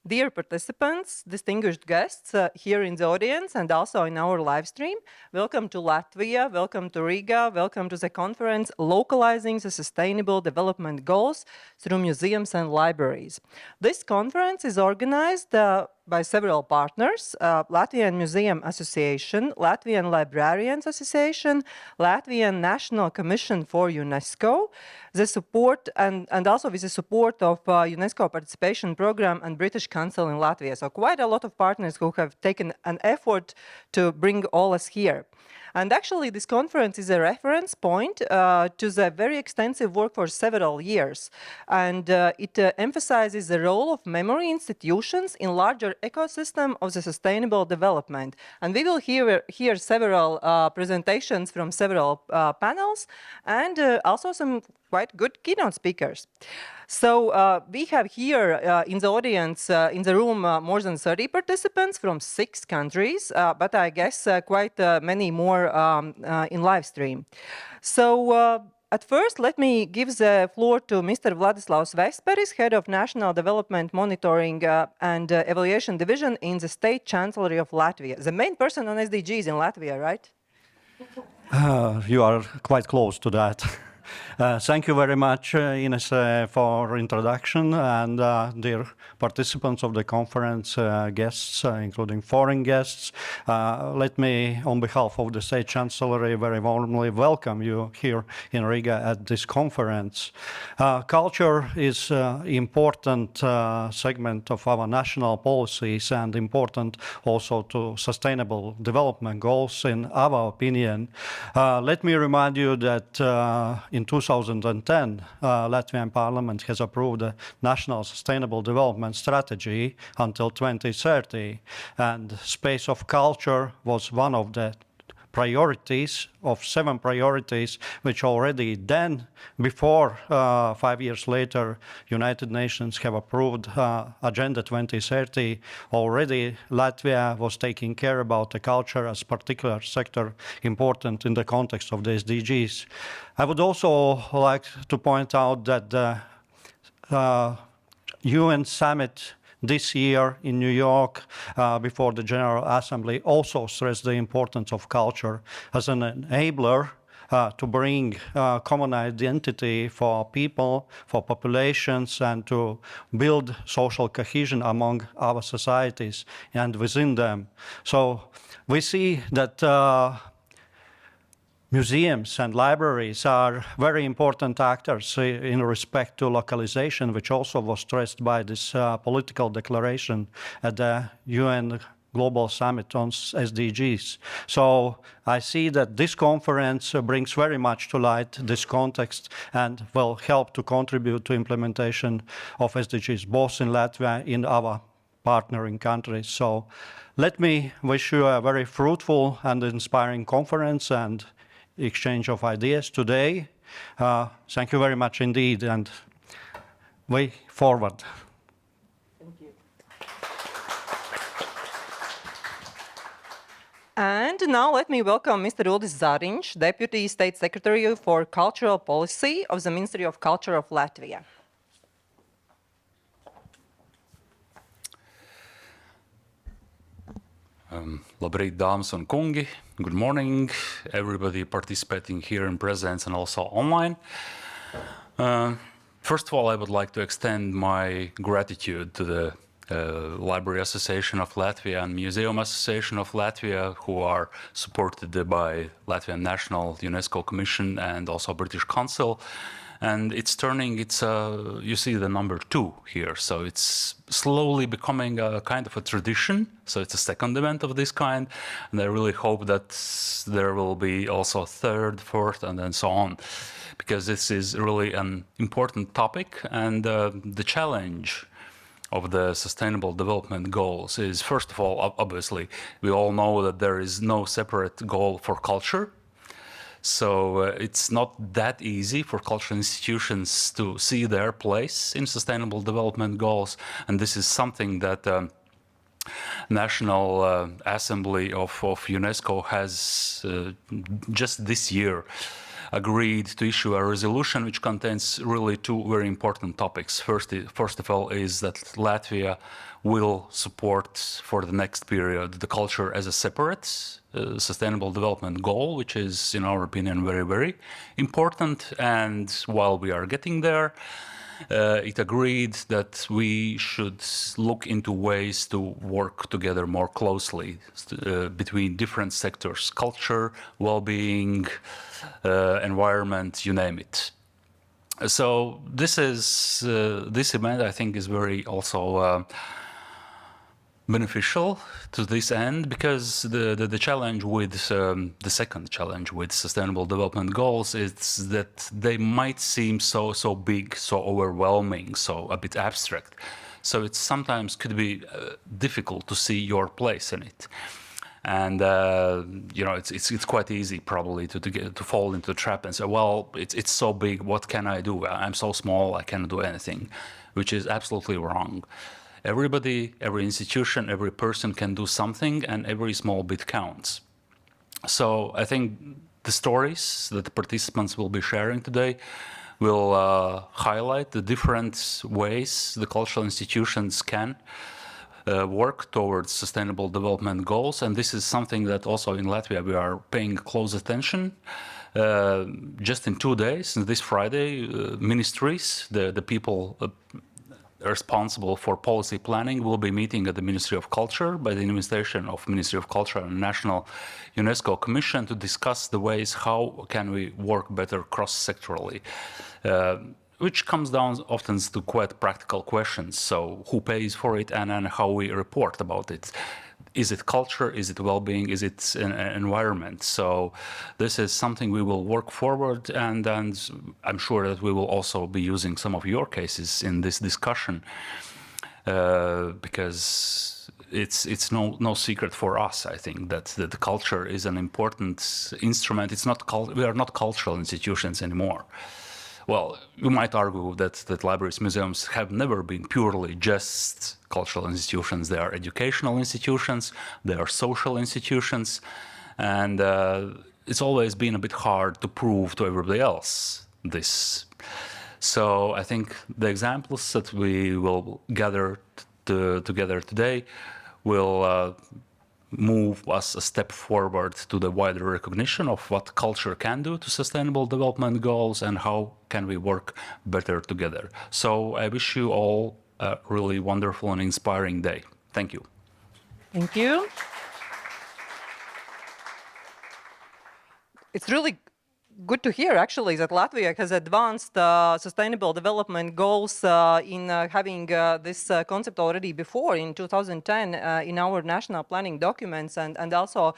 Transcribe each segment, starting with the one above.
Dear participants, distinguished guests here in the audience and also in our live stream, welcome to Latvia, welcome to Riga, welcome to the conference Localizing the Sustainable Development Goals through Museums and Libraries. This conference is organized by several partners, Latvian Museum Association, Latvian Librarians Association, Latvian National Commission for UNESCO, the support and also with the support of UNESCO Participation Programme and British Council in Latvia. So quite a lot of partners who have taken an effort to bring all us here. And actually, this conference is a reference point to the very extensive work for several years. And it emphasizes the role of memory institutions in larger ecosystem of the sustainable development. And we will hear several presentations from several panels and also some quite good keynote speakers. So we have here in the audience, in the room, more than 30 participants from 6 countries, but I guess quite many more in live stream. So at first, let me give the floor to Mr. Vladislavs Vesperis, Head of National Development Monitoring and Evaluation Division in the State Chancellery of Latvia. The main person on SDGs in Latvia, right? You are quite close to that. Thank you very much, Ines, for introduction, and dear participants of the conference, guests, including foreign guests. Let me, on behalf of the State Chancellery, very warmly welcome you here in Riga at this conference. Culture is an important segment of our national policies and important also to sustainable development goals, in our opinion. Let me remind you that in 2010, Latvian Parliament has approved a National Sustainable Development Strategy until 2030, and space of culture was one of the priorities of 7 priorities, which already then, before 5 years later, United Nations have approved Agenda 2030. Already Latvia was taking care about the culture as particular sector important in the context of the SDGs. I would also like to point out that the UN summit this year in New York before the General Assembly also stressed the importance of culture as an enabler to bring common identity for people, for populations, and to build social cohesion among our societies and within them. So we see that museums and libraries are very important actors in respect to localization, which also was stressed by this political declaration at the UN Global Summit on SDGs. So I see that this conference brings very much to light this context and will help to contribute to implementation of SDGs, both in Latvia and in our partnering countries. So let me wish you a very fruitful and inspiring conference and exchange of ideas today. Thank you very much indeed, and way forward. Thank you. And now let me welcome Mr. Uldis Zariņš, Deputy State Secretary for Cultural Policy of the Ministry of Culture of Latvia. Labrīt, dāmas un kungi. Good morning, everybody participating here in presence and also online. First of all, I would like to extend my gratitude to the Library Association of Latvia and Museum Association of Latvia, who are supported by Latvian National UNESCO Commission and also British Council. And it's turning, you see the number 2 here, so it's slowly becoming a kind of a tradition. So it's a second event of this kind, and I really hope that there will be also 3rd, 4th, and then so on, because this is really an important topic. And the challenge of the Sustainable Development Goals is, first of all, obviously, we all know that there is no separate goal for culture. So it's not that easy for cultural institutions to see their place in Sustainable Development Goals, and this is something that National Assembly of UNESCO has just this year agreed to issue a resolution which contains really two very important topics. First of all is that Latvia will support for the next period the culture as a separate sustainable development goal, which is, in our opinion, very, very important. And while we are getting there, it agreed that we should look into ways to work together more closely between different sectors: culture, well-being, environment, you name it. So this event, I think, is very also beneficial to this end, because the challenge with the second challenge with sustainable development goals is that they might seem so big, so overwhelming, so a bit abstract. So it sometimes could be difficult to see your place in it. And you know, it's quite easy probably to fall into the trap and say, well, it's so big, what can I do? I'm so small, I cannot do anything, which is absolutely wrong. Everybody, every institution, every person can do something, and every small bit counts. So I think the stories that the participants will be sharing today will highlight the different ways the cultural institutions can work towards sustainable development goals. And this is something that also in Latvia we are paying close attention. Just in 2 days, this Friday, ministries, the people responsible for policy planning will be meeting at the Ministry of Culture by the administration of Ministry of Culture and National UNESCO Commission to discuss the ways how can we work better cross-sectorally, which comes down often to quite practical questions. So who pays for it, and how we report about it? Is it culture? Is it well-being? Is it an environment? So this is something we will work forward, and I'm sure that we will also be using some of your cases in this discussion, because it's no secret for us, I think, that the culture is an important instrument. We are not cultural institutions anymore. Well, you might argue that libraries, museums have never been purely just cultural institutions. They are educational institutions, they are social institutions, and it's always been a bit hard to prove to everybody else this. So I think the examples that we will gather together today will move us a step forward to the wider recognition of what culture can do to sustainable development goals and how can we work better together. So I wish you all a really wonderful and inspiring day. Thank you. Thank you. It's really good to hear, actually, that Latvia has advanced sustainable development goals in having this concept already before in 2010 in our national planning documents, and also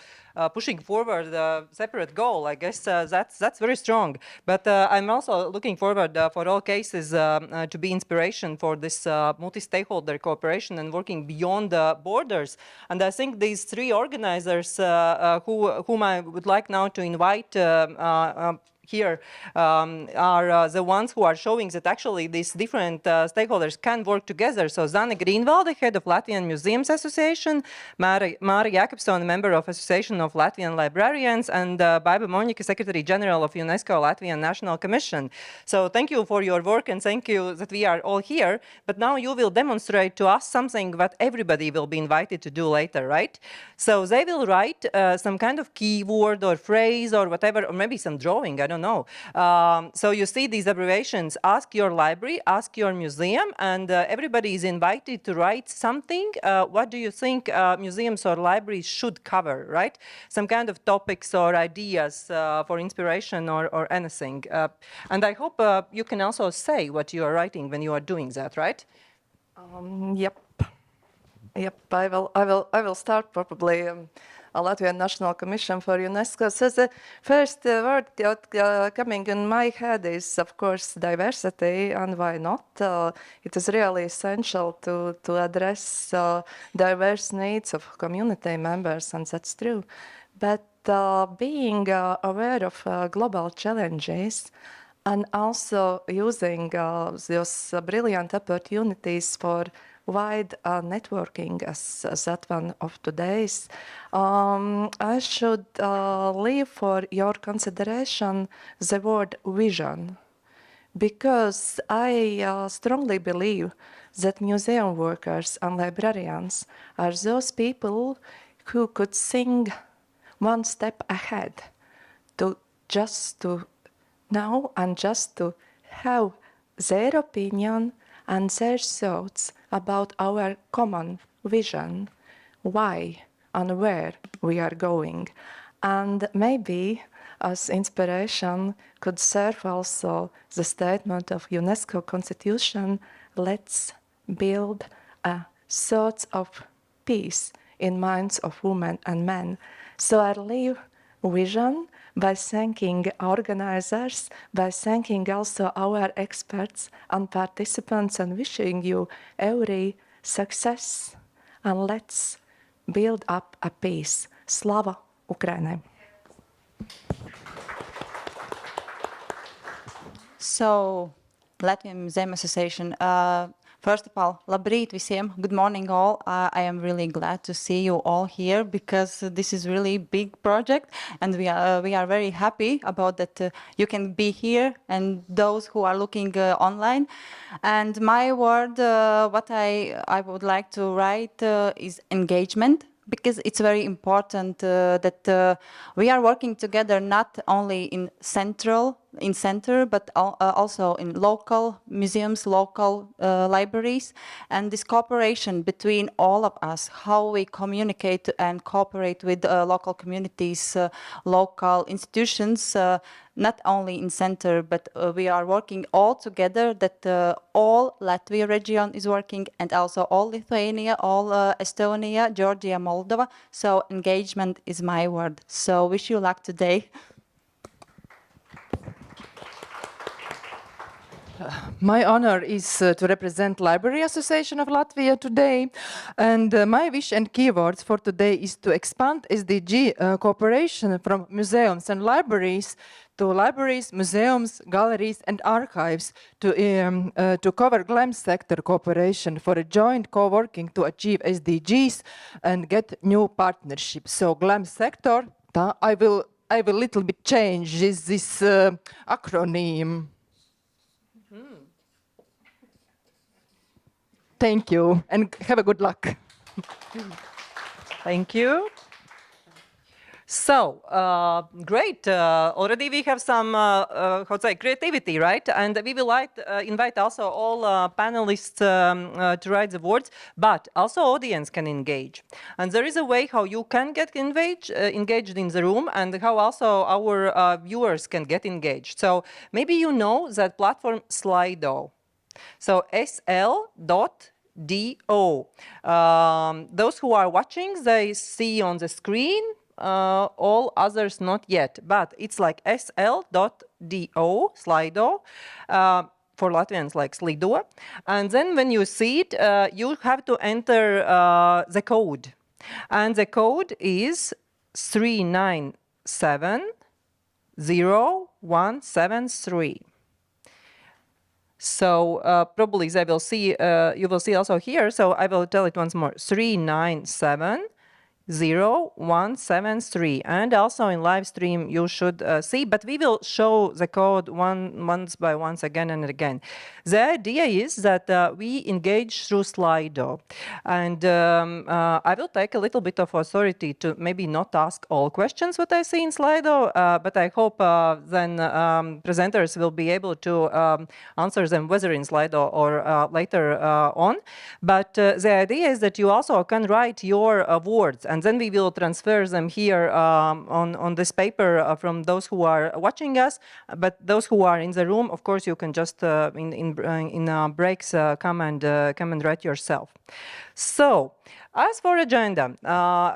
pushing forward a separate goal. I guess that's very strong. But I'm also looking forward for all cases to be inspiration for this multi-stakeholder cooperation and working beyond borders. And I think these three organizers whom I would like now to invite here are the ones who are showing that actually these different stakeholders can work together. So Zane Greenvalde, head of Latvian Museums Association, Mari Jakobsone, member of Association of Latvian Librarians, and Baiba Moņika, Secretary General of UNESCO Latvian National Commission. So thank you for your work, and thank you that we are all here. But now you will demonstrate to us something that everybody will be invited to do later, right? So they will write some kind of keyword or phrase or whatever, or maybe some drawing, I don't know. So you see these abbreviations: ask your library, ask your museum, and everybody is invited to write something. What do you think museums or libraries should cover, right? Some kind of topics or ideas for inspiration or anything. And I hope you can also say what you are writing when you are doing that, right? Yep. I will start probably. Latvian National Commission for UNESCO. So the first word coming in my head is, of course, diversity, and why not? It is really essential to address diverse needs of community members, and that's true. But being aware of global challenges and also using those brilliant opportunities for wide networking as that one of today's, I should leave for your consideration the word vision, because I strongly believe that museum workers and librarians are those people who could think one step ahead, to just to know and just to have their opinion and their thoughts about our common vision, why and where we are going. And maybe as inspiration could serve also the statement of UNESCO Constitution, let's build a thoughts of peace in minds of women and men. So I leave vision by thanking organizers, by thanking also our experts and participants, and wishing you every success. And let's build up a peace. Slava Ukraini! So, Latvian Museum Association, first of all, labrīt visiem, good morning all. I am really glad to see you all here, because this is really big project, and we are very happy about that you can be here, and those who are looking online. And my word, what I would like to write is engagement, because it's very important that we are working together not only in center, but also in local museums, local libraries, and this cooperation between all of us, how we communicate and cooperate with local communities, local institutions, not only in center, but we are working all together, that all Latvia region is working, and also all Lithuania, all Estonia, Georgia, Moldova. So engagement is my word. So wish you luck today. My honor is to represent Library Association of Latvia today, and my wish and keywords for today is to expand SDG cooperation from museums and libraries to libraries, museums, galleries and archives to cover GLAM sector cooperation for a joint co-working to achieve SDGs and get new partnerships. So GLAM sector, I will little bit change this acronym. Thank you, and have a good luck. Thank you. So, great. Already we have some, how to say, creativity, right? And we will invite also all panelists to write the words, but also audience can engage. And there is a way how you can get engaged in the room, and how also our viewers can get engaged. So maybe you know that platform Slido. So sl.do. Those who are watching, they see on the screen, all others not yet, but it's like sl.do, Slido, for Latvians like Slido. And then when you see it, you have to enter the code. And the code is 3970173. So probably they will see, you will see also here, so I will tell it once more, 3970173. And also in live stream you should see, but we will show the code once by once again and again. The idea is that we engage through Slido, and I will take a little bit of authority to maybe not ask all questions what I see in Slido, but I hope then presenters will be able to answer them whether in Slido or later on. But the idea is that you also can write your words, and then we will transfer them here on this paper from those who are watching us. But those who are in the room, of course, you can just in breaks come and write yourself. So As for agenda,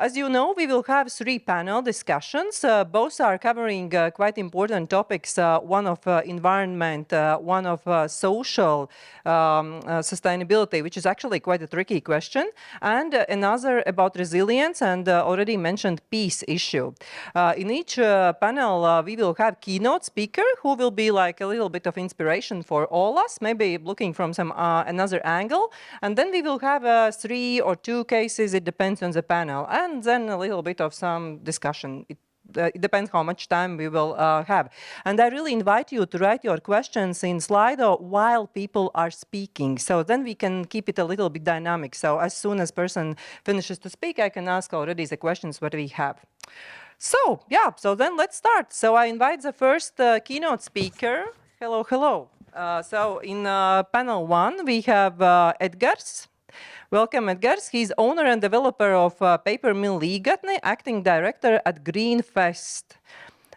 as you know, we will have 3 panel discussions. Both are covering quite important topics, one of environment, one of social sustainability, which is actually quite a tricky question, and another about resilience and already mentioned peace issue. In each panel, we will have keynote speaker who will be like a little bit of inspiration for all us, maybe looking from some another angle, and then we will have 3 or 2 cases. It depends on the panel, and then a little bit of some discussion. It depends how much time we will have. And I really invite you to write your questions in Slido while people are speaking. So then we can keep it a little bit dynamic. So as soon as person finishes to speak, I can ask already the questions what we have. So yeah, so then let's start. So I invite the first keynote speaker. Hello, hello. So in panel 1, we have Edgars. Welcome, Edgars. He's owner and developer of Paper Mill Līgatne, acting director at Green Fest.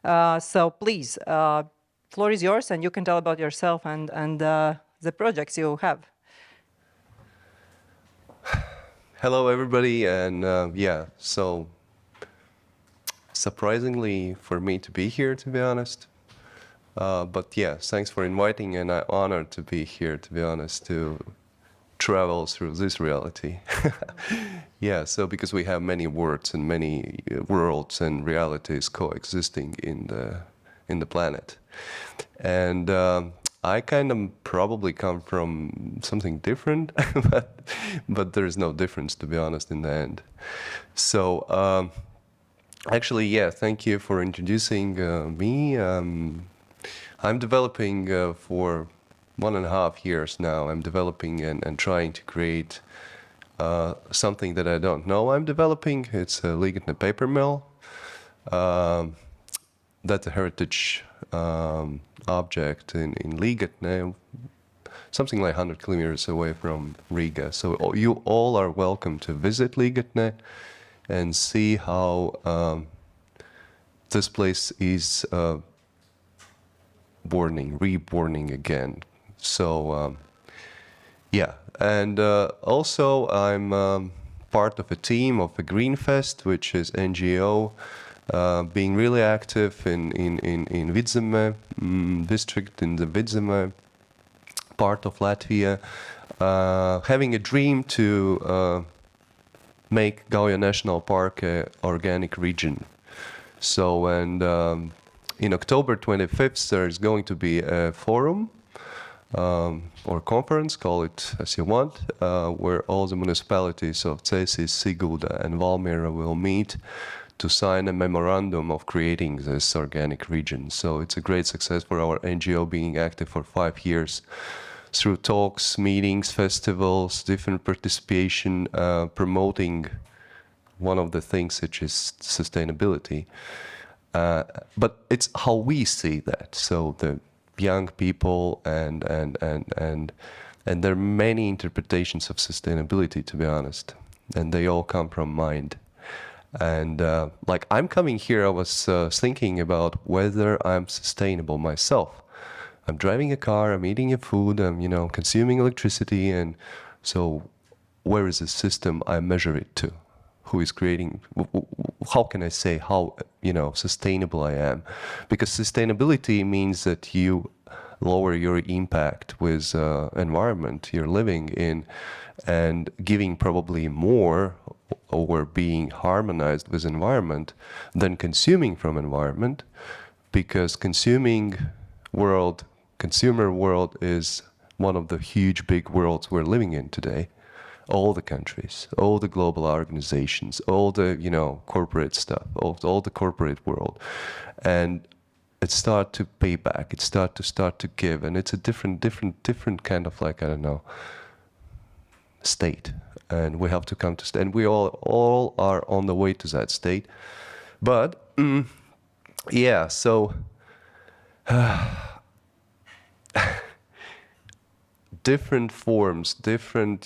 So please, floor is yours, and you can tell about yourself and the projects you have. Hello, everybody, and yeah, so surprisingly for me to be here, to be honest. But yeah, thanks for inviting, and I'm honored to be here, to be honest, to travel through this reality. Yeah, so because we have many words and many worlds and realities coexisting in the planet, and I kind of probably come from something different, but there's no difference, to be honest, in the end. So actually, yeah, thank you for introducing me. I'm developing for 1.5 years now. I'm developing and trying to create something that I don't know I'm developing. It's a Līgatne paper mill. That's a heritage object in Līgatne, something like 100 kilometers away from Riga. So you all are welcome to visit Līgatne and see how this place is reborning again. So yeah, and also I'm part of a team of a Green Fest, which is NGO, being really active in Vidzeme district, in the Vidzeme part of Latvia, having a dream to make Gauja National Park an organic region. So, and in October 25th, there is going to be a forum or conference, call it as you want, where all the municipalities of Cēsis, Sigulda and Valmiera will meet to sign a memorandum of creating this organic region. So it's a great success for our NGO, being active for 5 years through talks, meetings, festivals, different participation, promoting one of the things which is sustainability. But it's how we see that. So the young people and there are many interpretations of sustainability, to be honest, and they all come from mind. And like I'm coming here, I was thinking about whether I'm sustainable myself. I'm driving a car, I'm eating a food, I'm consuming electricity, and so where is the system I measure it to? Who is creating? How can I say how sustainable I am? Because sustainability means that you lower your impact with environment you're living in, and giving probably more or being harmonized with environment than consuming from environment, because consumer world is one of the huge big worlds we're living in today. All the countries, all the global organizations, all the corporate stuff, all the corporate world, and it start to pay back. It start to give, and it's a different kind of like, I don't know, state. And we have to come to, and we all are on the way to that state. But yeah, so different forms, different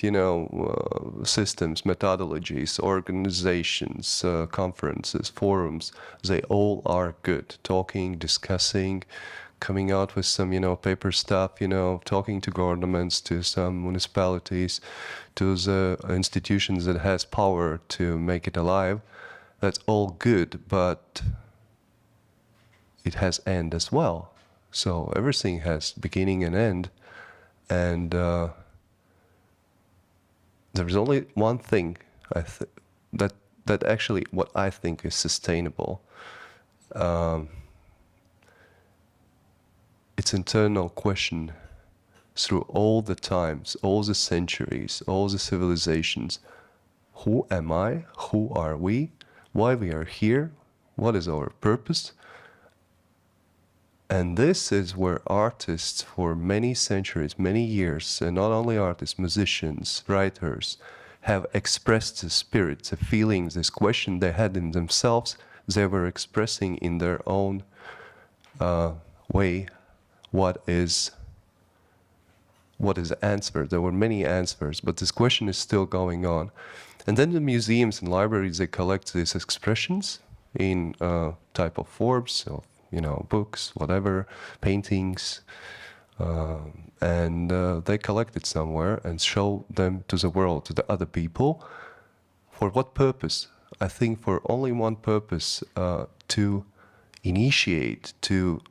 systems, methodologies, organizations, conferences, forums, they all are good. Talking, discussing, coming out with some, paper stuff, talking to governments, to some municipalities, to the institutions that has power to make it alive. That's all good, but it has end as well. So everything has beginning and end, and there's only one thing that actually what I think is sustainable. It's internal question through all the times, all the centuries, all the civilizations. Who am I? Who are we? Why we are here? What is our purpose? And this is where artists for many centuries, many years, and not only artists, musicians, writers, have expressed the spirit, the feelings, this question they had in themselves, they were expressing in their own way what is the answer. There were many answers, but this question is still going on. And then the museums and libraries, they collect these expressions in type of forms, of, books, whatever, paintings, and they collect it somewhere and show them to the world, to the other people. For what purpose? I think for only one purpose, to initiate, to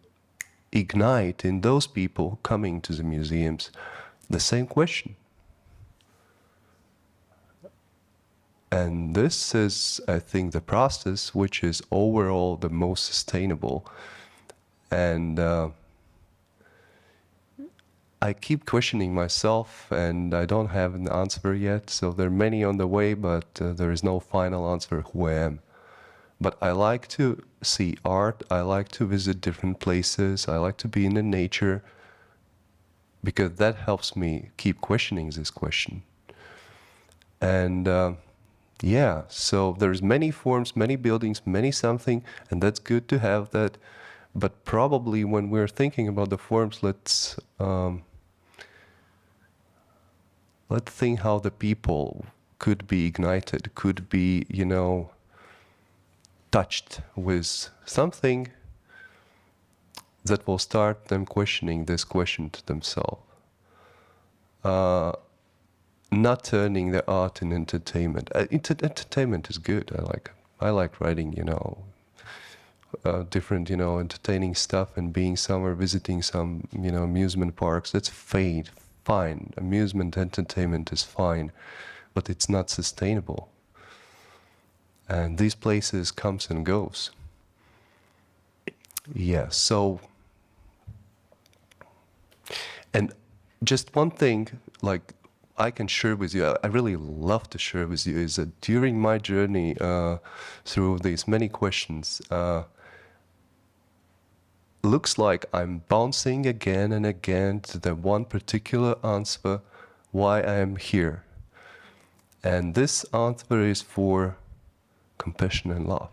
ignite in those people coming to the museums the same question. And this is, I think, the process which is overall the most sustainable. And I keep questioning myself, and I don't have an answer yet. So there are many on the way, but there is no final answer who I am. But I like to see art, I like to visit different places, I like to be in the nature, because that helps me keep questioning this question. And yeah, so there's many forms, many buildings, many something, and that's good to have that. But probably when we're thinking about the forms, let's think how the people could be ignited, could be, touched with something that will start them questioning this question to themselves. Not turning the art in entertainment. Entertainment is good. I like writing, different, entertaining stuff and being somewhere, visiting some, amusement parks. That's fine. Amusement, entertainment is fine, but it's not sustainable. And these places comes and goes. Yeah, so, and just one thing, I can share with you, I really love to share with you, is that during my journey through these many questions, looks like I'm bouncing again and again to the one particular answer why I am here. And this answer is for compassion and love,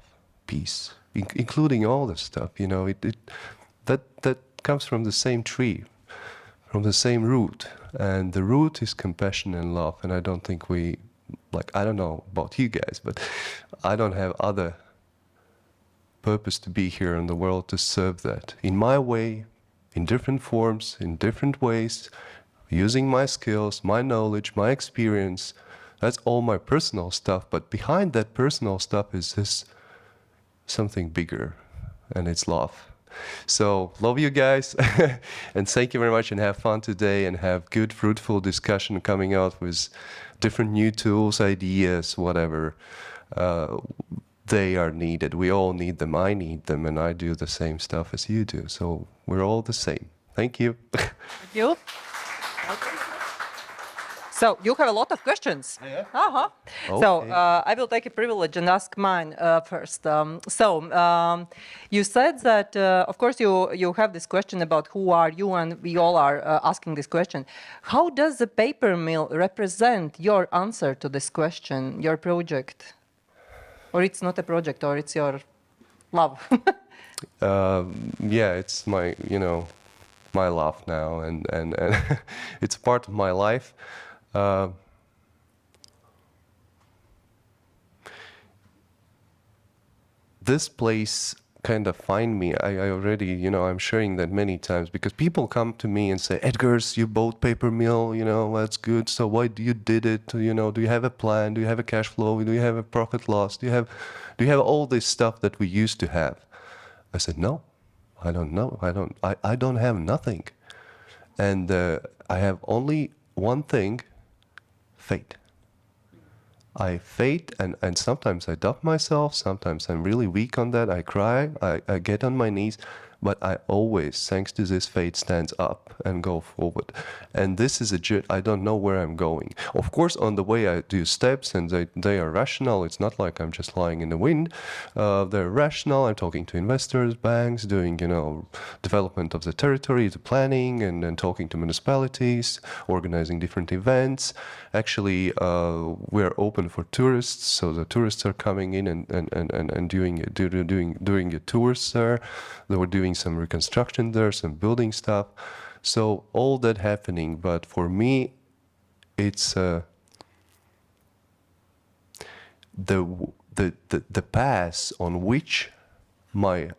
peace, including all this stuff, that comes from the same tree, from the same root, and the root is compassion and love. And I don't think I don't know about you guys, but I don't have other purpose to be here in the world to serve that in my way, in different forms, in different ways, using my skills, my knowledge, my experience. That's all my personal stuff, but behind that personal stuff is this something bigger, and it's love. So, love you guys, and thank you very much, and have fun today, and have good, fruitful discussion coming out with different new tools, ideas, whatever. They are needed. We all need them. I need them, and I do the same stuff as you do. So, we're all the same. Thank you. Thank you. So you have a lot of questions. Yeah. Uh-huh. Okay. So I will take a privilege and ask mine first. You said that, of course, you have this question about who are you, and we all are asking this question. How does the paper mill represent your answer to this question, your project? Or it's not a project, or it's your love? Yeah, it's my, my love now, and it's part of my life. This place kind of find me. I already, you know, I'm sharing that many times because people come to me and say, Edgars, you bought paper mill, you know, that's good. So why do you did it? You know, do you have a plan? Do you have a cash flow? Do you have a profit loss? Do you have all this stuff that we used to have? I said, no, I don't know. I don't have nothing. And I have only one thing, faith. I faith, and sometimes I doubt myself, sometimes I'm really weak on that, I cry, I get on my knees, but I always, thanks to this faith, stands up and go forward. And this is I don't know where I'm going. Of course, on the way I do steps, and they are rational. It's not like I'm just lying in the wind. They're rational. I'm talking to investors, banks, doing, you know, development of the territory, the planning, and then talking to municipalities, organizing different events. Actually, we're open for tourists, so the tourists are coming in and doing tours there. They were doing some reconstruction there, some building stuff. So all that happening, but for me, it's the path on which my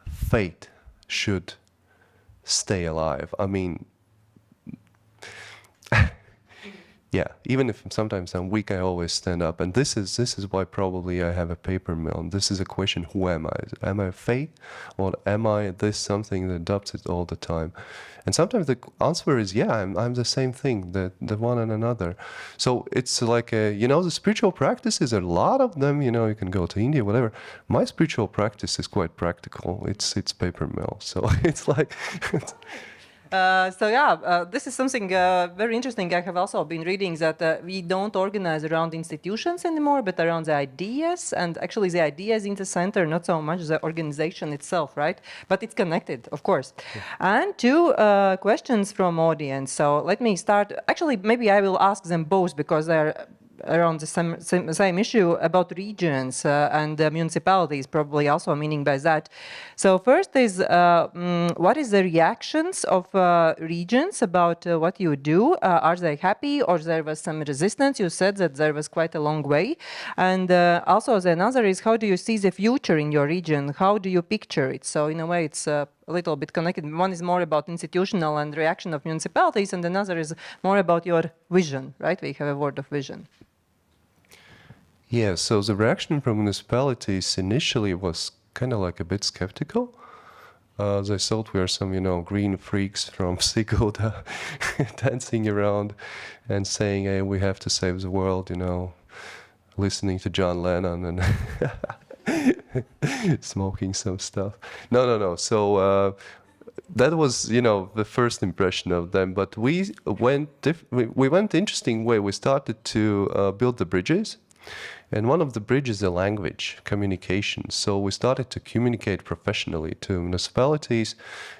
faith should stay alive. I mean, yeah, even if sometimes I'm weak, I always stand up. And this is why probably I have a paper mill. And this is a question, who am I? Am I faith, or am I this something that doubts it all the time? And sometimes the answer is, yeah, I'm the same thing, the one and another. So it's like, you know, the spiritual practices, a lot of them, you know, you can go to India, whatever. My spiritual practice is quite practical. It's paper mill. So it's like... This is something very interesting. I have also been reading that we don't organize around institutions anymore, but around the ideas. And actually the idea is in the center, not so much the organization itself, right? But it's connected, of course. Yeah. And two questions from audience. So let me start. Actually, maybe I will ask them both because they're around the same issue about regions and municipalities, probably also meaning by that. So first is, what is the reactions of regions about what you do? Are they happy, or there was some resistance? You said that there was quite a long way. And also the another is, how do you see the future in your region? How do you picture it? So in a way, it's a little bit connected. One is more about institutional and reaction of municipalities, and another is more about your vision, right? We have a word of vision. Yeah, so the reaction from municipalities initially was kind of like a bit skeptical. They thought we are some, you know, green freaks from Sigulda dancing around and saying, hey, we have to save the world, you know, listening to John Lennon and smoking some stuff. No. So that was, you know, the first impression of them. But we went interesting way. We started to build the bridges. And one of the bridges is the language, communication. So we started to communicate professionally to municipalities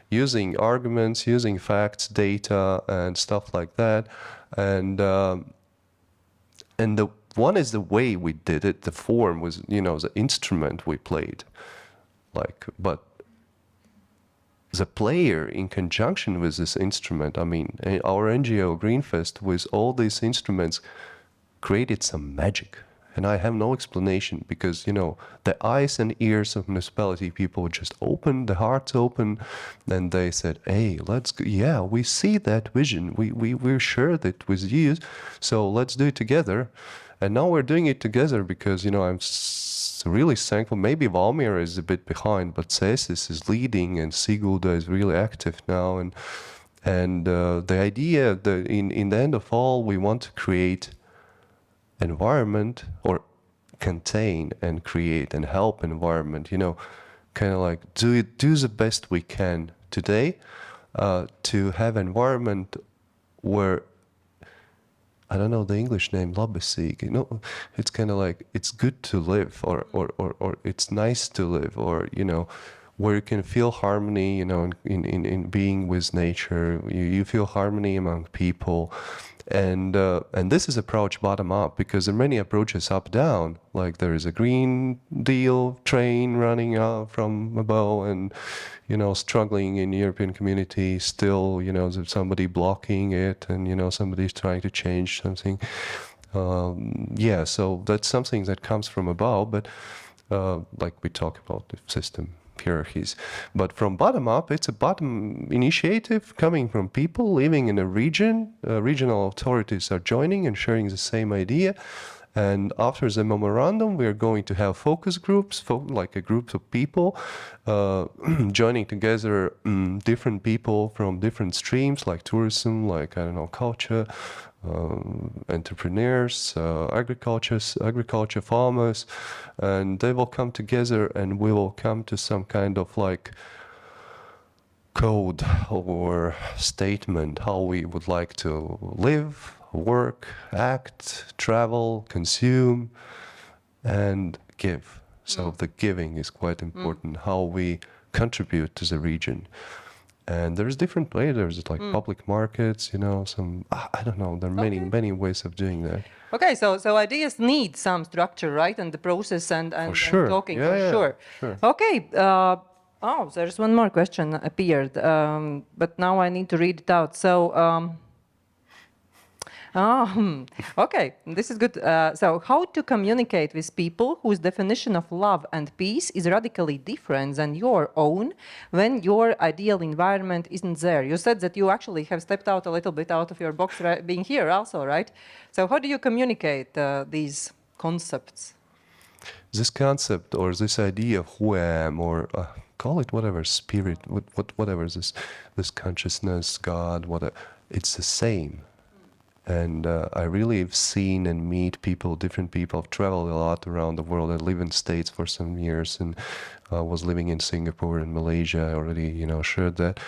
using arguments, using facts, data, and stuff like that. And the one is the way we did it. The form was, you know, the instrument we played. But the player in conjunction with this instrument, I mean, our NGO Greenfest with all these instruments created some magic. And I have no explanation because, you know, the eyes and ears of municipality people just opened, the hearts open, and they said, hey, let's go. Yeah, we see that vision. We're sure that with you, so let's do it together. And now we're doing it together because, you know, I'm really thankful. Maybe Valmiera is a bit behind, but Cēsis is leading and Sigulda is really active now. And the idea that in the end of all, we want to create environment or contain and create and help environment, you know, kind of like do the best we can today to have environment where, I don't know the English name, labesīgi, you know, it's kind of like it's good to live or it's nice to live, or, you know, where you can feel harmony, you know, in being with nature, you feel harmony among people. And this is approach bottom up, because there are many approaches up down, like there is a Green Deal train running out from above and, you know, struggling in European community still, you know, there's somebody blocking it and, you know, somebody's trying to change something. Yeah, so that's something that comes from above, but like we talk about the system hierarchies. But from bottom up, it's a bottom initiative coming from people living in a region. Regional authorities are joining and sharing the same idea. And after the memorandum, we are going to have focus groups, like a group of people joining together, different people from different streams, like tourism, like, I don't know, culture, entrepreneurs, agriculture farmers, and they will come together and we will come to some kind of like code or statement how we would like to live, work, act, travel, consume, and give. So the giving is quite important, how we contribute to the region. And there's different ways. There's like public markets, you know, some, I don't know, there are many ways of doing that. Okay, so ideas need some structure, right? And the process and sure. talking, Yeah, for yeah, sure. sure. Okay, oh, there's one more question appeared, but now I need to read it out. So, okay, this is good. So how to communicate with people whose definition of love and peace is radically different than your own when your ideal environment isn't there? You said that you actually have stepped out a little bit out of your box being here also, right? So how do you communicate these concepts? This concept or this idea of who I am, or call it whatever, spirit, whatever, this consciousness, God, whatever, it's the same. And I really have seen and meet people, different people. I've traveled a lot around the world. I live in States for some years and was living in Singapore and Malaysia. I already, you know, shared that.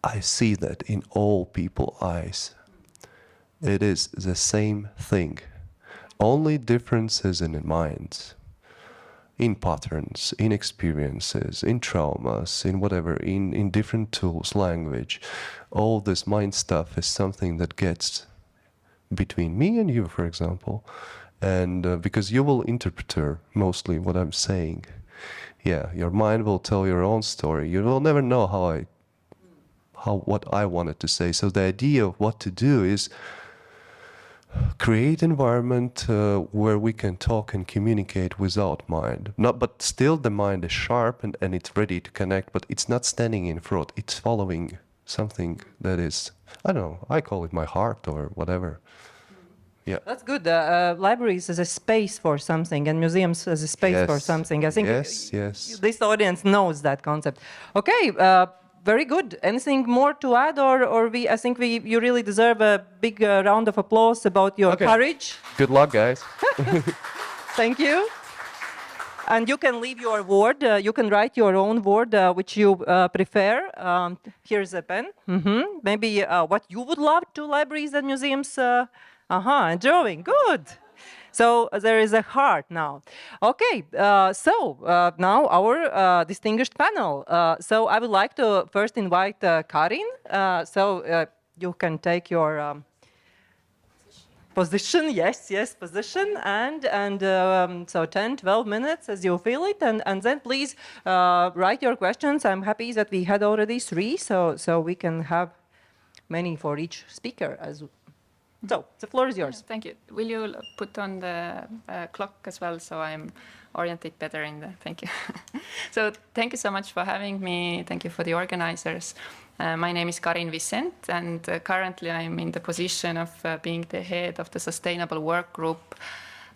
I see that in all people's eyes. It is the same thing. Only differences in the minds, in patterns, in experiences, in traumas, in whatever, in different tools, language. All this mind stuff is something that gets between me and you, for example. And because you will interpret mostly what I'm saying. Yeah, your mind will tell your own story. You will never know what I wanted to say. So the idea of what to do is create environment where we can talk and communicate without mind. But still the mind is sharp and it's ready to connect, but it's not standing in front. It's following something that is, I don't know, I call it my heart or whatever. Yeah. That's good. Libraries as a space for something and museums as a space for something. I think yes. This audience knows that concept. Okay. Very good. Anything more to add, or I think you really deserve a big round of applause about your courage. Good luck, guys. Thank you. And you can leave your word. You can write your own word, which you prefer. Here's a pen. Maybe what you would love to libraries and museums. Drawing. Good. So there is a heart now. Okay, so now our distinguished panel. So I would like to first invite Karin. So you can take your position. Yes, position. And so 10, 12 minutes as you feel it. And then please write your questions. I'm happy that we had already 3, so we can have many for each speaker as well. So, the floor is yours. Thank you. Will you put on the clock as well so I'm oriented better in the... Thank you. So, thank you so much for having me. Thank you for the organizers. My name is Karin Vicent, and currently I'm in the position of being the head of the Sustainable Work Group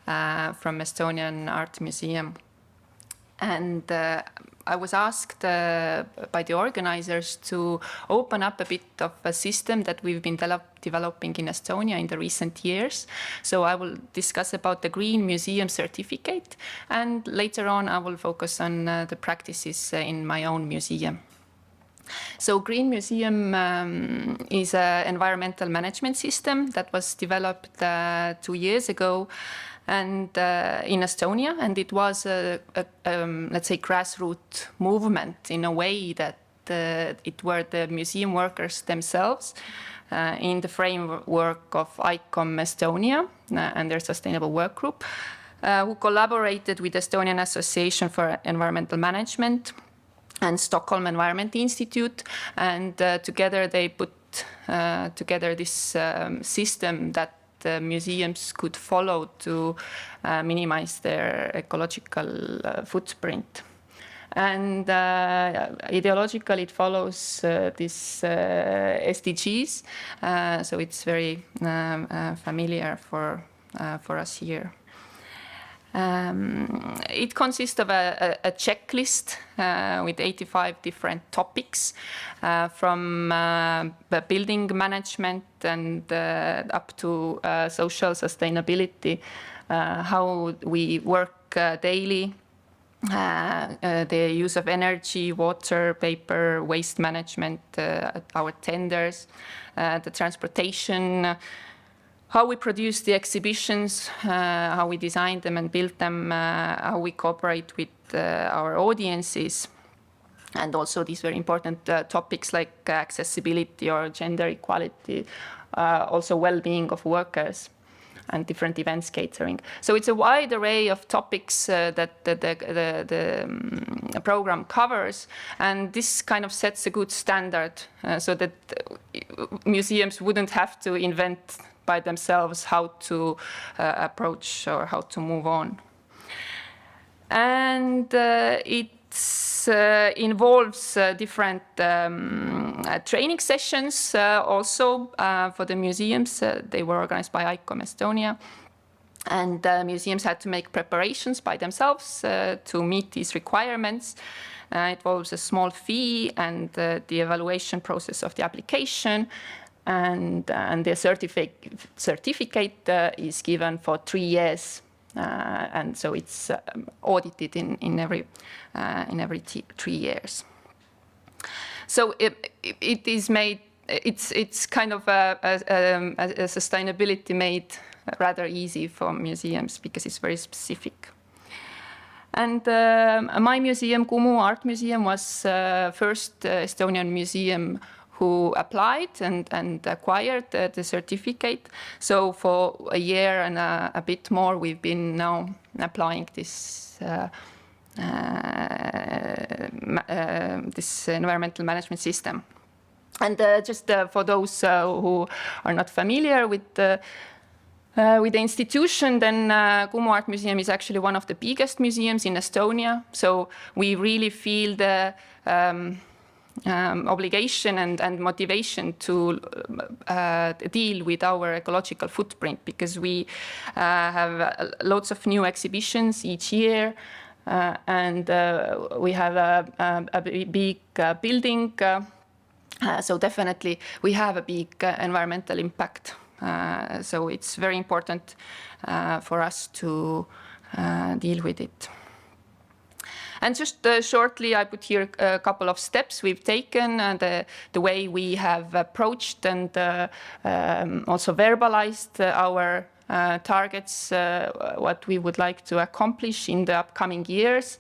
from Estonian Art Museum. And I was asked by the organizers to open up a bit of a system that we've been developing in Estonia in the recent years. So I will discuss about the Green Museum Certificate, and later on I will focus on the practices in my own museum. So Green Museum is an environmental management system that was developed 2 years ago and in Estonia, and it was let's say, grassroots movement in a way that it were the museum workers themselves in the framework of ICOM Estonia and their Sustainable Work Group, who collaborated with Estonian Association for Environmental Management and Stockholm Environment Institute, and together they put together this system that museums could follow to minimize their ecological footprint. And ideologically, it follows this SDGs, so it's very familiar for us here. It consists of a checklist with 85 different topics, from building management and up to social sustainability, how we work daily, the use of energy, water, paper, waste management, our tenders, the transportation, how we produce the exhibitions, how we design them and build them, how we cooperate with our audiences, and also these very important topics like accessibility or gender equality, also well-being of workers, and different events catering. So it's a wide array of topics that the program covers, and this kind of sets a good standard so that museums wouldn't have to invent by themselves how to approach or how to move on. And it involves different training sessions also for the museums. They were organized by ICOM Estonia. And museums had to make preparations by themselves to meet these requirements. It involves a small fee and the evaluation process of the application. And the certificate is given for 3 years. And so it's audited in every 3 years. So it is made. It's kind of a sustainability made rather easy for museums because it's very specific. And my museum, Kumu Art Museum, was first Estonian museum who applied and acquired the certificate. So for a year and a bit more, we've been now applying this this environmental management system. And just for those who are not familiar with the institution, then Kumu Art Museum is actually one of the biggest museums in Estonia. So we really feel the obligation and motivation to deal with our ecological footprint, because we have lots of new exhibitions each year, and we have a big building, so definitely we have a big environmental impact. So it's very important for us to deal with it. And just shortly, I put here a couple of steps we've taken, the way we have approached and also verbalized our targets, what we would like to accomplish in the upcoming years.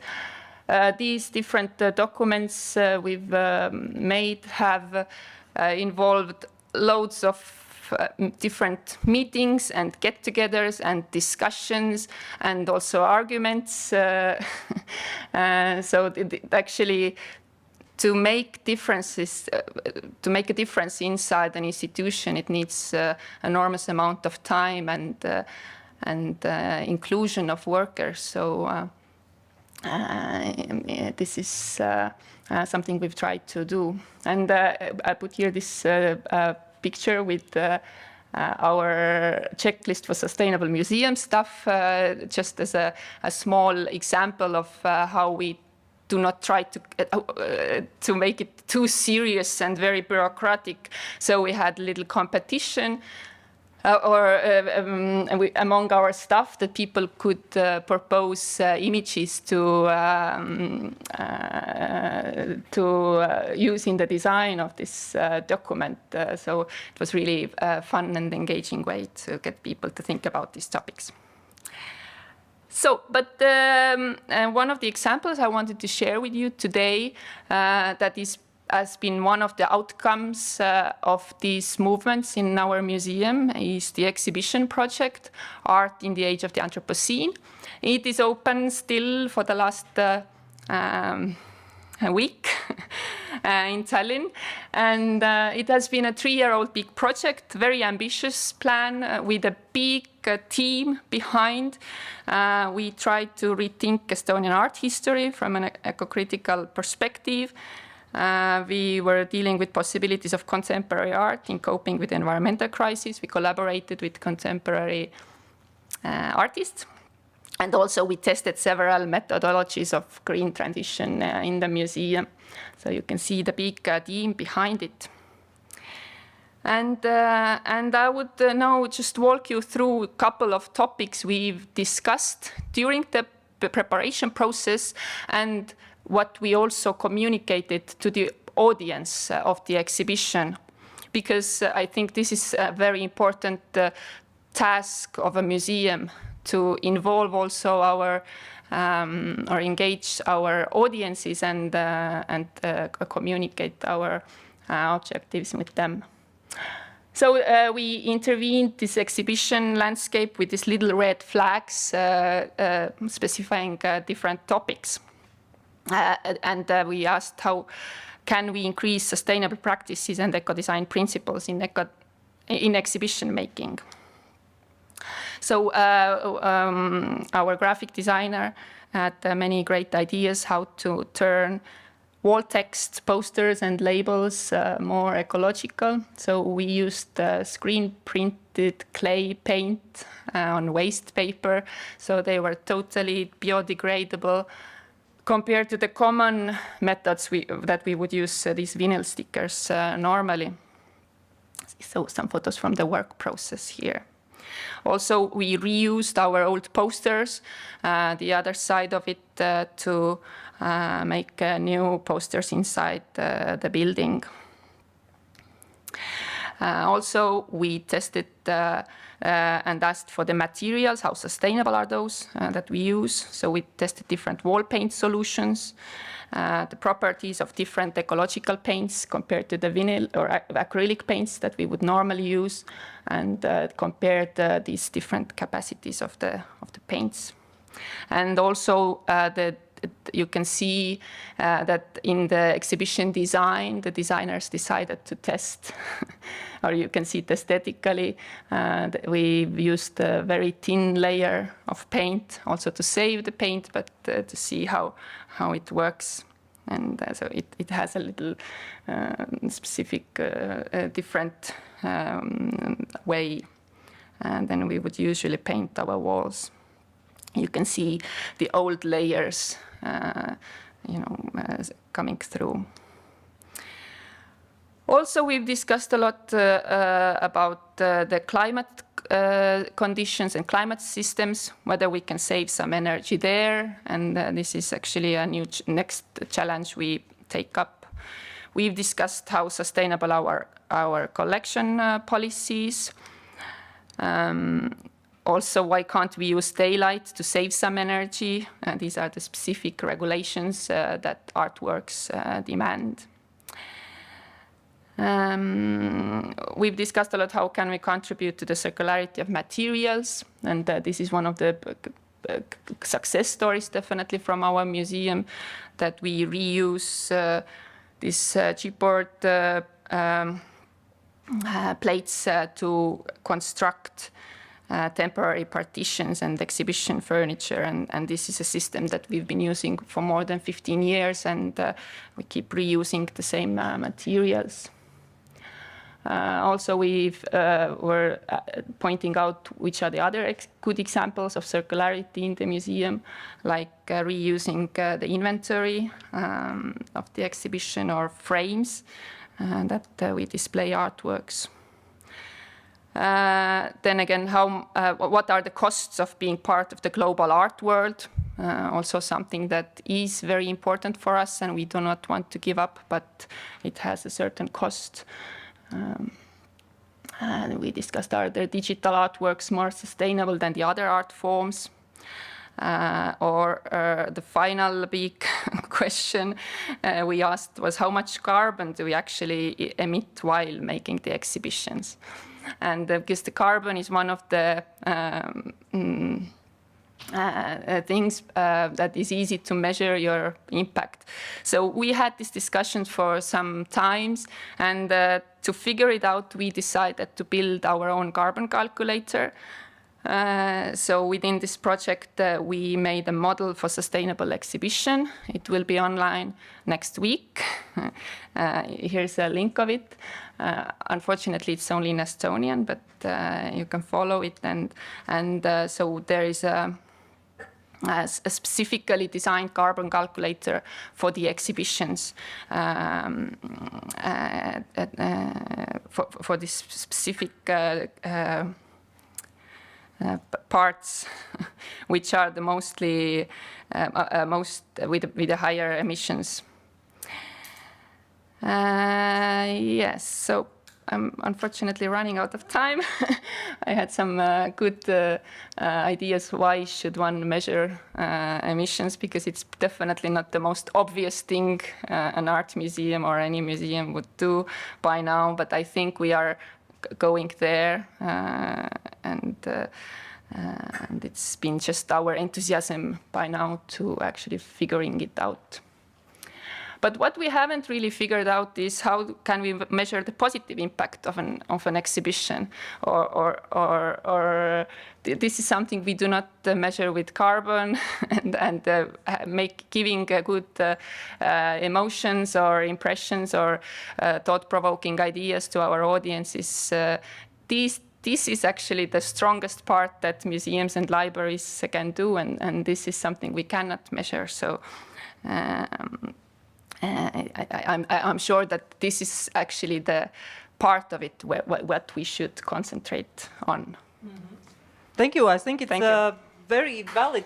These different documents we've made have involved loads of different meetings and get-togethers and discussions and also arguments. So actually, to make differences, to make a difference inside an institution, it needs enormous amount of time and inclusion of workers. So this is something we've tried to do. And I put here this picture with our checklist for sustainable museum stuff, just as a small example of how we do not try to make it too serious and very bureaucratic. So we had a little competition among our staff that people could propose images to use in the design of this document. So it was really a fun and engaging way to get people to think about these topics. So, but one of the examples I wanted to share with you today has been one of the outcomes of these movements in our museum is the exhibition project, Art in the Age of the Anthropocene. It is open still for the last week. in Tallinn. And it has been a 3-year-old big project, very ambitious plan with a big team behind. We tried to rethink Estonian art history from an eco-critical perspective. We were dealing with possibilities of contemporary art in coping with the environmental crisis. We collaborated with contemporary artists. And also we tested several methodologies of green transition in the museum. So you can see the big team behind it. And I would now just walk you through a couple of topics we've discussed during the preparation process and what we also communicated to the audience of the exhibition. Because I think this is a very important task of a museum, to involve also our or engage our audiences and communicate our objectives with them. So we intervened this exhibition landscape with these little red flags specifying different topics. And we asked how can we increase sustainable practices and eco-design principles in exhibition making. So our graphic designer had many great ideas how to turn wall text, posters and labels more ecological. So we used screen printed clay paint on waste paper. So they were totally biodegradable compared to the common methods that we would use, these vinyl stickers normally. So some photos from the work process here. Also, we reused our old posters, the other side of it, to make new posters inside the building. Also, we tested and asked for the materials, how sustainable are those that we use. So we tested different wall paint solutions, the properties of different ecological paints compared to the vinyl or acrylic paints that we would normally use, and compared these different capacities of the paints. And also you can see that in the exhibition design, the designers decided to test, or you can see it aesthetically. We used a very thin layer of paint also to save the paint, but to see how it works. And so it has a little specific different way than we would usually paint our walls. You can see the old layers coming through. Also, we've discussed a lot about the climate conditions and climate systems, whether we can save some energy there. And this is actually a new next challenge we take up. We've discussed how sustainable our collection policies. Also, why can't we use daylight to save some energy? These are the specific regulations that artworks demand. We've discussed a lot how can we contribute to the circularity of materials, and this is one of the success stories definitely from our museum, that we reuse these chipboard plates to construct temporary partitions and exhibition furniture, and this is a system that we've been using for more than 15 years, and we keep reusing the same materials. Also, we were pointing out which are the other good examples of circularity in the museum, like reusing the inventory of the exhibition or frames that we display artworks. Then again, what are the costs of being part of the global art world? Also something that is very important for us and we do not want to give up, but it has a certain cost. And we discussed, are the digital artworks more sustainable than the other art forms? Or the final big question we asked was, how much carbon do we actually emit while making the exhibitions? And because the carbon is one of the things that is easy to measure your impact. So we had this discussion for some times, and to figure it out, we decided to build our own carbon calculator. So within this project, we made a model for sustainable exhibition. It will be online next week. Here's a link of it. Unfortunately, it's only in Estonian, but you can follow it. And so there is a specifically designed carbon calculator for the exhibitions for this specific parts, which are the most with the higher emissions. Yes, so I'm unfortunately running out of time. I had some good ideas why should one measure emissions, because it's definitely not the most obvious thing an art museum or any museum would do by now, but I think we are going there, and it's been just our enthusiasm by now to actually figuring it out. But what we haven't really figured out is how can we measure the positive impact of an exhibition, or this is something we do not measure with carbon, and giving good emotions or impressions or thought-provoking ideas to our audiences. This is actually the strongest part that museums and libraries can do, and this is something we cannot measure. So. I'm sure that this is actually the part of it what we should concentrate on. Mm-hmm. Thank you. I think it's a very valid.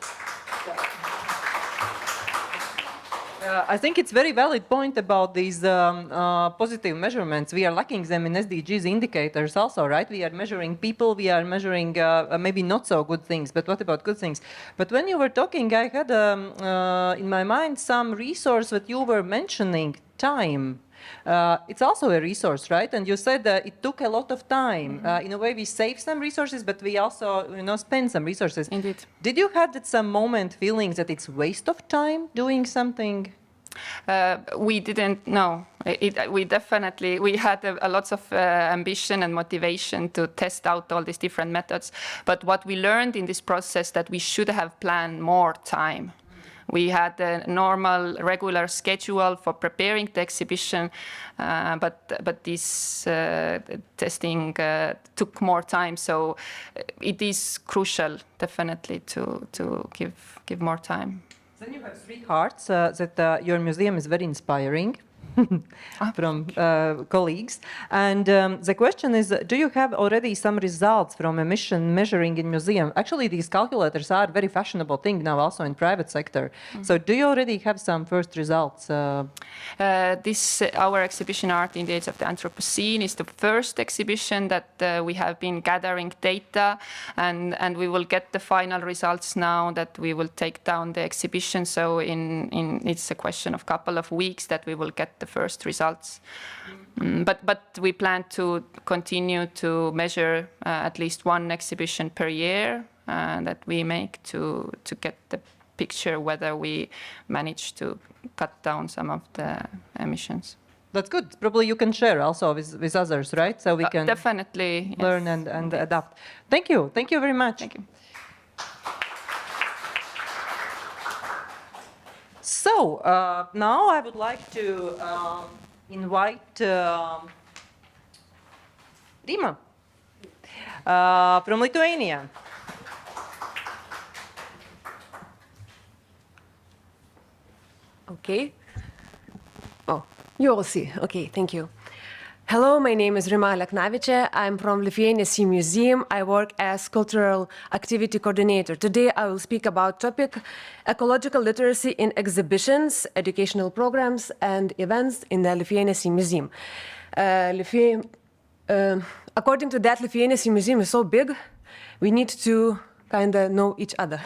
I think it's very valid point about these positive measurements. We are lacking them in SDGs indicators also, right? We are measuring people, we are measuring maybe not so good things, but what about good things? But when you were talking, I had in my mind some resource that you were mentioning, time. It's also a resource, right? And you said that it took a lot of time. Mm-hmm. In a way, we save some resources, but we also, spend some resources. Indeed. Did you have at some moment feelings that it's waste of time doing something? We didn't know. We had a lots of ambition and motivation to test out all these different methods. But what we learned in this process that we should have planned more time. We had a normal, regular schedule for preparing the exhibition, but this testing took more time. So it is crucial, definitely, to give more time. Then you have three hearts that your museum is very inspiring. From colleagues. And the question is, do you have already some results from emission measuring in museum? Actually, these calculators are a very fashionable thing now also in private sector. Mm-hmm. So do you already have some first results? Our exhibition Art in the Age of the Anthropocene is the first exhibition that we have been gathering data, and we will get the final results now that we will take down the exhibition. So it's a question of a couple of weeks that we will get the first results. But we plan to continue to measure at least one exhibition per year that we make to get the picture whether we manage to cut down some of the emissions. That's good. Probably you can share also with others, right? So we can definitely learn and adapt. Thank you. Thank you very much. Thank you. So now I would like to invite Rima from Lithuania. Okay. Oh, you all see. Okay, thank you. Hello, my name is Rima Leknavice. I'm from Latvian Museum. I work as cultural activity coordinator. Today I will speak about topic ecological literacy in exhibitions, educational programs and events in the Latvian Museum. According to that, Latvian Museum is so big, we need to kind of know each other.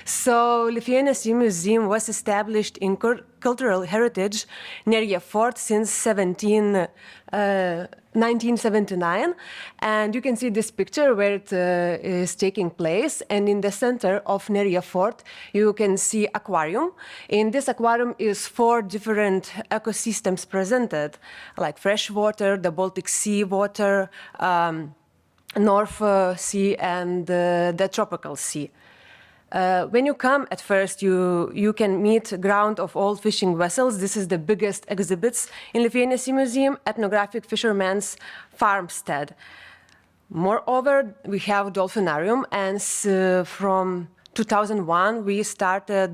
So Latvian Museum was established in cultural heritage near a fort since 17 1979, and you can see this picture where it is taking place, and in the center of Neria Fort you can see aquarium. In this aquarium is 4 different ecosystems presented, like fresh water, the Baltic Sea water, North Sea, and the tropical sea. When you come at first, you can meet ground of old fishing vessels. This is the biggest exhibits in Latvian Museum, ethnographic fisherman's farmstead. Moreover, we have dolphinarium, and from 2001 we started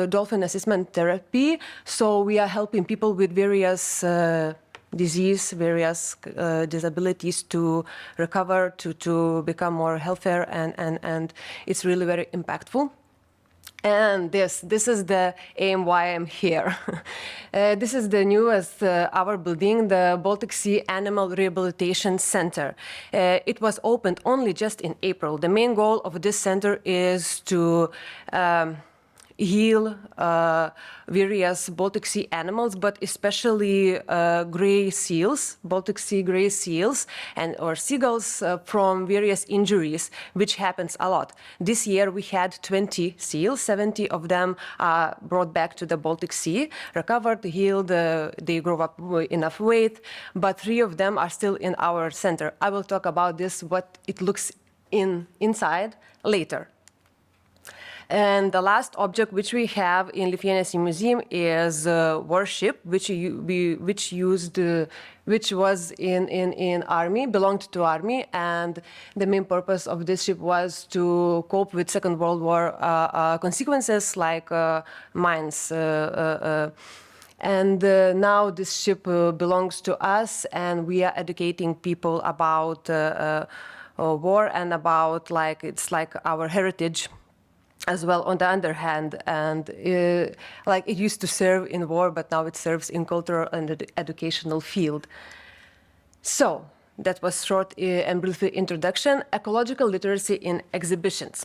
dolphin assessment therapy. So we are helping people with various disease, various disabilities to recover, to become more healthier, and it's really very impactful. And this is the aim why I'm here. This is the newest our building, the Baltic Sea Animal Rehabilitation Center. It was opened only just in April. The main goal of this center is to heal various Baltic Sea animals, but especially gray seals, Baltic Sea gray seals, or seagulls from various injuries, which happens a lot. This year we had 20 seals, 70 of them are brought back to the Baltic Sea, recovered, healed, they grow up enough weight, but 3 of them are still in our center. I will talk about this, what it looks inside later. And the last object which we have in Latvian Museum is warship, which was in army, belonged to army, and the main purpose of this ship was to cope with Second World War consequences like mines. And now this ship belongs to us, and we are educating people about war and about it's like our heritage as well. On the other hand, and like it used to serve in war, but now it serves in cultural and educational field. So that was short and brief introduction. Ecological literacy in exhibitions.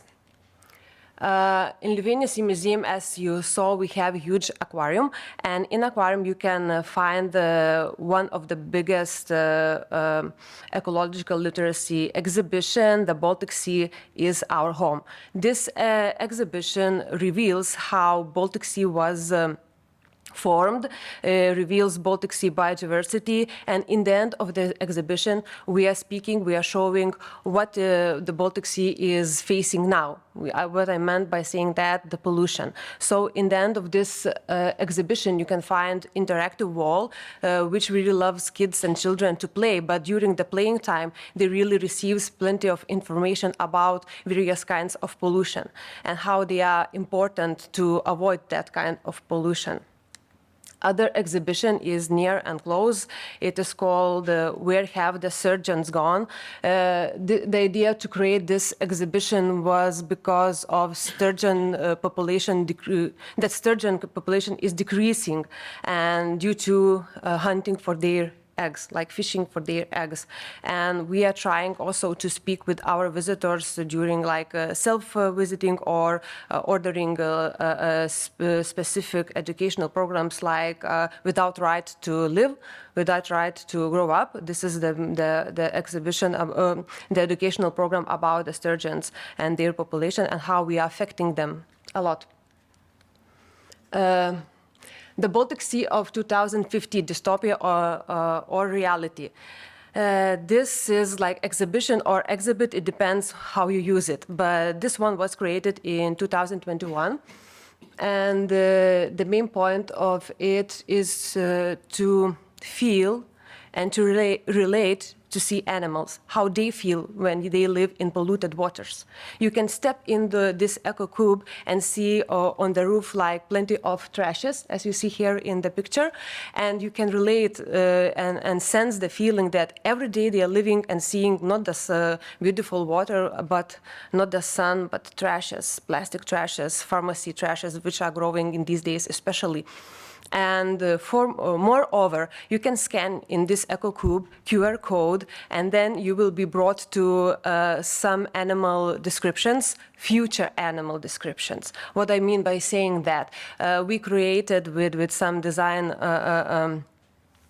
In Latvian Museum, as you saw, we have a huge aquarium, and in aquarium you can find one of the biggest ecological literacy exhibition. The Baltic Sea is our home. This exhibition reveals how Baltic Sea was formed, reveals Baltic Sea biodiversity, and in the end of the exhibition we are showing what the Baltic Sea is facing now. What I meant by saying that, the pollution. So in the end of this exhibition you can find interactive wall, which really loves kids and children to play, but during the playing time they really receives plenty of information about various kinds of pollution and how they are important to avoid that kind of pollution. Other exhibition is near and close. It is called Where Have the Surgeons Gone? The idea to create this exhibition was because of sturgeon population, that sturgeon population is decreasing, and due to hunting for their eggs, like fishing for their eggs. And we are trying also to speak with our visitors during self-visiting or ordering specific educational programs like Without Right to Live, Without Right to Grow Up. This is the exhibition, the educational program about the sturgeons and their population and how we are affecting them a lot. The Baltic Sea of 2050, dystopia or reality. This is like exhibition or exhibit, it depends how you use it. But this one was created in 2021. And the main point of it is to feel and to relate to see animals, how they feel when they live in polluted waters. You can step in this eco cube and see on the roof plenty of trashes, as you see here in the picture, and you can relate and sense the feeling that every day they are living and seeing not this beautiful water, but not the sun, but trashes, plastic trashes, pharmacy trashes, which are growing in these days especially. And moreover, you can scan in this eco cube QR code, and then you will be brought to some animal descriptions, future animal descriptions. What I mean by saying that, we created with some design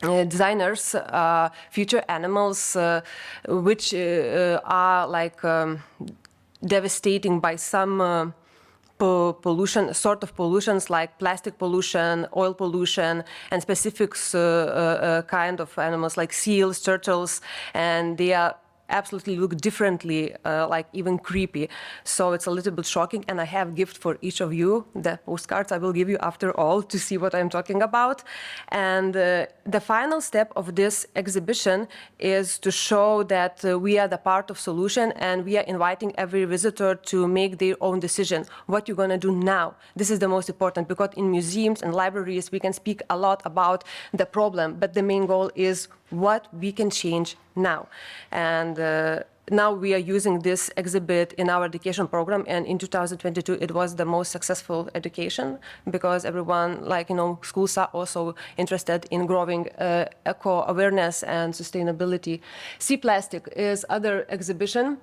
designers future animals which are like devastating by some pollution, sort of pollutions like plastic pollution, oil pollution, and specific kind of animals like seals, turtles, and they are absolutely look differently, like even creepy. So it's a little bit shocking, and I have a gift for each of you, the postcards I will give you after all to see what I'm talking about. And the final step of this exhibition is to show that we are the part of solution, and we are inviting every visitor to make their own decision. What you're going to do now. This is the most important, because in museums and libraries we can speak a lot about the problem, but the main goal is what we can change now. And now we are using this exhibit in our education program, and in 2022 it was the most successful education, because everyone, like, you know, schools are also interested in growing eco-awareness and sustainability. Sea Plastic is other exhibition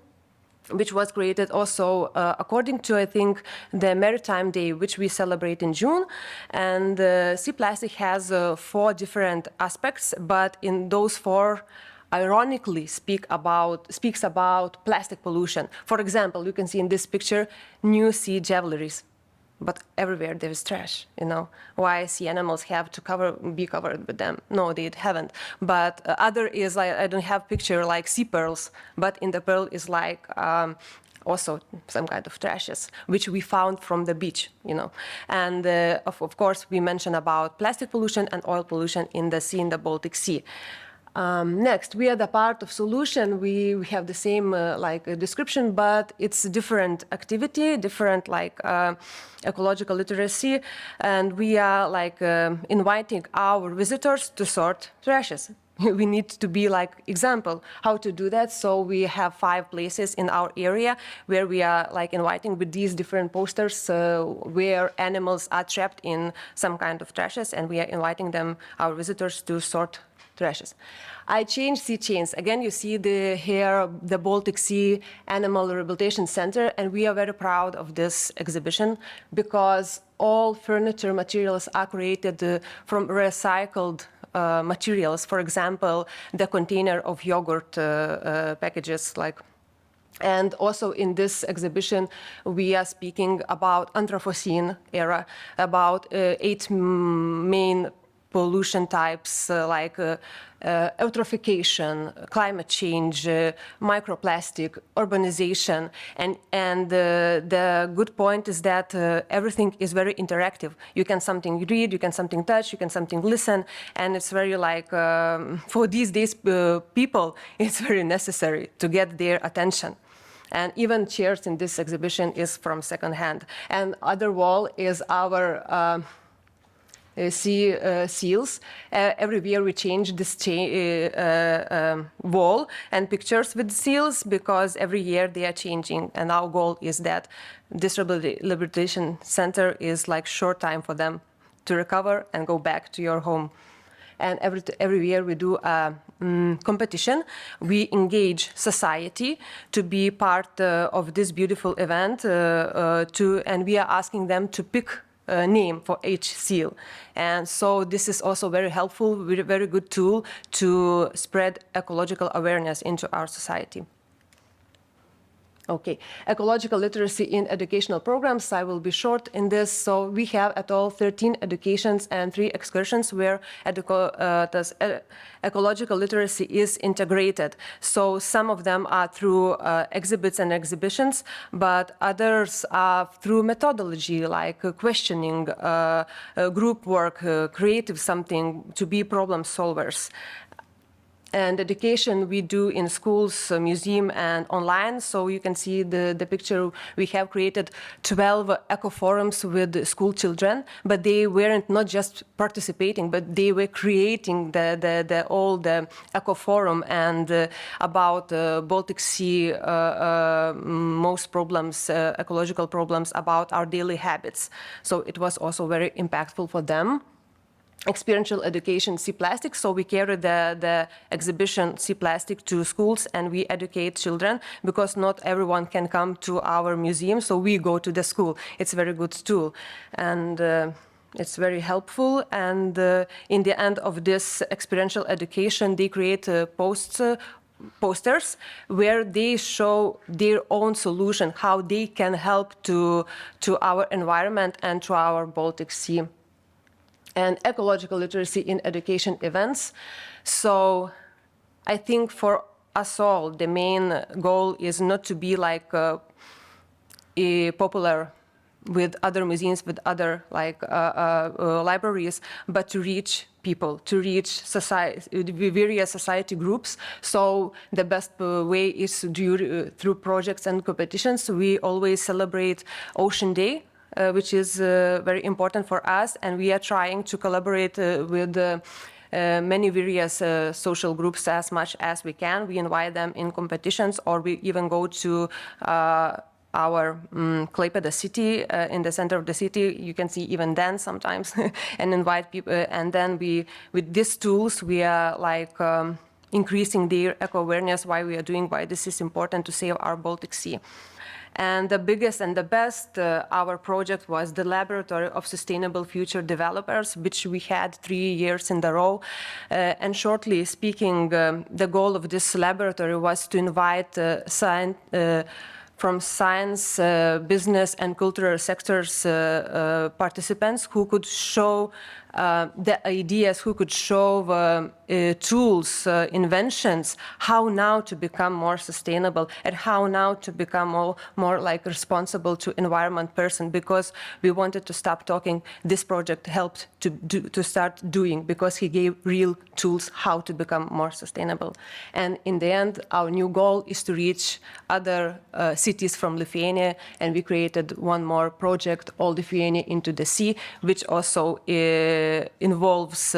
which was created also according to, I think, the Maritime Day, which we celebrate in June. And Sea Plastic has 4 different aspects, but in those 4, ironically speaks about plastic pollution. For example, you can see in this picture new sea jewelries. But everywhere there is trash, you know. Why sea animals have to be covered with them? No, they haven't. But other is, like, I don't have picture like sea pearls, but in the pearl is like also some kind of trashes, which we found from the beach, you know. And of course, we mentioned about plastic pollution and oil pollution in the sea, in the Baltic Sea. Next, we are the part of solution. We have the same description, but it's different activity, different ecological literacy, and we are inviting our visitors to sort trashes. We need to be like example how to do that. So we have 5 places in our area where we are inviting with these different posters where animals are trapped in some kind of trashes, and we are inviting them, our visitors, to sort trashes. I changed sea chains. Again, you see here the Baltic Sea Animal Rehabilitation Center, and we are very proud of this exhibition because all furniture materials are created from recycled materials. For example, the container of yogurt packages, and also in this exhibition, we are speaking about Anthropocene era, about 8 main pollution types eutrophication, climate change, microplastic, urbanization, and the good point is that everything is very interactive. You can something read, you can something touch, you can something listen, and it's very for these days people, it's very necessary to get their attention. And even chairs in this exhibition is from second hand. And other wall is our seals. Every year we change this wall and pictures with seals because every year they are changing. And our goal is that this rehabilitation center is short time for them to recover and go back to your home. And every year we do a competition. We engage society to be part of this beautiful event, and we are asking them to pick a name for each seal. And so this is also very helpful, very good tool to spread ecological awareness into our society. Okay, ecological literacy in educational programs. I will be short in this. So we have at all 13 educations and 3 excursions where ecological literacy is integrated. So some of them are through exhibits and exhibitions, but others are through methodology like questioning, group work, creative something to be problem solvers. And education we do in schools, museum, and online. So you can see the picture. We have created 12 eco-forums with school children, but they weren't not just participating, but they were creating all the eco-forum and about Baltic Sea, most problems, ecological problems, about our daily habits. So it was also very impactful for them. Experiential education, Sea Plastic. So we carry the exhibition Sea Plastic to schools and we educate children because not everyone can come to our museum. So we go to the school. It's a very good tool. And It's very helpful, and in the end of this experiential education, they create posters where they show their own solution, how they can help to our environment and to our Baltic Sea. And ecological literacy in education events. So I think for us all, the main goal is not to be like popular with other museums, with other libraries, but to reach people, to reach society, various society groups. So the best way is through projects and competitions. We always celebrate Ocean Day, which is very important for us, and we are trying to collaborate with many various social groups as much as we can. We invite them in competitions, or we even go to our Klaipėda city, in the center of the city. You can see even dance sometimes and invite people. And then with these tools, we are like increasing their eco-awareness, why we are doing, why this is important to save our Baltic Sea. And the biggest and the best, our project was the Laboratory of Sustainable Future Developers, which we had 3 years in a row. And shortly speaking, the goal of this laboratory was to invite from science, business, and cultural sectors participants who could show the ideas, who could show tools, inventions, how now to become more sustainable and how now to become more like responsible to environment person, because we wanted to stop talking. This project helped to start doing, because he gave real tools how to become more sustainable. And in the end, our new goal is to reach other cities from Lithuania, and we created one more project, All Lithuania into the Sea, which also involves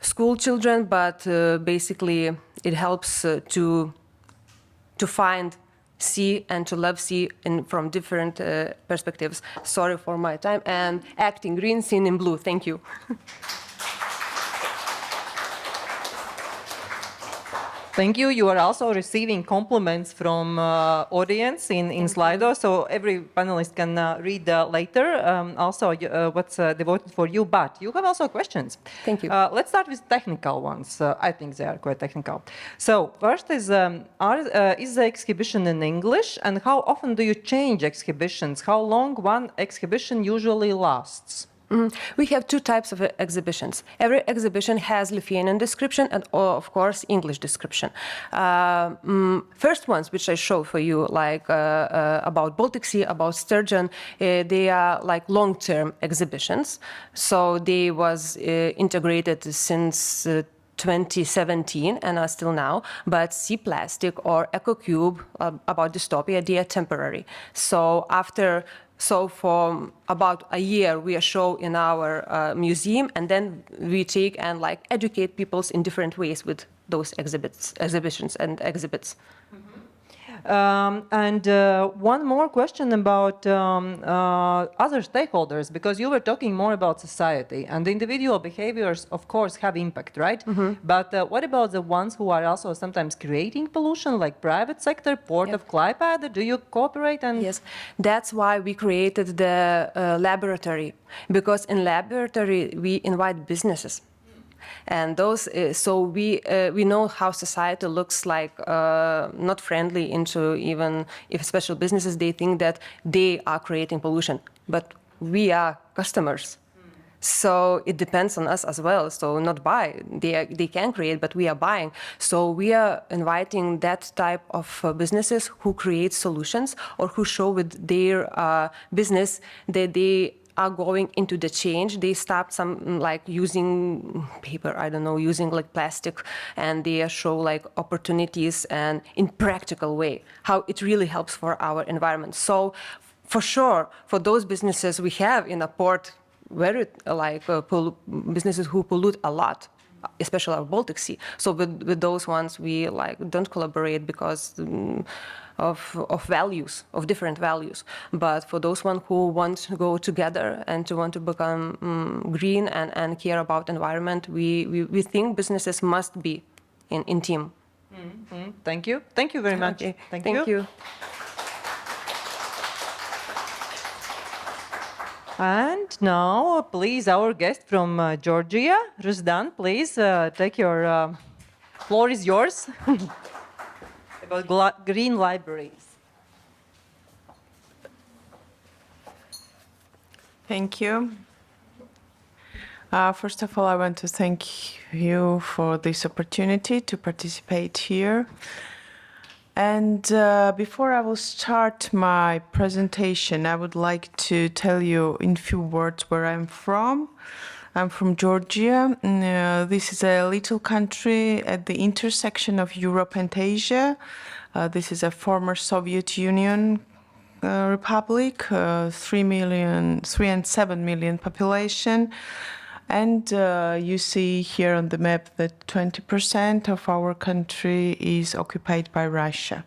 school children, but basically it helps to find sea and to love sea from different perspectives. Sorry for my time. And acting green, seen in blue. Thank you. Thank you. You are also receiving compliments from audience in Slido, so every panelist can read later also what's devoted for you, but you have also questions. Thank you. Let's start with technical ones. I think they are quite technical. So first is the exhibition in English, and how often do you change exhibitions? How long one exhibition usually lasts? We have two types of exhibitions. Every exhibition has Lithuanian description and, of course, English description. First ones, which I show for you, like about Baltic Sea, about sturgeon, they are like long-term exhibitions. So they was integrated since 2017 and are still now, but Sea Plastic or EcoCube about dystopia, they are temporary. So for about a year, we are show in our museum, and then we take and like educate people in different ways with those exhibitions and exhibits. And one more question about other stakeholders, because you were talking more about society, and the individual behaviors, of course, have impact, right? But what about the ones who are also sometimes creating pollution, like private sector, Port of Klaipėda? Do you cooperate? And yes, that's why we created the laboratory, because in laboratory we invite businesses. And those, so we know how society looks like, not friendly into even if special businesses, they think that they are creating pollution, but we are customers. So it depends on us as well. So not buy, they can create, but we are buying. So we are inviting that type of businesses who create solutions or who show with their business that they are going into the change. They stop some like using paper, I don't know, using like plastic, and they show like opportunities and in practical way how it really helps for our environment. So for sure, for those businesses we have in a port, very like businesses who pollute a lot, especially our Baltic Sea. So with those ones we like don't collaborate because of values, of different values. But for those ones who want to go together and to want to become green and care about environment, we think businesses must be in team. Thank you. Thank you very much. Okay. Thank you. And now, please, our guest from Georgia, Rusdan, please take your floor is yours about green libraries. Thank you. First of all, I want to thank you for this opportunity to participate here. And before I will start my presentation, I would like to tell you in few words where I'm from. I'm from Georgia. This is a little country at the intersection of Europe and Asia. This is a former Soviet Union republic, 3 and 7 million population. And you see here on the map that 20% of our country is occupied by Russia.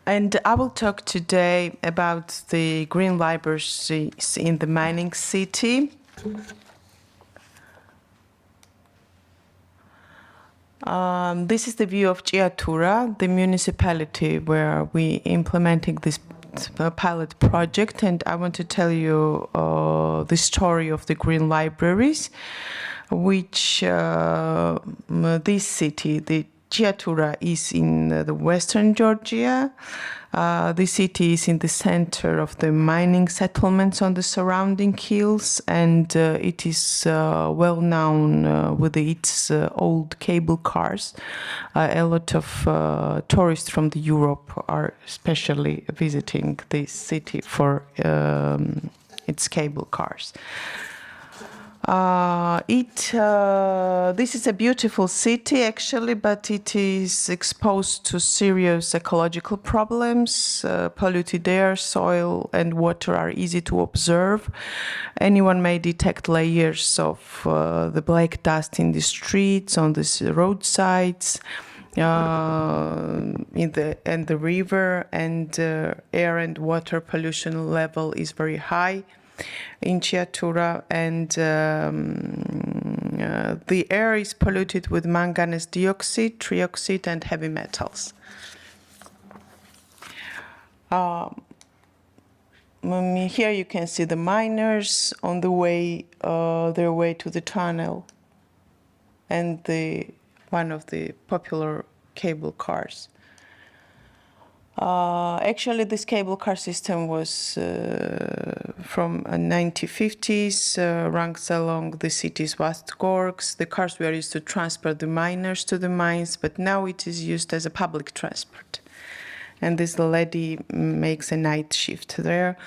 And I will talk today about the green libraries in the mining city. This is the view of Giatura, the municipality where we implementing this pilot project, and I want to tell you the story of the green libraries, which this city, the Giatura, is in the western Georgia. The city is in the center of the mining settlements on the surrounding hills, and it is well known with its old cable cars. A lot of tourists from Europe are especially visiting this city for its cable cars. This is a beautiful city actually, but it is exposed to serious ecological problems. Polluted air, soil and water are easy to observe. Anyone may detect layers of the black dust in the streets, on the roadsides, in the river, and air and water pollution level is very high in Giatura, and the air is polluted with manganese dioxide, trioxide, and heavy metals. Here you can see the miners on the way, their way to the tunnel, and one of the popular cable cars. Actually, this cable car system was from 1950s, runs along the city's vast gorges. The cars were used to transport the miners to the mines, but now it is used as a public transport. And this lady makes a night shift there.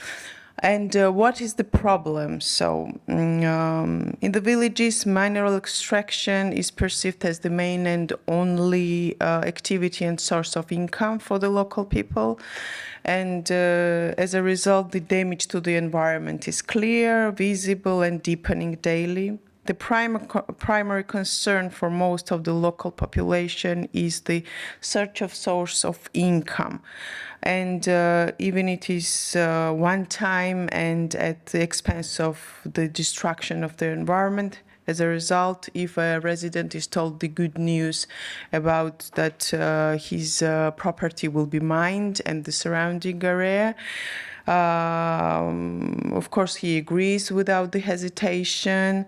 And what is the problem? So, in the villages, mineral extraction is perceived as the main and only activity and source of income for the local people. And as a result, the damage to the environment is clear, visible, and deepening daily. The primary concern for most of the local population is the search of source of income. And even it is one time and at the expense of the destruction of the environment. As a result, if a resident is told the good news about that his property will be mined and the surrounding area, of course he agrees without the hesitation.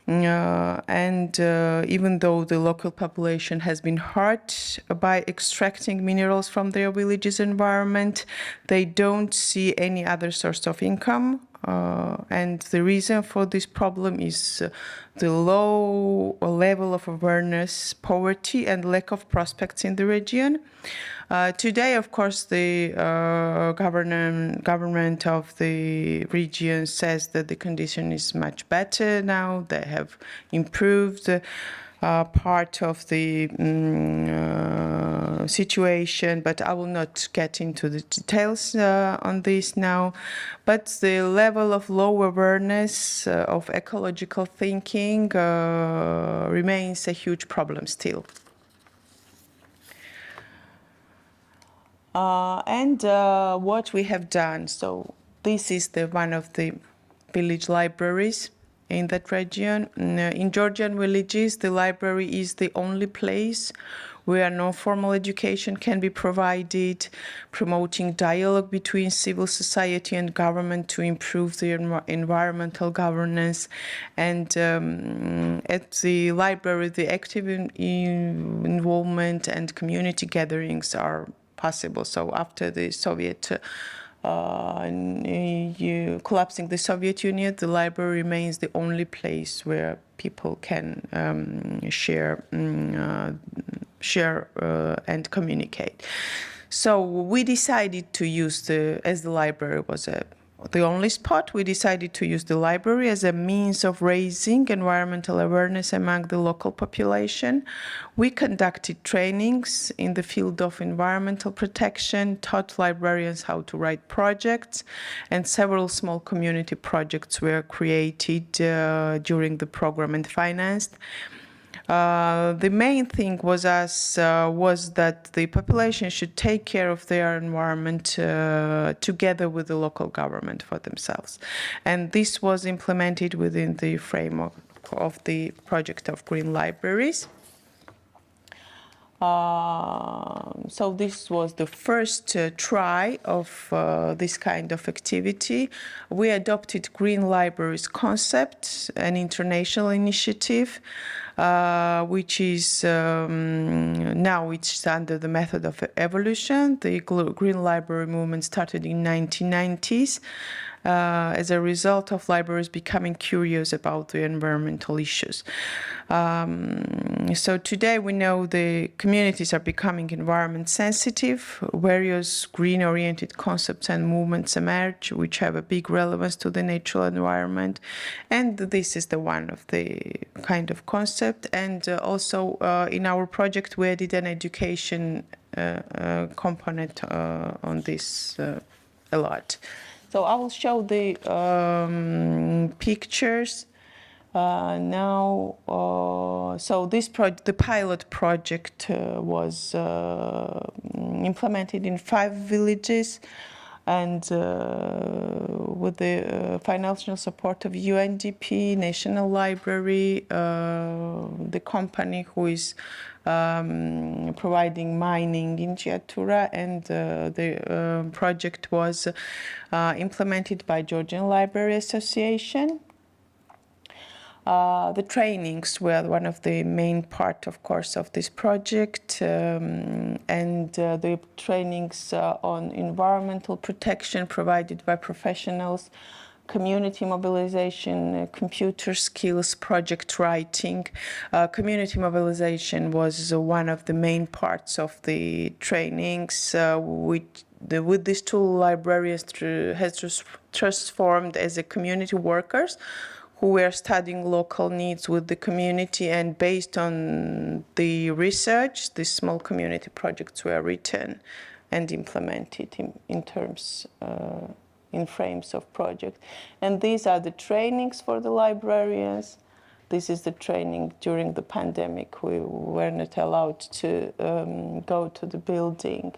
And even though the local population has been hurt by extracting minerals from their village's environment, they don't see any other source of income. And the reason for this problem is the low level of awareness, poverty, and lack of prospects in the region. Today, of course, the government of the region says that the condition is much better now. They have improved part of the situation, but I will not get into the details on this now. But the level of low awareness of ecological thinking remains a huge problem still. And what we have done, so this is one of the village libraries in that region. In Georgian villages, the library is the only place where non-formal education can be provided, promoting dialogue between civil society and government to improve the environmental governance. And at the library, the active involvement and community gatherings are possible. So after the Soviet collapsing the Soviet Union, the library remains the only place where people can share and communicate. So we decided to use as the library was the only spot, we decided to use the library as a means of raising environmental awareness among the local population. We conducted trainings in the field of environmental protection, taught librarians how to write projects, and several small community projects were created during the program and financed. The main thing was that the population should take care of their environment together with the local government for themselves. And this was implemented within the framework of the project of Green Libraries. So this was the first try of this kind of activity. We adopted Green Libraries concept, an international initiative, which is now it's under the method of evolution. The Green Library movement started in 1990s. As a result of libraries becoming curious about the environmental issues. So today we know the communities are becoming environment sensitive. Various green-oriented concepts and movements emerge, which have a big relevance to the natural environment. And this is the one of the kind of concept. And also in our project, we added an education component on this a lot. So I will show the pictures now. So this the pilot project was implemented in 5 villages, and with the financial support of UNDP, National Library, the company who is providing mining in Giatura, and the project was implemented by Georgian Librarians Association. The trainings were one of the main part, of course, of this project, and the trainings on environmental protection provided by professionals, community mobilization, computer skills, project writing. Community mobilization was one of the main parts of the trainings, with this tool, librarians has transformed as a community workers who were studying local needs with the community, and based on the research, these small community projects were written and implemented in terms in frames of project. And these are the trainings for the librarians. This is the training during the pandemic. We were not allowed to go to the building.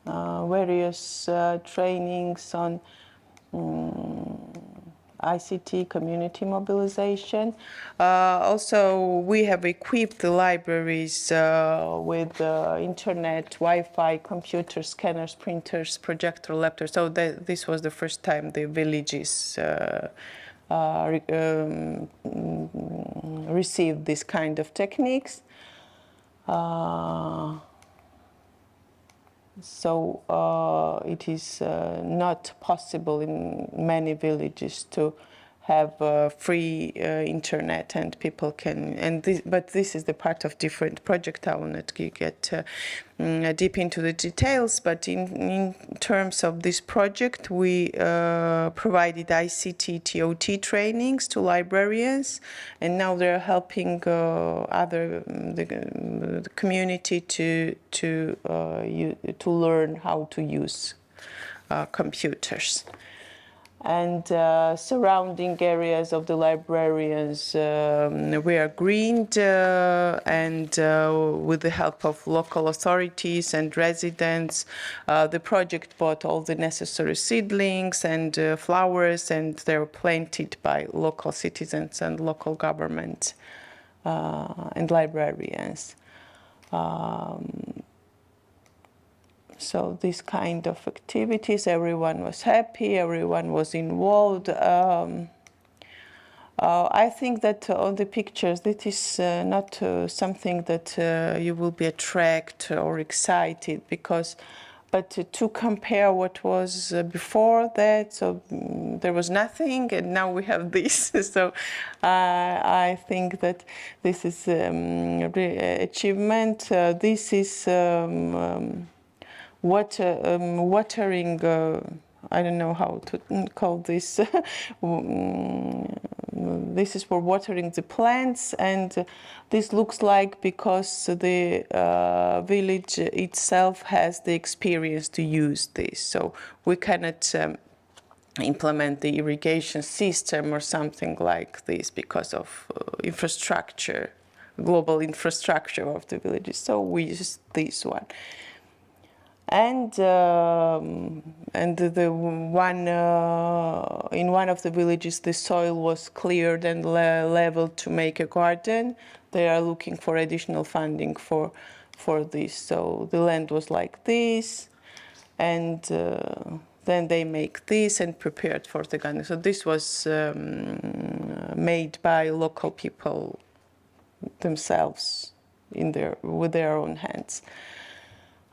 Various trainings on ICT, community mobilization. Also, we have equipped the libraries with internet, Wi-Fi, computers, scanners, printers, projector, laptops. So this was the first time the villages received this kind of techniques. So it is not possible in many villages to have free internet, and people can, but this is the part of different project. I will not get deep into the details, but in terms of this project, we provided ICT TOT trainings to librarians, and now they're helping the community to learn how to use computers. And surrounding areas of the librarians were greened, and with the help of local authorities and residents, the project bought all the necessary seedlings and flowers, and they were planted by local citizens and local government and librarians. So this kind of activities, everyone was happy, everyone was involved. I think that on the pictures, this is not something that you will be attracted or excited, because, but to compare what was before that, so there was nothing, and now we have this. So I think that this is achievement. This is watering, I don't know how to call this. This is for watering the plants, and this looks like because the village itself has the experience to use this. So we cannot implement the irrigation system or something like this because of infrastructure, global infrastructure of the villages. So we use this one. And the one in one of the villages, the soil was cleared and leveled to make a garden. They are looking for additional funding for this. So the land was like this, and then they make this and prepared for the garden. So this was made by local people themselves with their own hands.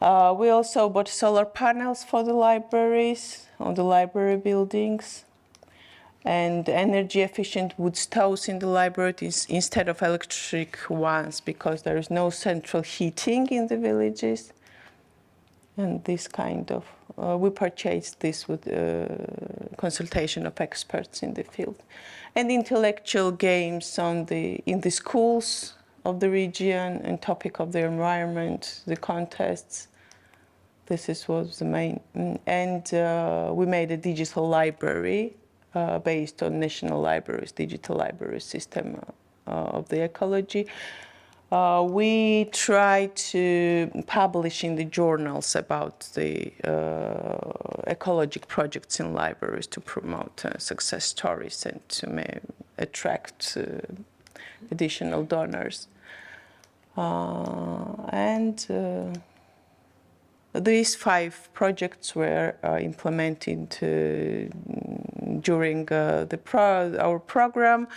We also bought solar panels for the libraries, on the library buildings, and energy efficient wood stoves in the libraries instead of electric ones, because there is no central heating in the villages. And this kind of, we purchased this with consultation of experts in the field. And intellectual games in the schools of the region, and topic of the environment, the contests. This was the main. And we made a digital library based on National Libraries, digital library system of the ecology. We try to publish in the journals about the ecologic projects in libraries to promote success stories and to attract additional donors. These 5 projects were implemented during our program.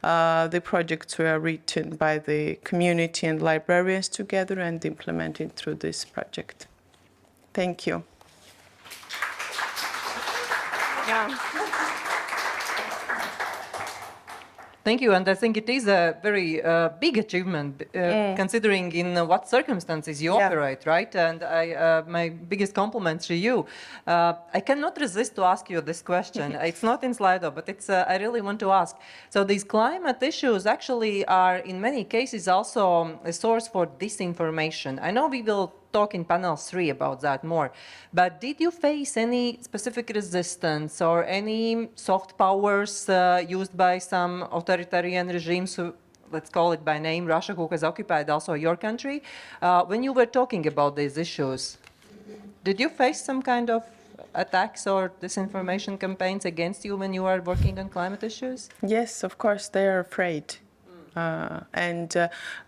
The projects were written by the community and librarians together and implemented through this project. Thank you. Yeah. Thank you, and I think it is a very big achievement, considering in what circumstances you operate, right? And my biggest compliments to you. I cannot resist to ask you this question. It's not in Slido, but it's I really want to ask. So these climate issues actually are, in many cases, also a source for disinformation. I know we will talk in panel 3 about that more, but did you face any specific resistance or any soft powers used by some authoritarian regimes who, let's call it by name, Russia, who has occupied also your country, when you were talking about these issues? Did you face some kind of attacks or disinformation campaigns against you when you are working on climate issues? Yes, of course, they are afraid. And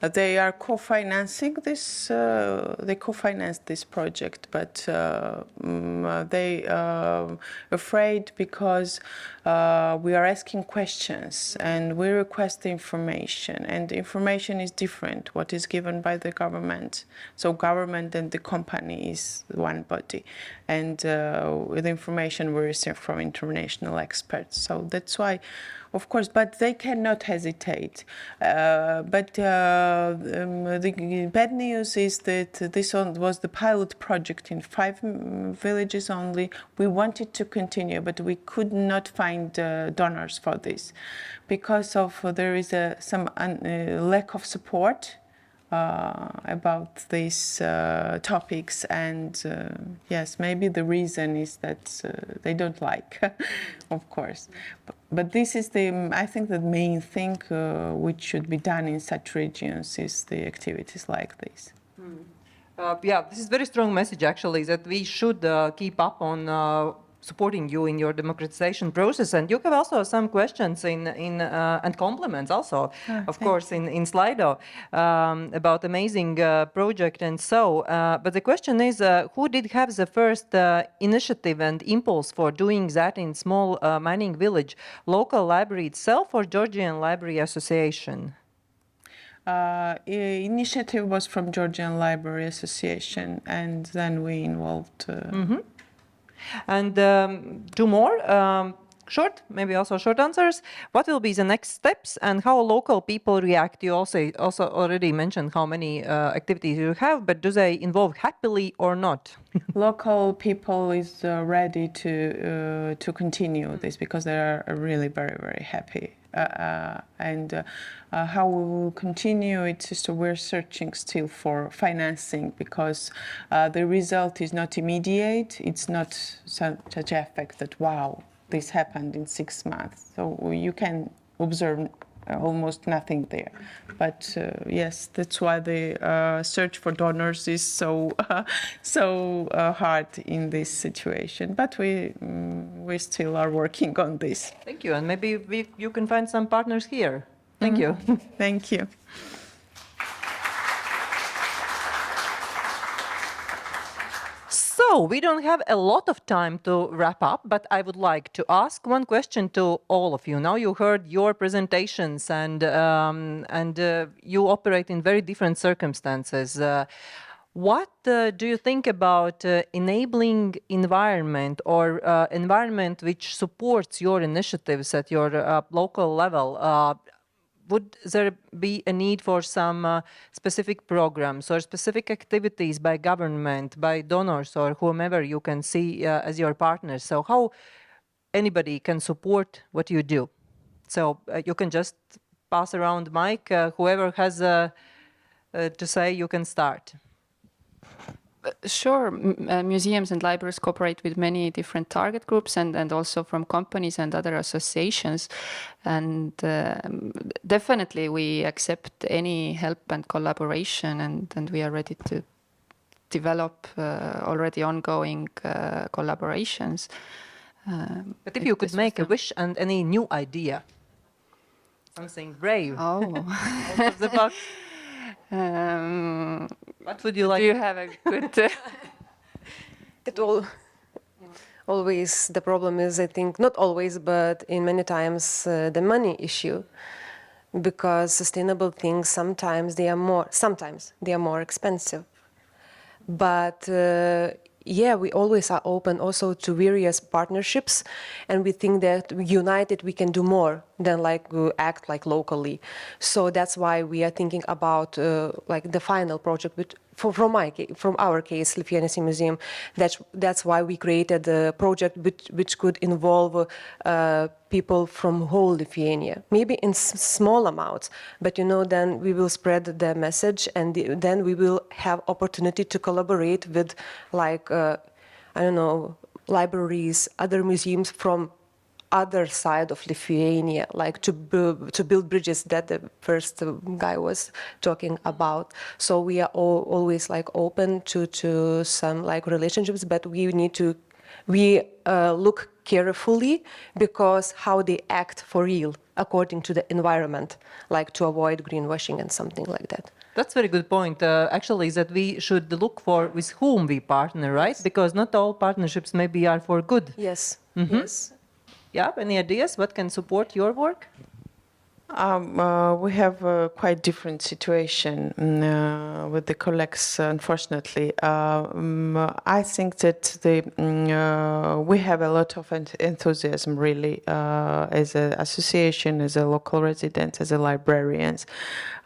they are co-financing this. They co-financed this project, but they are afraid because we are asking questions and we request information, and the information is different. What is given by the government? So government and the company is one body, and with information we receive from international experts. So that's why. Of course, but they cannot hesitate. But the bad news is that this was the pilot project in 5 villages only. We wanted to continue, but we could not find donors for this because of there is some lack of support about these topics, and yes, maybe the reason is that they don't like, of course. But this is I think the main thing which should be done in such regions is the activities like this. Yeah, this is very strong message actually, that we should keep up on supporting you in your democratization process. And you have also some questions and compliments also, of course, in Slido about amazing project and so. But the question is, who did have the first initiative and impulse for doing that in small mining village? Local library itself or Georgian Library Association? Initiative was from Georgian Library Association, and then we involved. And two more, short, maybe also short answers. What will be the next steps and how local people react? You also already mentioned how many activities you have, but do they involve happily or not? Local people is ready to continue this because they are really very, very happy. And how we will continue, it's just we're searching still for financing because the result is not immediate. It's not such effect that, wow, this happened in 6 months. So you can observe almost nothing there. But yes, that's why the search for donors is so hard in this situation. But we still are working on this. Thank you. And maybe you can find some partners here. Thank you. Thank you. So we don't have a lot of time to wrap up, but I would like to ask one question to all of you. Now you heard your presentations, and you operate in very different circumstances. What do you think about enabling environment or environment which supports your initiatives at your local level? Would there be a need for some specific programs or specific activities by government, by donors, or whomever you can see as your partners? So how anybody can support what you do? So you can just pass around the mic. Whoever has to say, you can start. Sure, museums and libraries cooperate with many different target groups and also from companies and other associations. And definitely we accept any help and collaboration, and we are ready to develop already ongoing collaborations. But if you could make a wish and any new idea, something brave, oh. out of the box. What would you like? Do you have a good... Always the problem is, I think, not always, but in many times the money issue, because sustainable things sometimes they are more expensive. But yeah, we always are open also to various partnerships, and we think that united we can do more than act like locally. So that's why we are thinking about like the final project. But from our case, Latvian Museum, that's why we created a project which could involve people from whole Lithuania, maybe in small amounts, but then we will spread the message, and then we will have opportunity to collaborate with I don't know, libraries, other museums from other side of Lithuania, like to build bridges that the first guy was talking about. So we are always open to some relationships, but we look carefully because how they act for real according to the environment, to avoid greenwashing and something like that. That's a very good point, actually, is that we should look for with whom we partner, right? Because not all partnerships maybe are for good. Yes, yes. Yeah, any ideas? What can support your work? We have a quite different situation with the colleagues, unfortunately. I think that we have a lot of enthusiasm, really, as an association, as a local resident, as a librarians.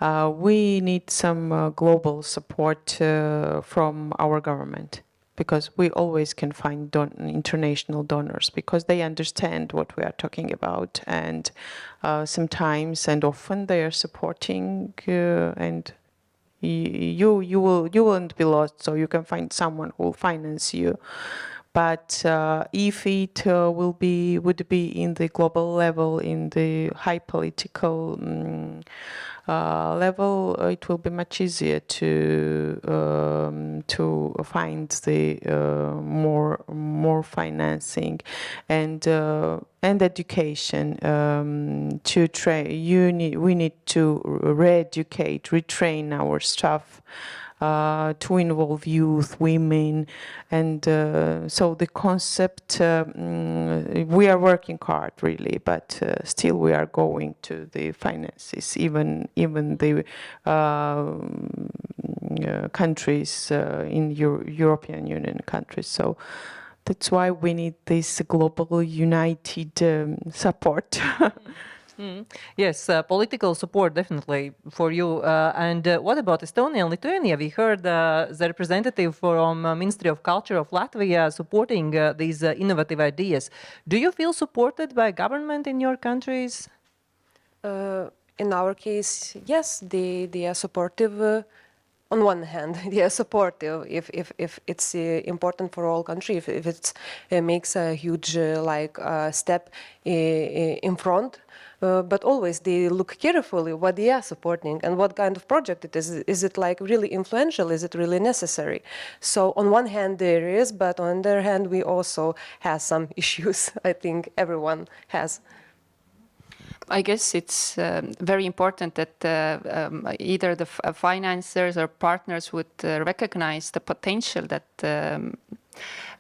We need some global support from our government, because we always can find international donors, because they understand what we are talking about, and sometimes and often they are supporting, and you won't be lost. So you can find someone who will finance you. But if it would be in the global level, in the high political level, it will be much easier to find the more financing and education. We need to re-educate, retrain our staff. To involve youth, women, and so the concept, we are working hard really, but still we are going to the finances, even the countries in European Union countries. So that's why we need this global united support. Yes, political support definitely for you. And what about Estonia and Lithuania? We heard the representative from Ministry of Culture of Latvia supporting these innovative ideas. Do you feel supported by government in your countries? In our case, yes, they are supportive. On one hand, they are supportive if it's important for all country, if it makes a huge step in front. But always they look carefully what they are supporting and what kind of project it is. Is it like really influential? Is it really necessary? So on one hand there is, but on the other hand we also have some issues. I think everyone has. I guess it's very important that either the financiers or partners would recognize the potential that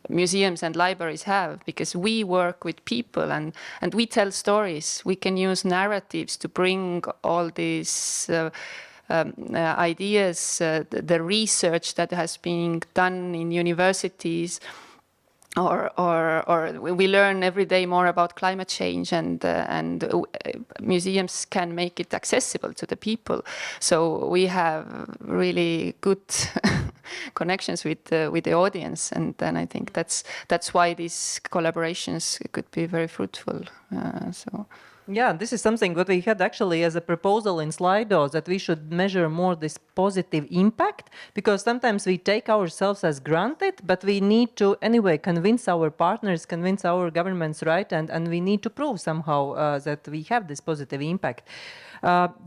museums and libraries have, because we work with people and we tell stories. We can use narratives to bring all these ideas, the research that has been done in universities, or we learn every day more about climate change, and museums can make it accessible to the people. So we have really good connections with the audience, and then I think that's why these collaborations could be very fruitful. Yeah, this is something that we had actually as a proposal in Slido, that we should measure more this positive impact, because sometimes we take ourselves as granted, but we need to anyway convince our partners, convince our governments, right? And we need to prove somehow that we have this positive impact.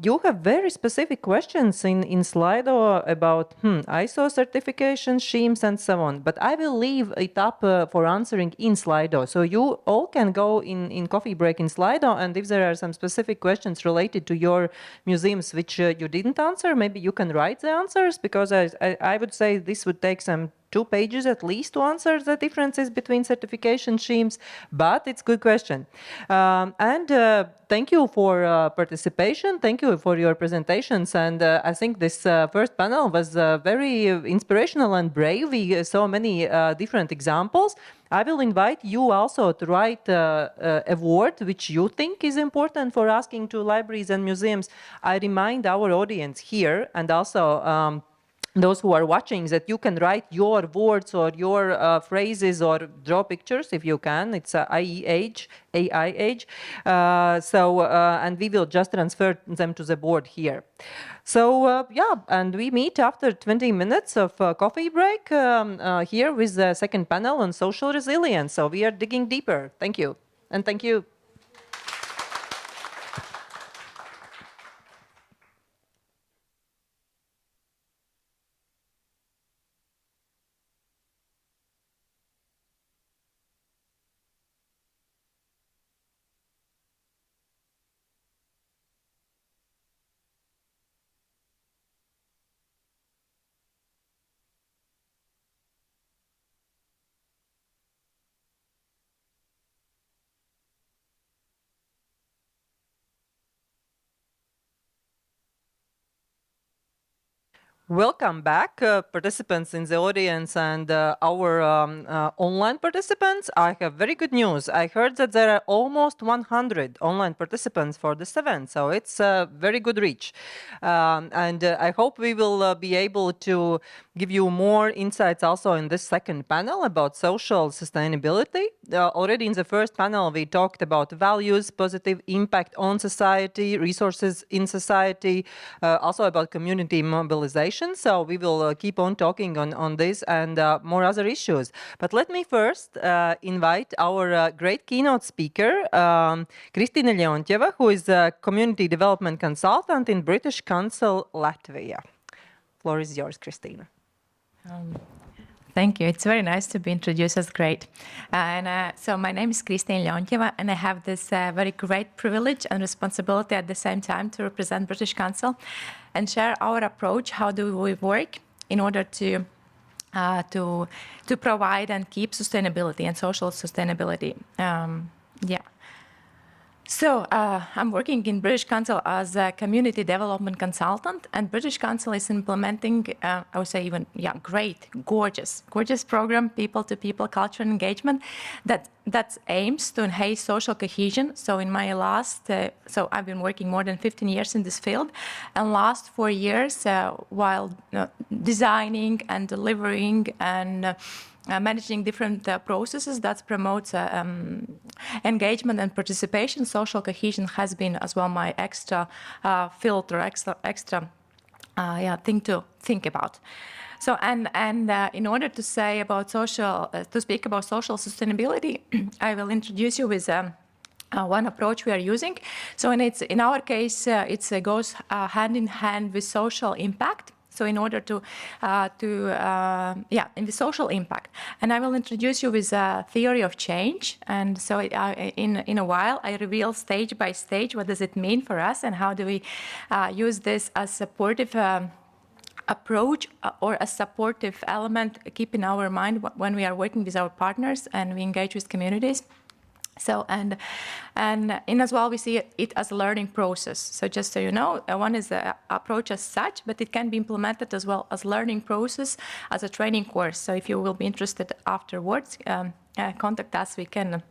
You have very specific questions in Slido about ISO certification schemes and so on, but I will leave it up for answering in Slido. So you all can go in coffee break in Slido, and if there are some specific questions related to your museums which you didn't answer, maybe you can write the answers, because I would say this would take some 2 pages at least to answer the differences between certification schemes, but it's a good question. Thank you for participation. Thank you for your presentations. And I think this first panel was very inspirational and brave. We saw many different examples. I will invite you also to write a word which you think is important for asking to libraries and museums. I remind our audience here, and also those who are watching, that you can write your words or your phrases or draw pictures if you can. It's AIH. And we will just transfer them to the board here. So and we meet after 20 minutes of coffee break here with the second panel on social resilience. So we are digging deeper. Thank you. And thank you. Welcome back, participants in the audience and our online participants. I have very good news. I heard that there are almost 100 online participants for this event, so it's a very good reach. And I hope we will be able to give you more insights also in this second panel about social sustainability. Already in the first panel, we talked about values, positive impact on society, resources in society, also about community mobilization. session, so we will keep on talking on this and more other issues. But let me first invite our great keynote speaker, Kristina Leontjeva, who is a community development consultant in British Council Latvia. Floor is yours, Kristina. Thank you. It's very nice to be introduced. That's great. So my name is Kristina Leontjeva, and I have this very great privilege and responsibility at the same time to represent British Council and share our approach. How do we work in order to provide and keep sustainability and social sustainability? So I'm working in British Council as a community development consultant, and British Council is implementing, I would say even, great, gorgeous program, people-to-people culture engagement that aims to enhance social cohesion. So in my last, so I've been working more than 15 years in this field, and last 4 years while designing and delivering and managing different processes that promotes engagement and participation. Social cohesion has been as well my extra filter, extra thing to think about. So and in order to say about to speak about social sustainability, I will introduce you with one approach we are using. So in our case, it goes hand in hand with social impact. So in order in the social impact. And I will introduce you with a theory of change. And so in a while, I reveal stage by stage, what does it mean for us and how do we use this as supportive approach or a supportive element, keep in our mind when we are working with our partners and we engage with communities. So and as well we see it as a learning process. So just so you know, one is the approach as such, but it can be implemented as well as learning process, as a training course. So if you will be interested afterwards, contact us. We can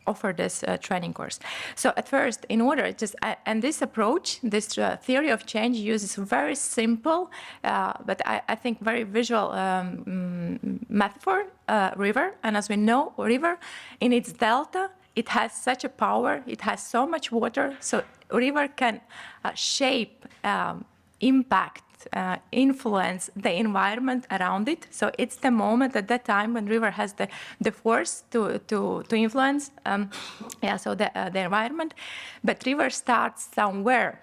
offer this training course. So at first, in order and this approach, this theory of change uses very simple, but I think very visual metaphor, river. And as we know, river in its delta, it has such a power, it has so much water, so river can shape, impact, influence the environment around it. So it's the moment at that time when river has the force to influence the environment. But river starts somewhere.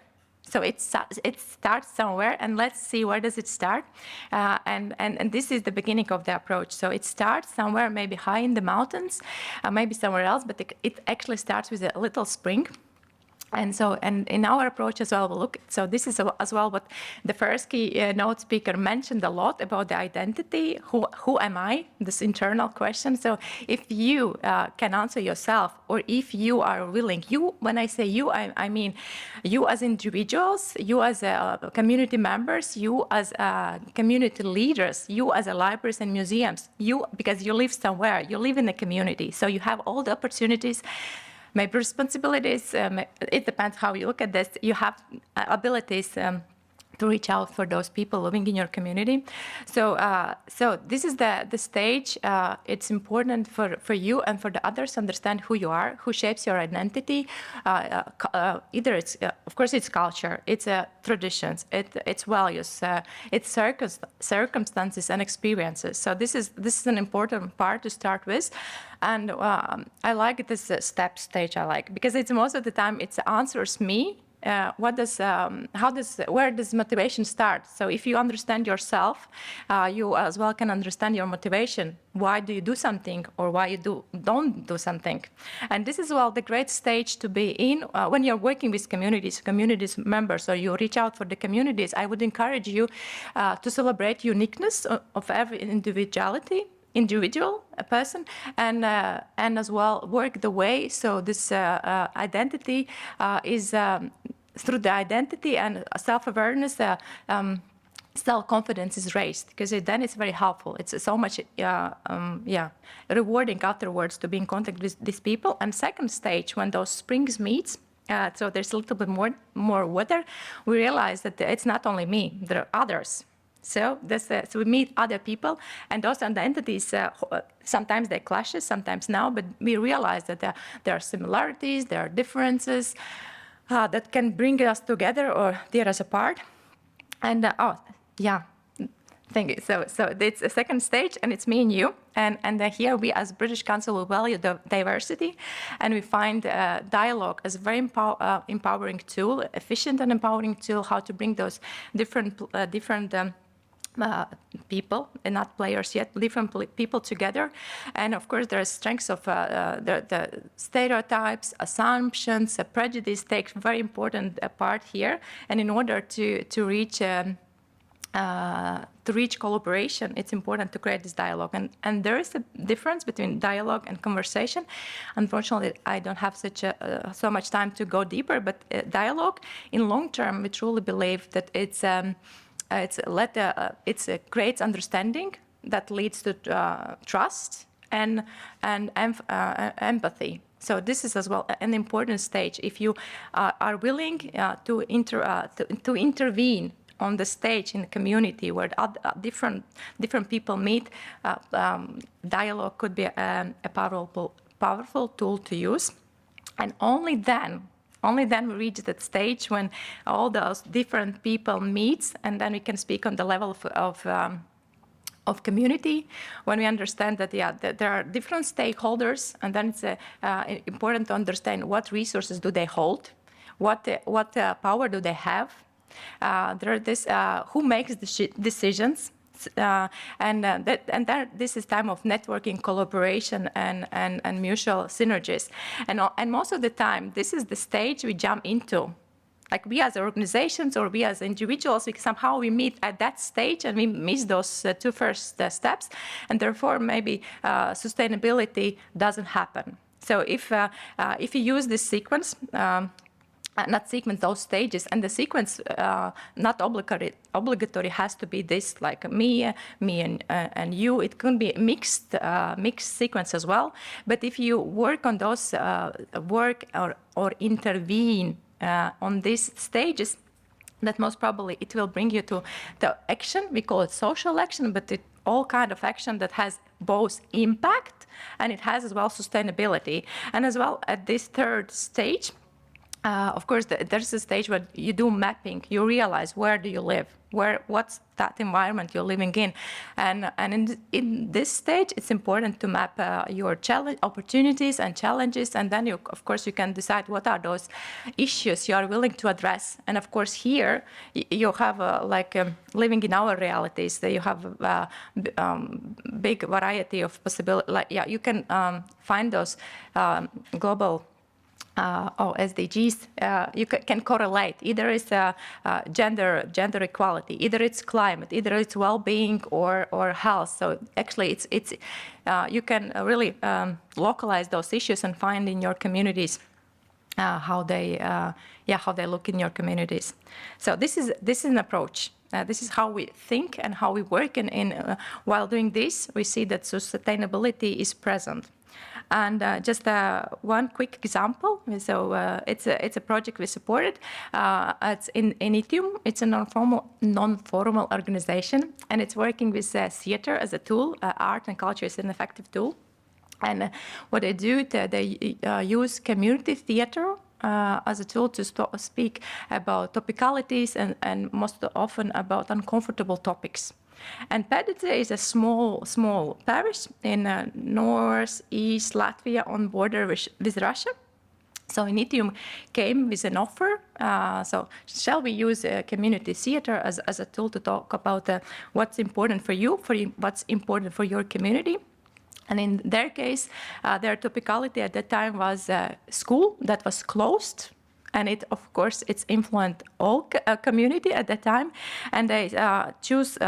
So it starts somewhere, and let's see where does it start. And this is the beginning of the approach. So it starts somewhere, maybe high in the mountains, maybe somewhere else, but it actually starts with a little spring. And so, and in our approach as well, we'll look. So this is as well what the first keynote speaker mentioned a lot about the identity. Who am I? This internal question. So if you can answer yourself, or if you are willing, when I say you, I mean you as individuals, you as community members, you as community leaders, you as libraries and museums, because you live somewhere, you live in a community, so you have all the opportunities. Maybe responsibilities, it depends how you look at this. You have abilities to reach out for those people living in your community. So this is the stage. It's important for you and for the others to understand who you are, who shapes your identity. Either it's, of course, it's culture, it's traditions, it's values, it's circumstances and experiences. So this is an important part to start with. And I like this step stage, because it's most of the time it answers me. Where does motivation start? So if you understand yourself, you as well can understand your motivation. Why do you do something, or why you don't do something? And this is the great stage to be in when you're working with communities members, or you reach out for the communities. I would encourage you to celebrate uniqueness of every individual person, and as well work the way so this identity is through the identity and self-awareness, self-confidence is raised, because then it's very helpful. It's so much rewarding afterwards to be in contact with these people. And second stage, when those springs meet, so there's a little bit more water, we realize that it's not only me, there are others. So we meet other people, and those identities, sometimes they clashes, sometimes now, but we realize that there are similarities, there are differences. that can bring us together or tear us apart. And thank you. So it's a second stage, and it's me and you. And here we, as British Council, we value the diversity, and we find dialogue as a very empowering tool, efficient and empowering tool, how to bring those different people, and not players yet, different people together. And of course, there are strengths of the stereotypes, assumptions, prejudice takes very important part here. And in order to reach collaboration, it's important to create this dialogue. And there is a difference between dialogue and conversation. Unfortunately, I don't have so much time to go deeper, but dialogue, in long term, we truly believe that it creates understanding that leads to trust and empathy. So this is as well an important stage. If you are willing to intervene on the stage in the community where different people meet, dialogue could be a powerful tool to use. And only then we reach that stage when all those different people meet, and then we can speak on the level of community, when we understand that that there are different stakeholders, and then it's important to understand what resources do they hold, what power do they have, who makes the decisions. This is time of networking, collaboration, and mutual synergies. And most of the time, this is the stage we jump into. Like we as organizations or we as individuals, somehow we meet at that stage and we miss those two first steps. And therefore, maybe sustainability doesn't happen. So if you use this sequence, those stages, and the sequence not obligatory has to be this, like me and you. It can be mixed sequence as well. But if you work on those work or intervene on these stages, that most probably it will bring you to the action. We call it social action, but all kind of action that has both impact and it has as well sustainability. And as well at this third stage, of course, there's a stage where you do mapping. You realize where do you live, what's that environment you're living in, and in this stage, it's important to map your opportunities and challenges, and then of course you can decide what are those issues you are willing to address. And of course, here you have living in our realities. That you have a big variety of possibilities. You can find those global. SDGs, you can correlate. Either it's gender equality, either it's climate, either it's well-being or health. So actually, it's you can really localize those issues and find in your communities how they look in your communities. So this is an approach. This is how we think and how we work. And while doing this, we see that sustainability is present. And just one quick example. So it's a project we supported. It's in ITIUM. It's a non-formal organization, and it's working with theater as a tool. Art and culture is an effective tool. And what they do, they use community theater as a tool to speak about topicalities and most often about uncomfortable topics. And Pēdice is a small parish in northeast Latvia on border with Russia. So ITIUM came with an offer. So shall we use community theater as a tool to talk about what's important for you, what's important for your community? And in their case, their topicality at that time was a school that was closed. And of course, it's influenced all community at that time, and they chose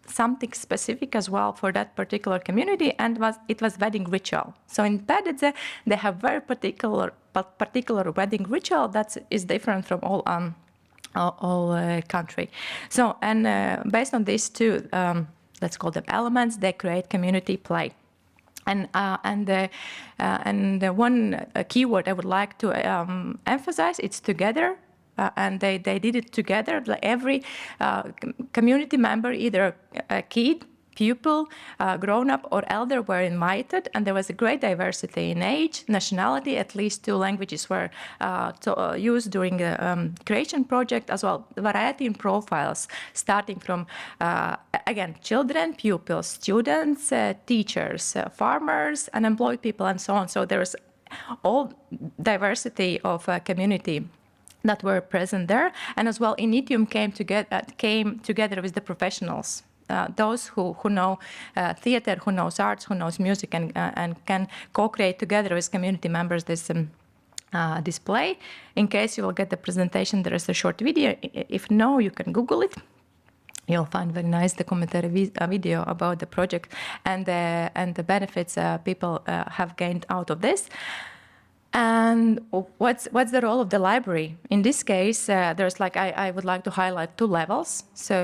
something specific as well for that particular community, and it was wedding ritual. So in Pēdice, they have very particular wedding ritual that is different from all country. So based on these two, let's call them elements, they create community play. And the one keyword I would like to emphasize, it's together, and they did it together. Every community member, either a kid pupil, grown-up or elder were invited, and there was a great diversity in age, nationality. At least 2 languages were used during the creation project, as well variety in profiles, starting from, again, children, pupils, students, teachers, farmers, unemployed people, and so on. So there was all diversity of community that were present there, and as well Initium came together with the professionals, those who know theater, who knows arts, who knows music, and can co-create together with community members this display. In case you will get the presentation, there is a short video. If no, you can Google it. You'll find very nice documentary video about the project and the benefits people have gained out of this. And what's the role of the library? In this case, there's I would like to highlight 2 levels. So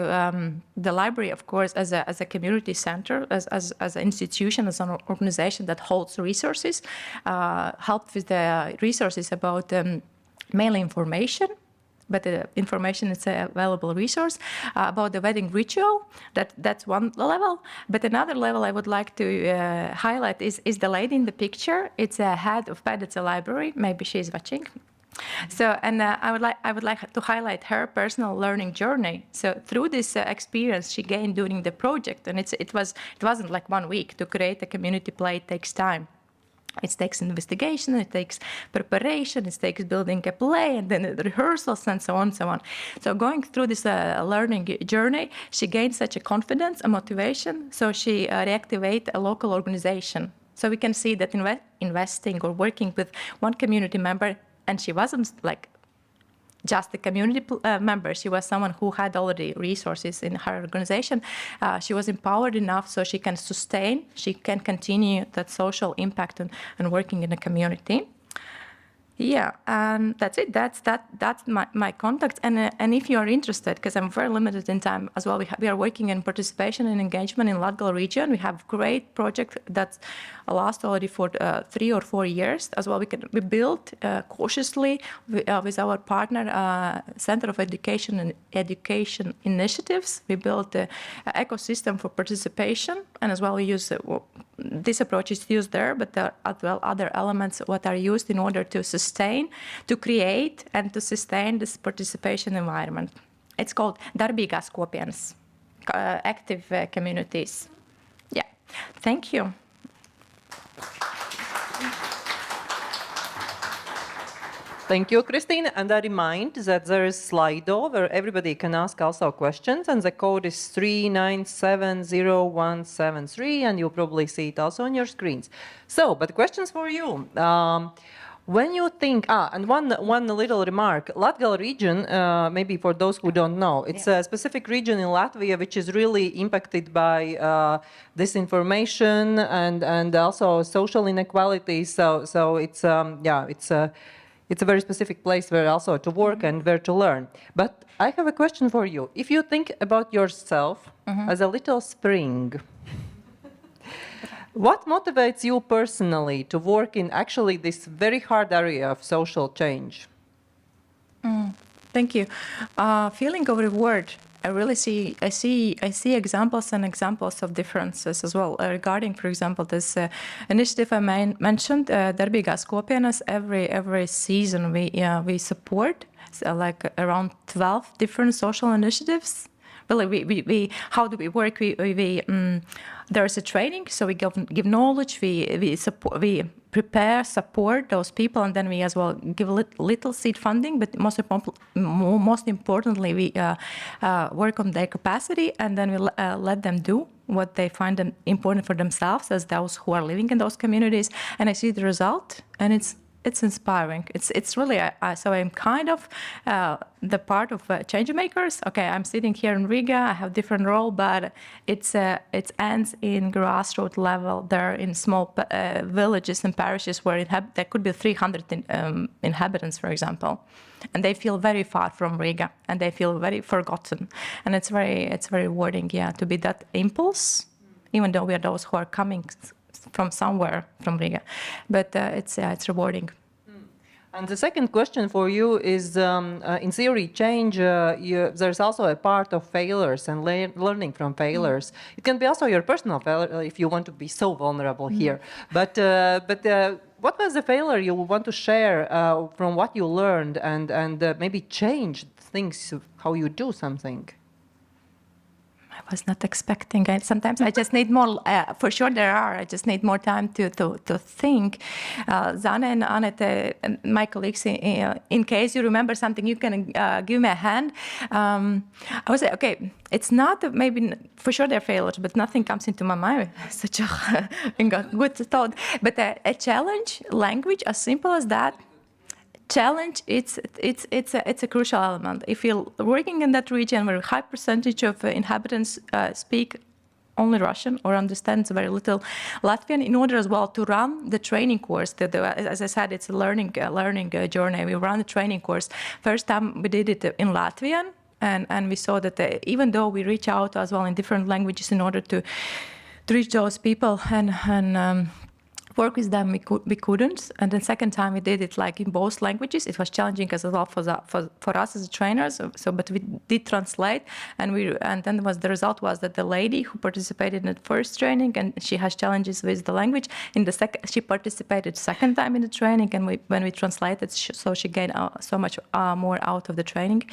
the library, of course, as a community center, as an institution, as an organization that holds resources, helps with the resources about mainly information. But the information is an available resource about the wedding ritual. That's one level. But another level I would like to highlight is the lady in the picture. It's a head of Pēdece Library. Maybe she's watching. So, and I would like to highlight her personal learning journey. So through this experience she gained during the project, and it wasn't like 1 week to create a community play. It takes time. It takes investigation, it takes preparation, it takes building a play, and then the rehearsals, and so on, so on. So going through this learning journey, she gained such a confidence, a motivation, so she reactivated a local organization. So we can see that investing or working with one community member, and she wasn't like just a community member. She was someone who had already resources in her organization. She was empowered enough so she can sustain, she can continue that social impact and working in a community. Yeah, and that's it. That's my contact. And if you are interested, because I'm very limited in time as well, we are working in participation and engagement in Latgal region. We have great project that lasts already for 3 or 4 years as well. We built cautiously with our partner Center of Education and Education Initiatives. We built an ecosystem for participation, and as well we use this approach is used there, but there are as well other elements what are used in order to sustain, to create, and to sustain this participation environment. It's called Darbīgās kopienas, active communities. Yeah, thank you. Thank you, Christine. And I remind that there is Slido where everybody can ask also questions, and the code is 3970173, and you'll probably see it also on your screens. So, but questions for you. When you think, and one little remark, Latgal region, maybe for those who don't know, it's a specific region in Latvia which is really impacted by disinformation and also social inequalities. So it's a very specific place where also to work and where to learn. But I have a question for you. If you think about yourself as a little spring, what motivates you personally to work in actually this very hard area of social change? Thank you. Feeling of reward. I really see examples of differences as well regarding, for example, this initiative I mentioned, Darbīgās kopienas. Every season we support like around 12 different social initiatives. Really, we how do we work? There is a training, so we give knowledge. We prepare, support those people, and then we as well give little seed funding. But most importantly, we work on their capacity, and then we let them do what they find important for themselves as those who are living in those communities. And I see the result, and it's inspiring. It's really so I'm kind of the part of change makers. Okay, I'm sitting here in Riga. I have different role, but it ends in grassroots level. There in small villages and parishes where there could be 300 inhabitants, for example, and they feel very far from Riga and they feel very forgotten. And it's very rewarding, to be that impulse, even though we are those who are coming from somewhere from Riga, but it's rewarding. And the second question for you is, in theory, change, there's also a part of failures and learning from failures. It can be also your personal failure if you want to be so vulnerable here. But what was the failure you want to share from what you learned and maybe change things, how you do something? I was not expecting. Sometimes I just need more. For sure, there are. I just need more time to think. Zane and Annette, my colleagues, in case you remember something, you can give me a hand. I would say, okay, it's not maybe for sure there are failures, but nothing comes into my mind. Such a good thought. But a challenge, language, as simple as that. Challenge, it's a crucial element. If you're working in that region where a high percentage of inhabitants speak only Russian or understands very little Latvian, in order as well to run the training course, as I said, it's a learning journey. We run the training course. First time we did it in Latvian, and we saw that even though we reach out as well in different languages in order to reach those people and work with them, we couldn't. And then second time we did it like in both languages. It was challenging as well for us as trainers. But we did translate, and then the result was that the lady who participated in the first training and she has challenges with the language. In the second, she participated second time in the training, and when we translated, so she gained so much more out of the training.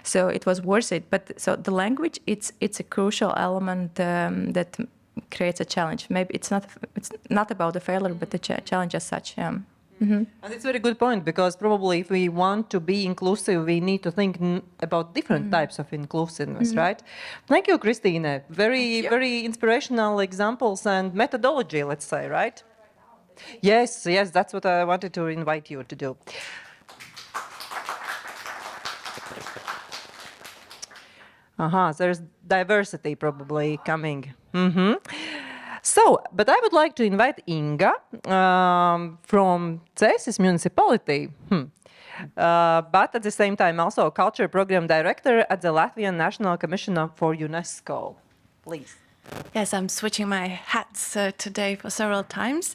So it was worth it. But so the language, it's a crucial element that creates a challenge. Maybe it's not about the failure, but the challenge as such. And it's a very good point, because probably if we want to be inclusive, we need to think about different types of inclusiveness, right? Thank you, Christine. Very inspirational examples and methodology, let's say, right? Yes, that's what I wanted to invite you to do. There's diversity probably coming. So, but I would like to invite Inga from Cēsis municipality, but at the same time also Culture Program Director at the Latvian National Commission for UNESCO. Please. Yes, I'm switching my hats today for several times.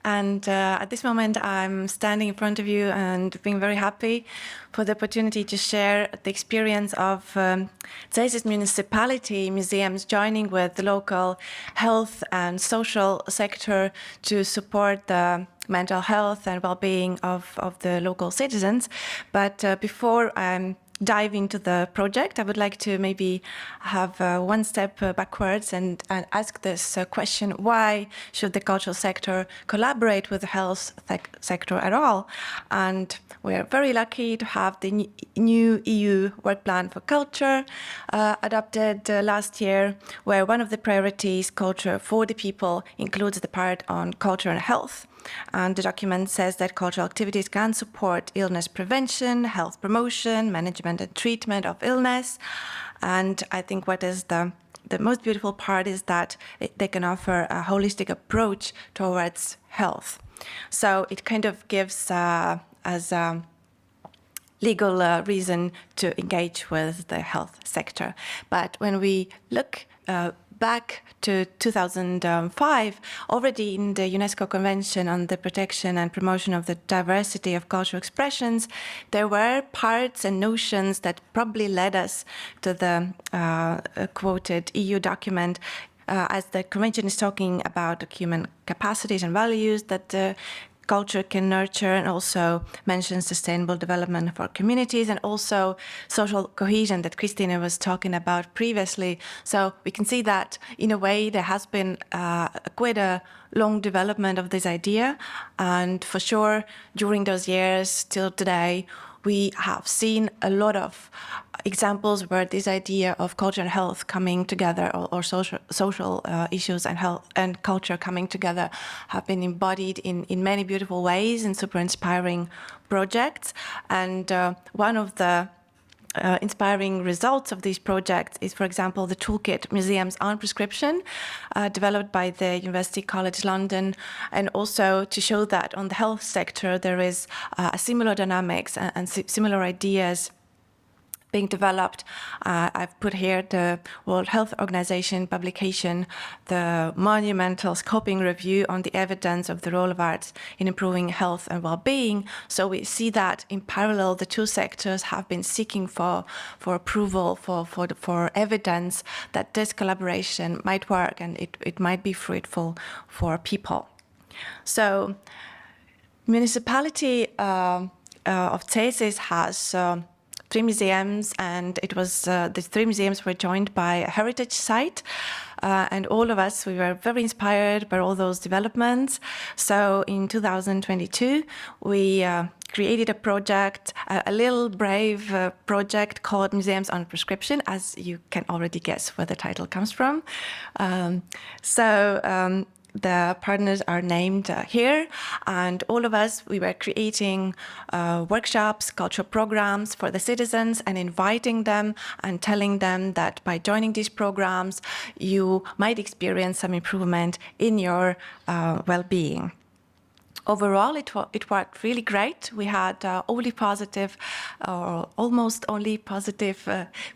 And at this moment, I'm standing in front of you and being very happy for the opportunity to share the experience of Cēsis municipality museums joining with the local health and social sector to support the mental health and well-being of the local citizens. But before dive into the project, I would like to maybe have one step backwards and ask this question: why should the cultural sector collaborate with the health sector at all? And we're very lucky to have the new EU work plan for culture adopted last year, where one of the priorities, culture for the people, includes the part on culture and health. And the document says that cultural activities can support illness prevention, health promotion, management and treatment of illness. And I think what is the most beautiful part is that they can offer a holistic approach towards health. So it kind of gives us a legal reason to engage with the health sector. But when we look back to 2005, already in the UNESCO Convention on the Protection and Promotion of the Diversity of Cultural Expressions, there were parts and notions that probably led us to the quoted EU document, as the Convention is talking about human capacities and values that culture can nurture, and also mentions sustainable development for communities and also social cohesion that Christina was talking about previously. So we can see that in a way there has been quite a long development of this idea, and for sure during those years till today we have seen a lot of examples where this idea of culture and health coming together, or social issues and health and culture coming together, have been embodied in many beautiful ways and super inspiring projects. And one of the inspiring results of these projects is, for example, the toolkit Museums on Prescription, developed by the University College London, and also to show that on the health sector there is a similar dynamics and similar ideas being developed. I've put here the World Health Organization publication, the monumental scoping review on the evidence of the role of arts in improving health and well-being. So we see that in parallel, the two sectors have been seeking for approval, for evidence that this collaboration might work and it might be fruitful for people. So municipality of Cēsis has 3 museums, and it was the 3 museums were joined by a heritage site, and all of us, we were very inspired by all those developments. So in 2022 we created a project, a little brave project called Museums on Prescription, as you can already guess where the title comes from. The partners are named here, and all of us, we were creating workshops, cultural programs for the citizens and inviting them and telling them that by joining these programs, you might experience some improvement in your well-being. Overall, it worked really great. We had only positive, or almost only positive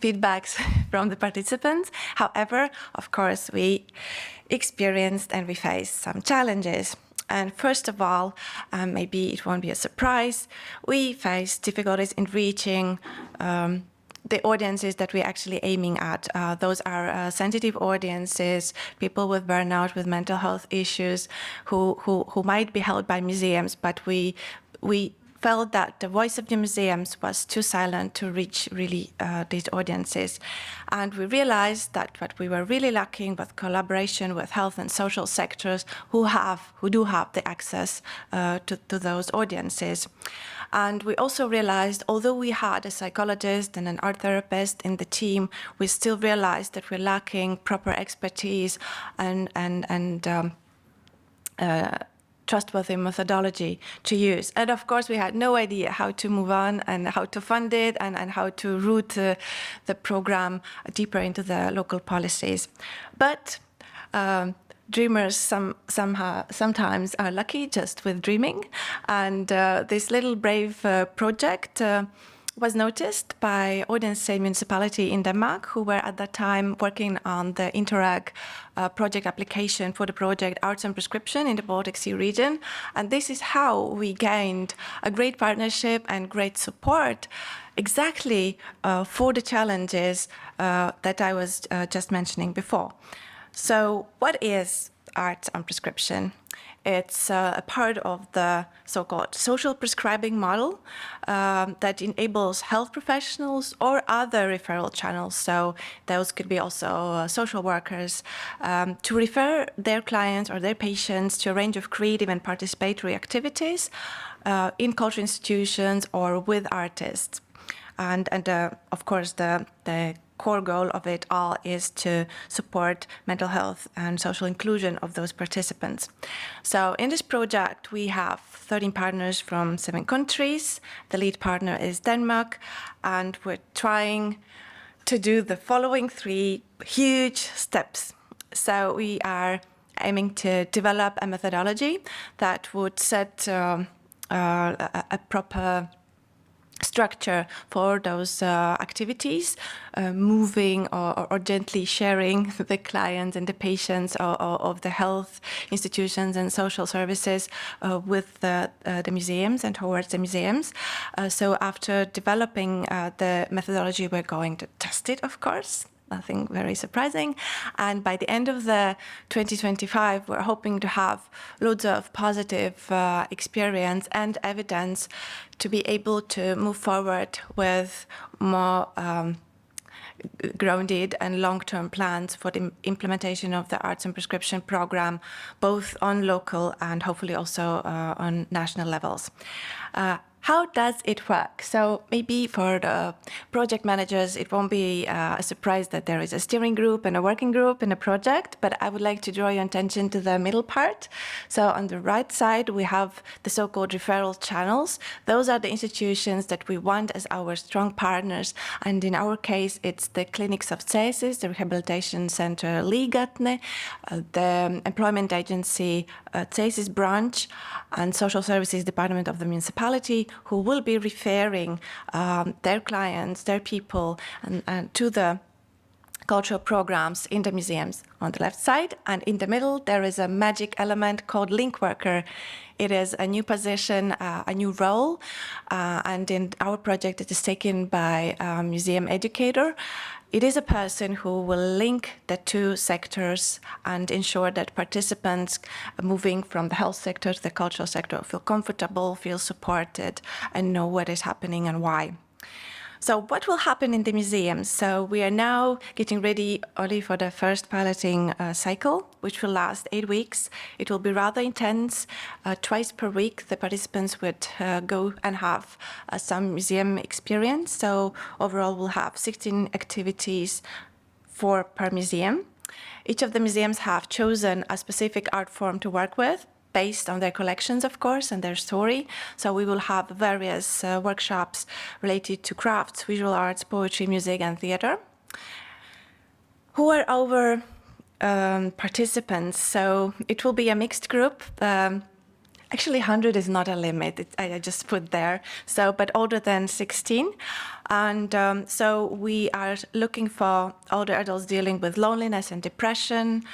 feedbacks from the participants. However, of course, we experienced and we faced some challenges. And first of all, maybe it won't be a surprise, we faced difficulties in reaching the audiences that we're actually aiming at. Those are sensitive audiences, people with burnout, with mental health issues, who might be held by museums, but we felt that the voice of the museums was too silent to reach really these audiences. And we realized that what we were really lacking was collaboration with health and social sectors who do have the access to those audiences. And we also realized, although we had a psychologist and an art therapist in the team, we still realized that we're lacking proper expertise and trustworthy methodology to use. And of course, we had no idea how to move on and how to fund it and how to route the program deeper into the local policies. But dreamers sometimes are lucky just with dreaming. And this little brave project was noticed by Odense municipality in Denmark, who were at that time working on the Interreg project application for the project Arts and Prescription in the Baltic Sea region. And this is how we gained a great partnership and great support exactly for the challenges that I was just mentioning before. So what is Arts on Prescription? It's a part of the so-called social prescribing model that enables health professionals or other referral channels, so those could be also social workers, to refer their clients or their patients to a range of creative and participatory activities in cultural institutions or with artists. And of course, the core goal of it all is to support mental health and social inclusion of those participants. So in this project, we have 13 partners from 7 countries. The lead partner is Denmark, and we're trying to do the following 3 huge steps. So we are aiming to develop a methodology that would set a proper structure for those activities, moving or gently sharing the clients and the patients of the health institutions and social services with the museums and towards the museums. So after developing the methodology, we're going to test it, of course. Nothing very surprising. And by the end of the 2025, we're hoping to have loads of positive experience and evidence to be able to move forward with more grounded and long-term plans for the implementation of the Arts and Prescription Programme, both on local and hopefully also on national levels. How does it work? So maybe for the project managers, it won't be a surprise that there is a steering group and a working group in a project, but I would like to draw your attention to the middle part. So on the right side, we have the so-called referral channels. Those are the institutions that we want as our strong partners. And in our case, it's the clinics of Cēsis, the rehabilitation center Līgatne, the employment agency Cēsis branch, and social services department of the municipality, who will be referring their clients, their people, and to the cultural programs in the museums on the left side. And in the middle, there is a magic element called link worker. It is a new position, a new role. And in our project, it is taken by a museum educator. It is a person who will link the two sectors and ensure that participants moving from the health sector to the cultural sector feel comfortable, feel supported, and know what is happening and why. So what will happen in the museums? So we are now getting ready only for the first piloting cycle, which will last 8 weeks. It will be rather intense. Twice per week, the participants would go and have some museum experience. So overall, we'll have 16 activities, 4 per museum. Each of the museums have chosen a specific art form to work with, based on their collections, of course, and their story. So we will have various workshops related to crafts, visual arts, poetry, music, and theater. Who are our participants? So it will be a mixed group. Actually, 100 is not a limit. I just put there. So, but older than 16. And so we are looking for older adults dealing with loneliness and depression,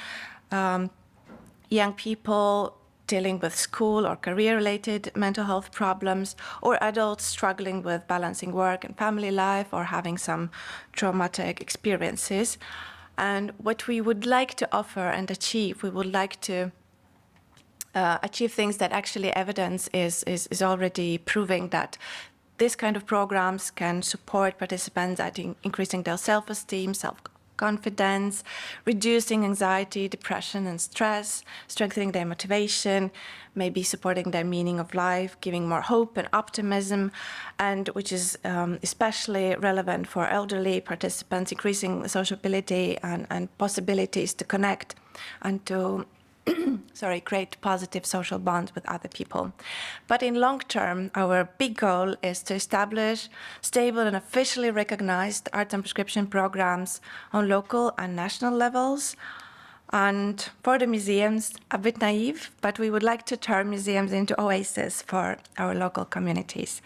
young people dealing with school or career-related mental health problems, or adults struggling with balancing work and family life or having some traumatic experiences. And what we would like to offer and achieve, we would like to achieve things that actually evidence is already proving that this kind of programs can support participants at increasing their self-esteem, self-confidence, reducing anxiety, depression, and stress, strengthening their motivation, maybe supporting their meaning of life, giving more hope and optimism, and which is especially relevant for elderly participants, increasing sociability and possibilities to connect and to create positive social bonds with other people. But in long term, our big goal is to establish stable and officially recognized arts and prescription programs on local and national levels. And for the museums, a bit naive, but we would like to turn museums into oases for our local communities.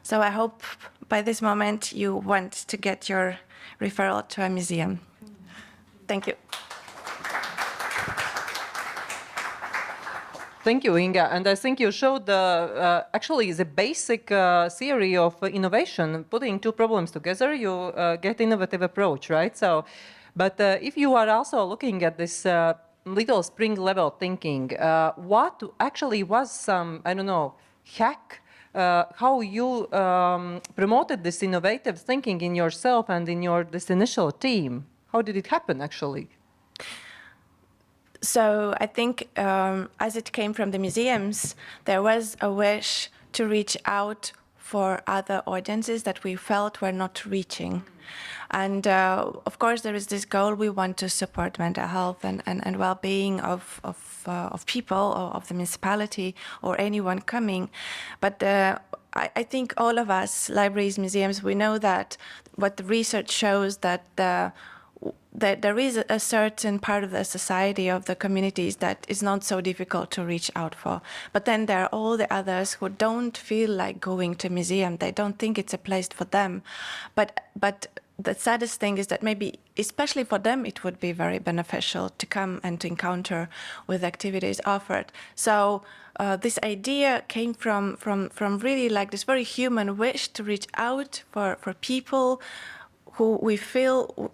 So I hope by this moment you want to get your referral to a museum. Thank you. Thank you, Inga. And I think you showed actually the basic theory of innovation. Putting two problems together, you get innovative approach, right? So, but if you are also looking at this little spring level thinking, what actually was some, I don't know, hack, how you promoted this innovative thinking in yourself and in this initial team? How did it happen, actually? So I think as it came from the museums, there was a wish to reach out for other audiences that we felt were not reaching. And of course, there is this goal, we want to support mental health and well-being of people, or of the municipality, or anyone coming. But I think all of us, libraries, museums, we know that what the research shows that there is a certain part of the society, of the communities, that is not so difficult to reach out for. But then there are all the others who don't feel like going to a museum. They don't think it's a place for them. But the saddest thing is that maybe, especially for them, it would be very beneficial to come and to encounter with activities offered. So this idea came from really like this very human wish to reach out for people who we feel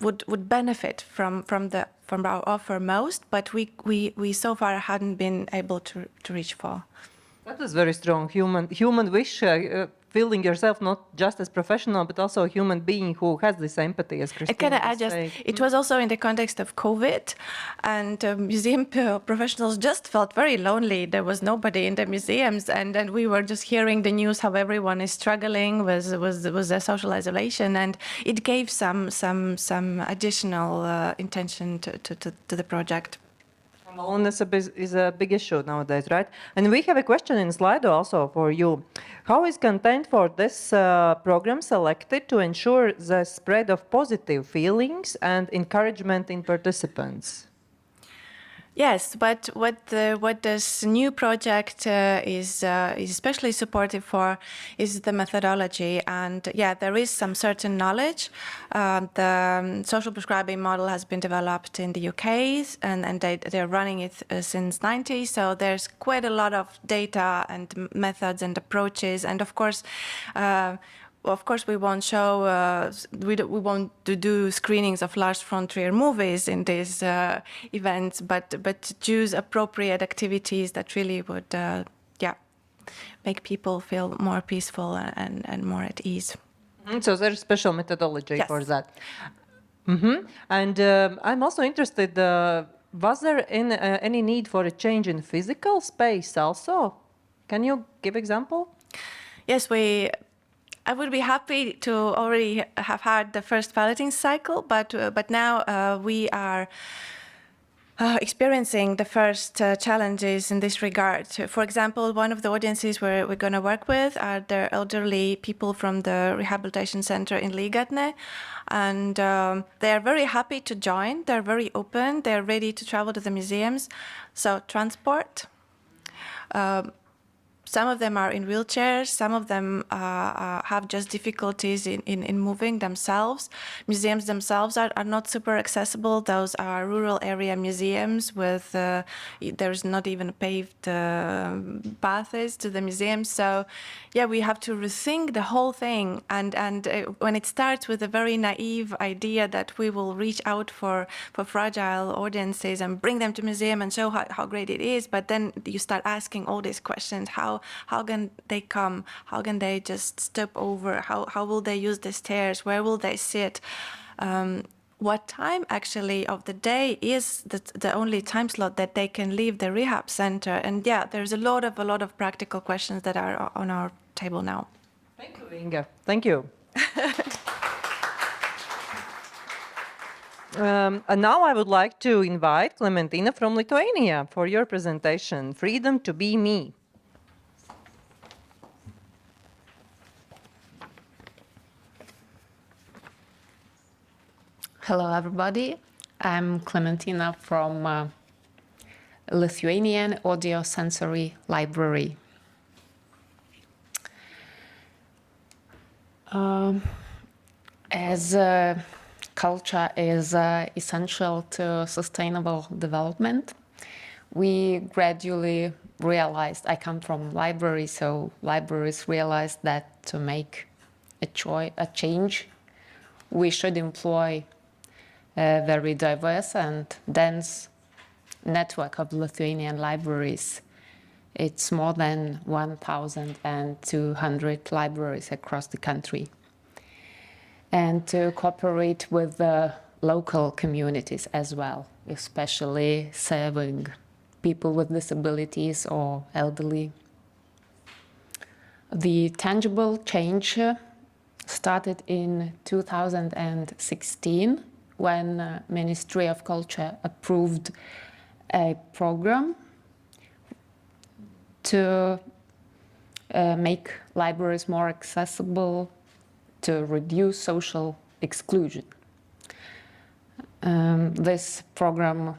would benefit from our offer most, but we so far hadn't been able to reach for. That is very strong human wish, feeling yourself not just as professional, but also a human being who has this empathy, as Christina was saying. It was also in the context of COVID, and museum professionals just felt very lonely. There was nobody in the museums, and we were just hearing the news how everyone is struggling with their social isolation, and it gave some additional intention to the project. Loneliness is a big issue nowadays, right? And we have a question in Slido also for you. How is content for this program selected to ensure the spread of positive feelings and encouragement in participants? Yes, but what this new project is especially supportive for is the methodology, and yeah, there is some certain knowledge. The social prescribing model has been developed in the UK, and they're running it since '90. So there's quite a lot of data and methods and approaches, and of course. We won't show, we won't do screenings of Lars von Trier movies in these events, but choose appropriate activities that really would, make people feel more peaceful and more at ease. So there's special methodology Yes. for that. And I'm also interested, was there any need for a change in physical space also? Can you give example? Yes, I would be happy to already have had the first piloting cycle, but now we are experiencing the first challenges in this regard. For example, one of the audiences we're going to work with are the elderly people from the rehabilitation center in Ligatne, and they are very happy to join. They're very open. They're ready to travel to the museums. So transport. Some of them are in wheelchairs, some of them have just difficulties in moving themselves. Museums themselves are not super accessible. Those are rural area museums with, there's not even paved paths to the museums. So yeah, we have to rethink the whole thing. And when it starts with a very naive idea that we will reach out for fragile audiences and bring them to museum and show how great it is, but then you start asking all these questions. How can they come? How can they just step over? How will they use the stairs? Where will they sit? What time actually of the day is the only time slot that they can leave the rehab center? And yeah, there's a lot of practical questions that are on our table now. Thank you, Inga. Thank you. And now I would like to invite Clementina from Lithuania for your presentation, Freedom to be Me. Hello, everybody. I'm Clementina from Lithuanian Audio Sensory Library. As culture is essential to sustainable development, we gradually realized, I come from library, so libraries realized that to make a change, we should employ a very diverse and dense network of Lithuanian libraries. It's more than 1,200 libraries across the country. And to cooperate with the local communities as well, especially serving people with disabilities or elderly. The tangible change started in 2016 when Ministry of Culture approved a program to make libraries more accessible, to reduce social exclusion. This program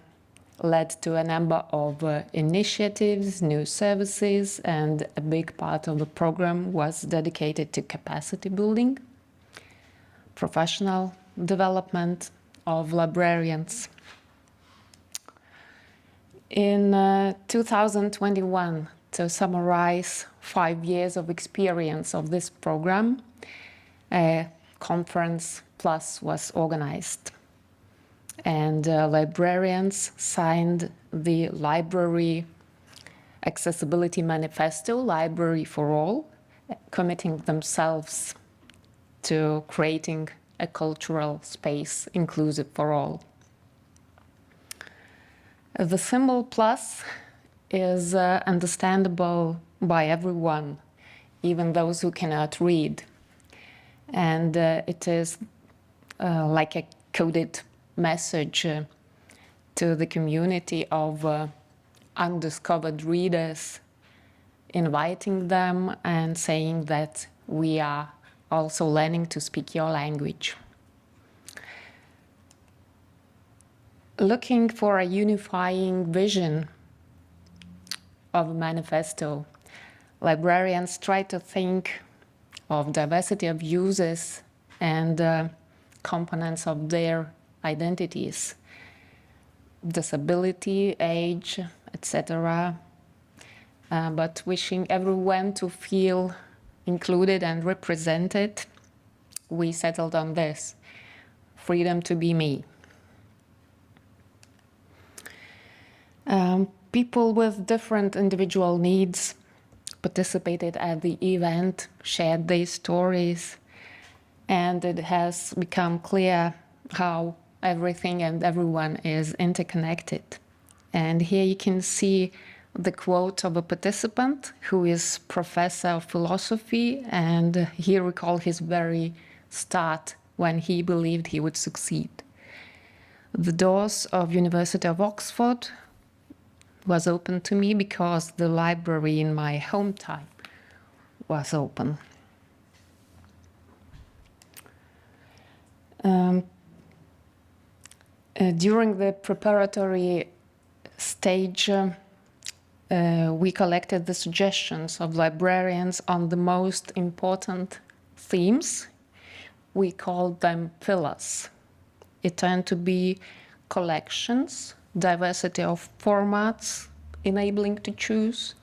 led to a number of initiatives, new services, and a big part of the program was dedicated to capacity building, professional development of librarians. In 2021, to summarize 5 years of experience of this program, a conference plus was organized. And librarians signed the Library Accessibility Manifesto, Library for All, committing themselves to creating a cultural space inclusive for all. The symbol plus is understandable by everyone, even those who cannot read. And it is like a coded message to the community of undiscovered readers, inviting them and saying that we are also learning to speak your language. Looking for a unifying vision of a manifesto, librarians try to think of diversity of uses and components of their identities, disability, age, etc., but wishing everyone to feel included and represented, we settled on this: freedom to be me. People with different individual needs participated at the event, shared their stories, and it has become clear how everything and everyone is interconnected. And here you can see the quote of a participant who is professor of philosophy, and he recalled his very start when he believed he would succeed. The doors of University of Oxford was open to me because the library in my hometown was open. During the preparatory stage, we collected the suggestions of librarians on the most important themes. We called them pillars. It turned to be collections, diversity of formats, enabling to choose,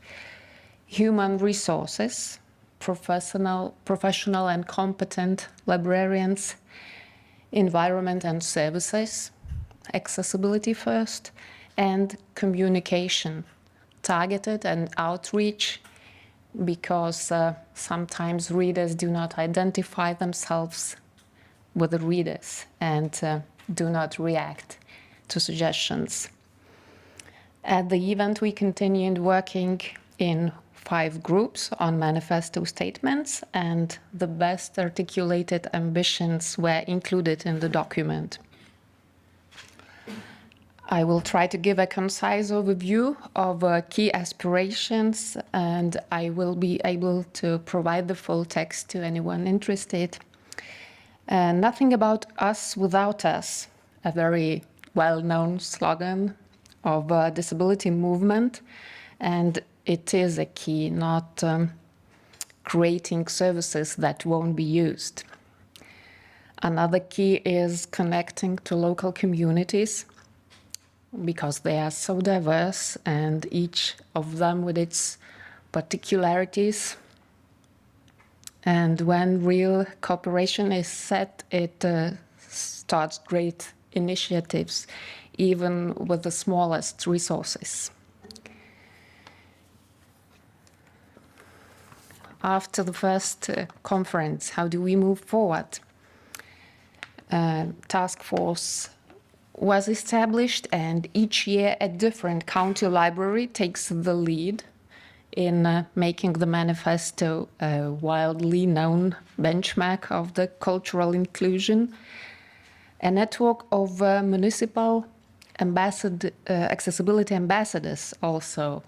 human resources, professional and competent librarians, environment and services, accessibility first, and communication, targeted and outreach, because sometimes readers do not identify themselves with the readers and do not react to suggestions. At the event, we continued working in 5 groups on manifesto statements, and the best articulated ambitions were included in the document. I will try to give a concise overview of key aspirations, and I will be able to provide the full text to anyone interested. Nothing about us without us, a very well-known slogan of disability movement, and it is a key, not creating services that won't be used. Another key is connecting to local communities, because they are so diverse and each of them with its particularities. And when real cooperation is set, it starts great initiatives, even with the smallest resources. After the first conference, how do we move forward? Task force was established, and each year a different county library takes the lead in making the manifesto a widely known benchmark of the cultural inclusion. A network of municipal accessibility ambassadors also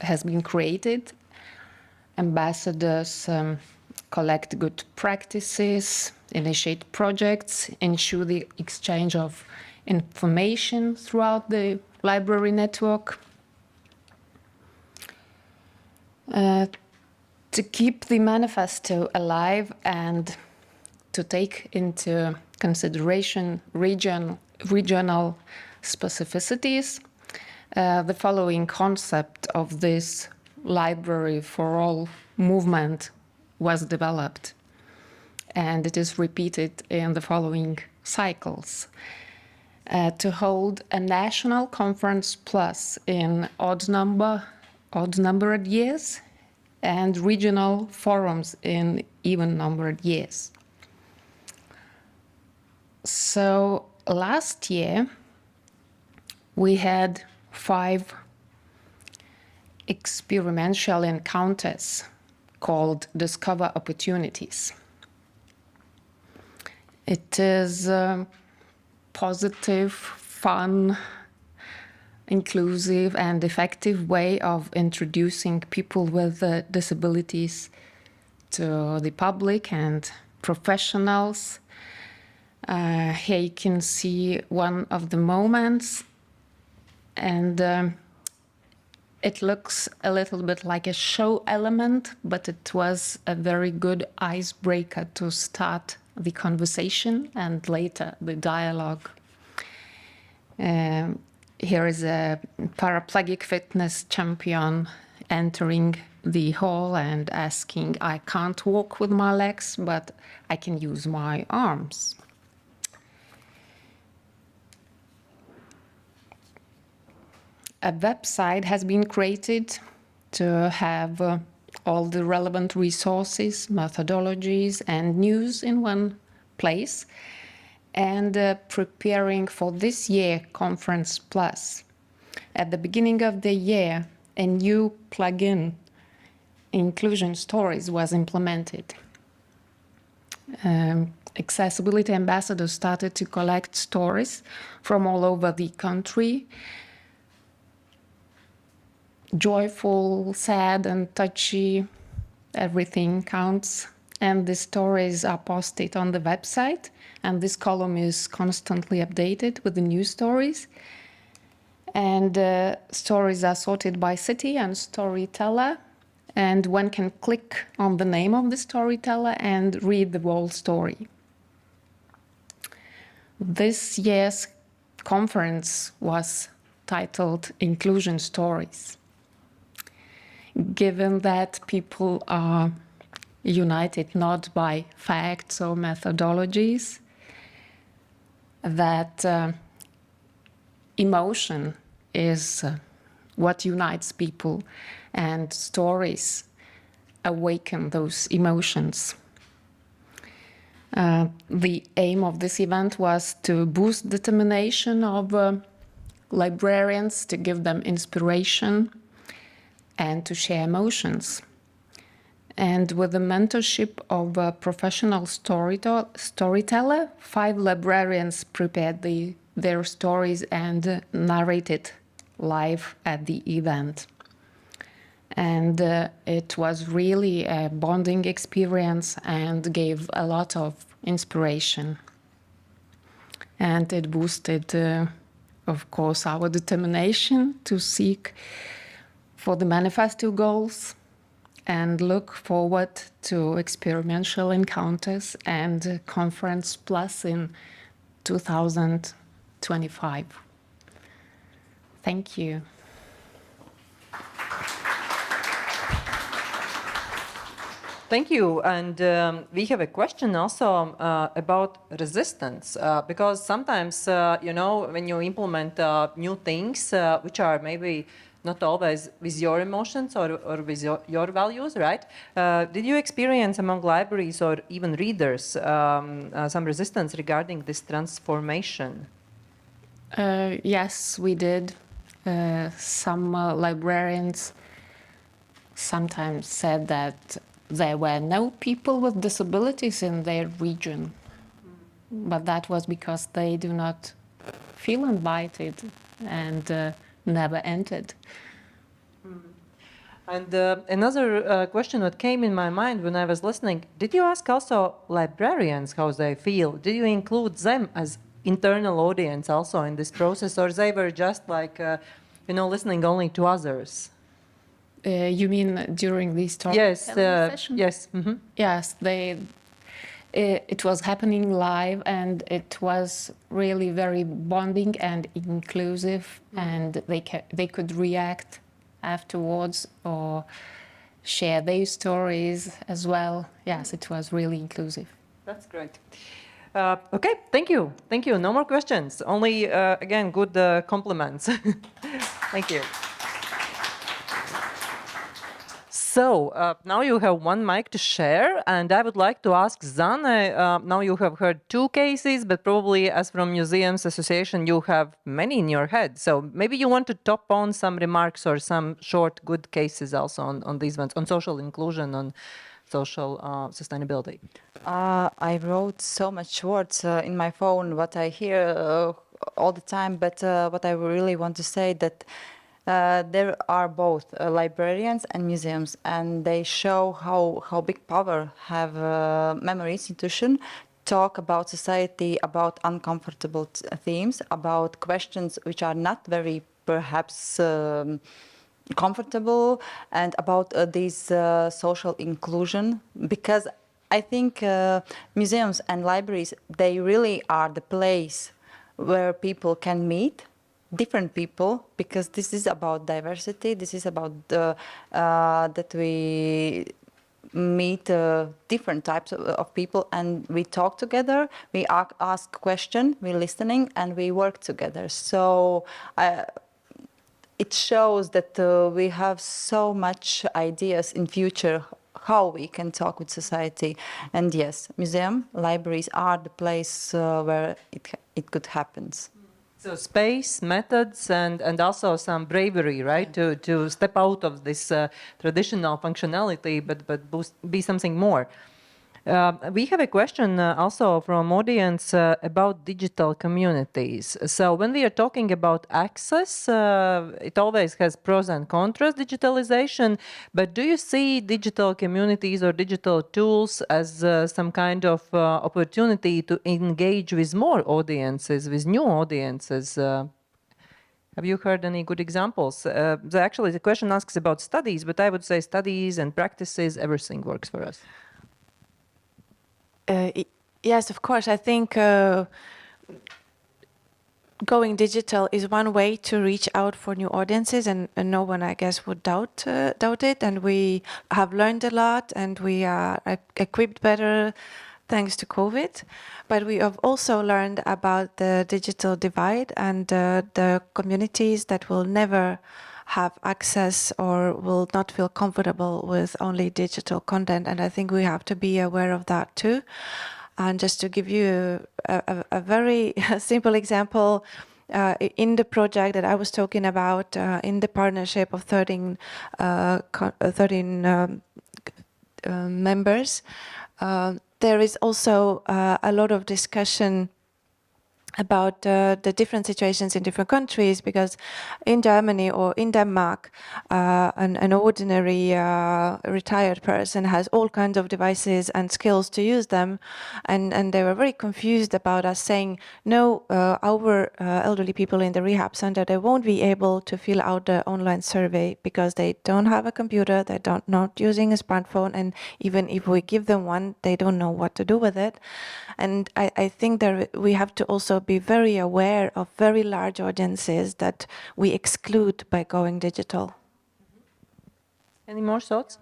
has been created. Ambassadors collect good practices, initiate projects, ensure the exchange of information throughout the library network. To keep the manifesto alive and to take into consideration regional specificities, the following concept of this library for all movement was developed, and it is repeated in the following cycles. To hold a national conference plus in odd-numbered years, and regional forums in even-numbered years. So last year, we had 5 experiential encounters called Discover Opportunities. It is a positive, fun, inclusive and effective way of introducing people with disabilities to the public and professionals. Here you can see one of the moments, and it looks a little bit like a show element, but it was a very good icebreaker to start the conversation and later the dialogue. Here is a paraplegic fitness champion entering the hall and asking, I can't walk with my legs, but I can use my arms. A website has been created to have all the relevant resources, methodologies, and news in one place, and preparing for this year Conference Plus. At the beginning of the year, a new plugin, Inclusion Stories, was implemented. Accessibility ambassadors started to collect stories from all over the country, joyful, sad, and touchy, everything counts. And the stories are posted on the website, and this column is constantly updated with the new stories. And stories are sorted by city and storyteller, and one can click on the name of the storyteller and read the whole story. This year's conference was titled Inclusion Stories. Given that people are united not by facts or methodologies, that emotion is what unites people, and stories awaken those emotions. The aim of this event was to boost determination of librarians, to give them inspiration, and to share emotions. And with the mentorship of a professional storyteller, 5 librarians prepared their stories and narrated live at the event. And it was really a bonding experience and gave a lot of inspiration. And it boosted, of course, our determination to seek for the manifesto goals and look forward to experiential encounters and Conference Plus in 2025. Thank you. Thank you. And we have a question also about resistance, because sometimes, when you implement new things, which are maybe not always with your emotions or with your values, right? Did you experience among libraries or even readers some resistance regarding this transformation? Yes, we did. Some librarians sometimes said that there were no people with disabilities in their region, but that was because they do not feel invited and never entered. And another question that came in my mind when I was listening, did you ask also librarians how they feel? Did you include them as internal audience also in this process, or they were just like, listening only to others? You mean during these talks? Yes, yes. Mm-hmm. Yes, it was happening live, and it was really very bonding and inclusive, and they could react afterwards or share their stories as well. Yes, it was really inclusive. That's great. Okay, thank you. Thank you. No more questions. Only, again, good compliments. Thank you. So now you have one mic to share, and I would like to ask Zane, now you have heard 2 cases, but probably as from Museums Association, you have many in your head. So maybe you want to top on some remarks or some short good cases also on these ones, on social inclusion, on social sustainability. I wrote so much words in my phone, what I hear all the time, but what I really want to say that there are both librarians and museums, and they show how big power have memory institution talk about society, about uncomfortable themes, about questions which are not very perhaps comfortable, and about this social inclusion, because I think museums and libraries, they really are the place where people can meet different people, because this is about diversity. This is about that we meet different types of people, and we talk together, we ask questions, we're listening, and we work together. So it shows that we have so much ideas in future how we can talk with society. And yes, museum, libraries are the place where it could happen. So space, methods, and also some bravery, right? To step out of this traditional functionality, but be something more. We have a question also from audience about digital communities. So when we are talking about access, it always has pros and cons, digitalization, but do you see digital communities or digital tools as some kind of opportunity to engage with more audiences, with new audiences? Have you heard any good examples? Actually, the question asks about studies, but I would say studies and practices, everything works for us. Yes, of course. I think going digital is one way to reach out for new audiences, and no one, I guess, would doubt it. And we have learned a lot, and we are equipped better thanks to COVID. But we have also learned about the digital divide and the communities that will never have access or will not feel comfortable with only digital content. And I think we have to be aware of that too. And just to give you a very simple example, in the project that I was talking about, in the partnership of 13 members, there is also a lot of discussion about the different situations in different countries, because in Germany or in Denmark, an ordinary retired person has all kinds of devices and skills to use them, and they were very confused about us saying, no, our elderly people in the rehab center, they won't be able to fill out the online survey because they don't have a computer, they don't not using a smartphone, and even if we give them one, they don't know what to do with it. And I think that we have to also be very aware of very large audiences that we exclude by going digital. Any more thoughts?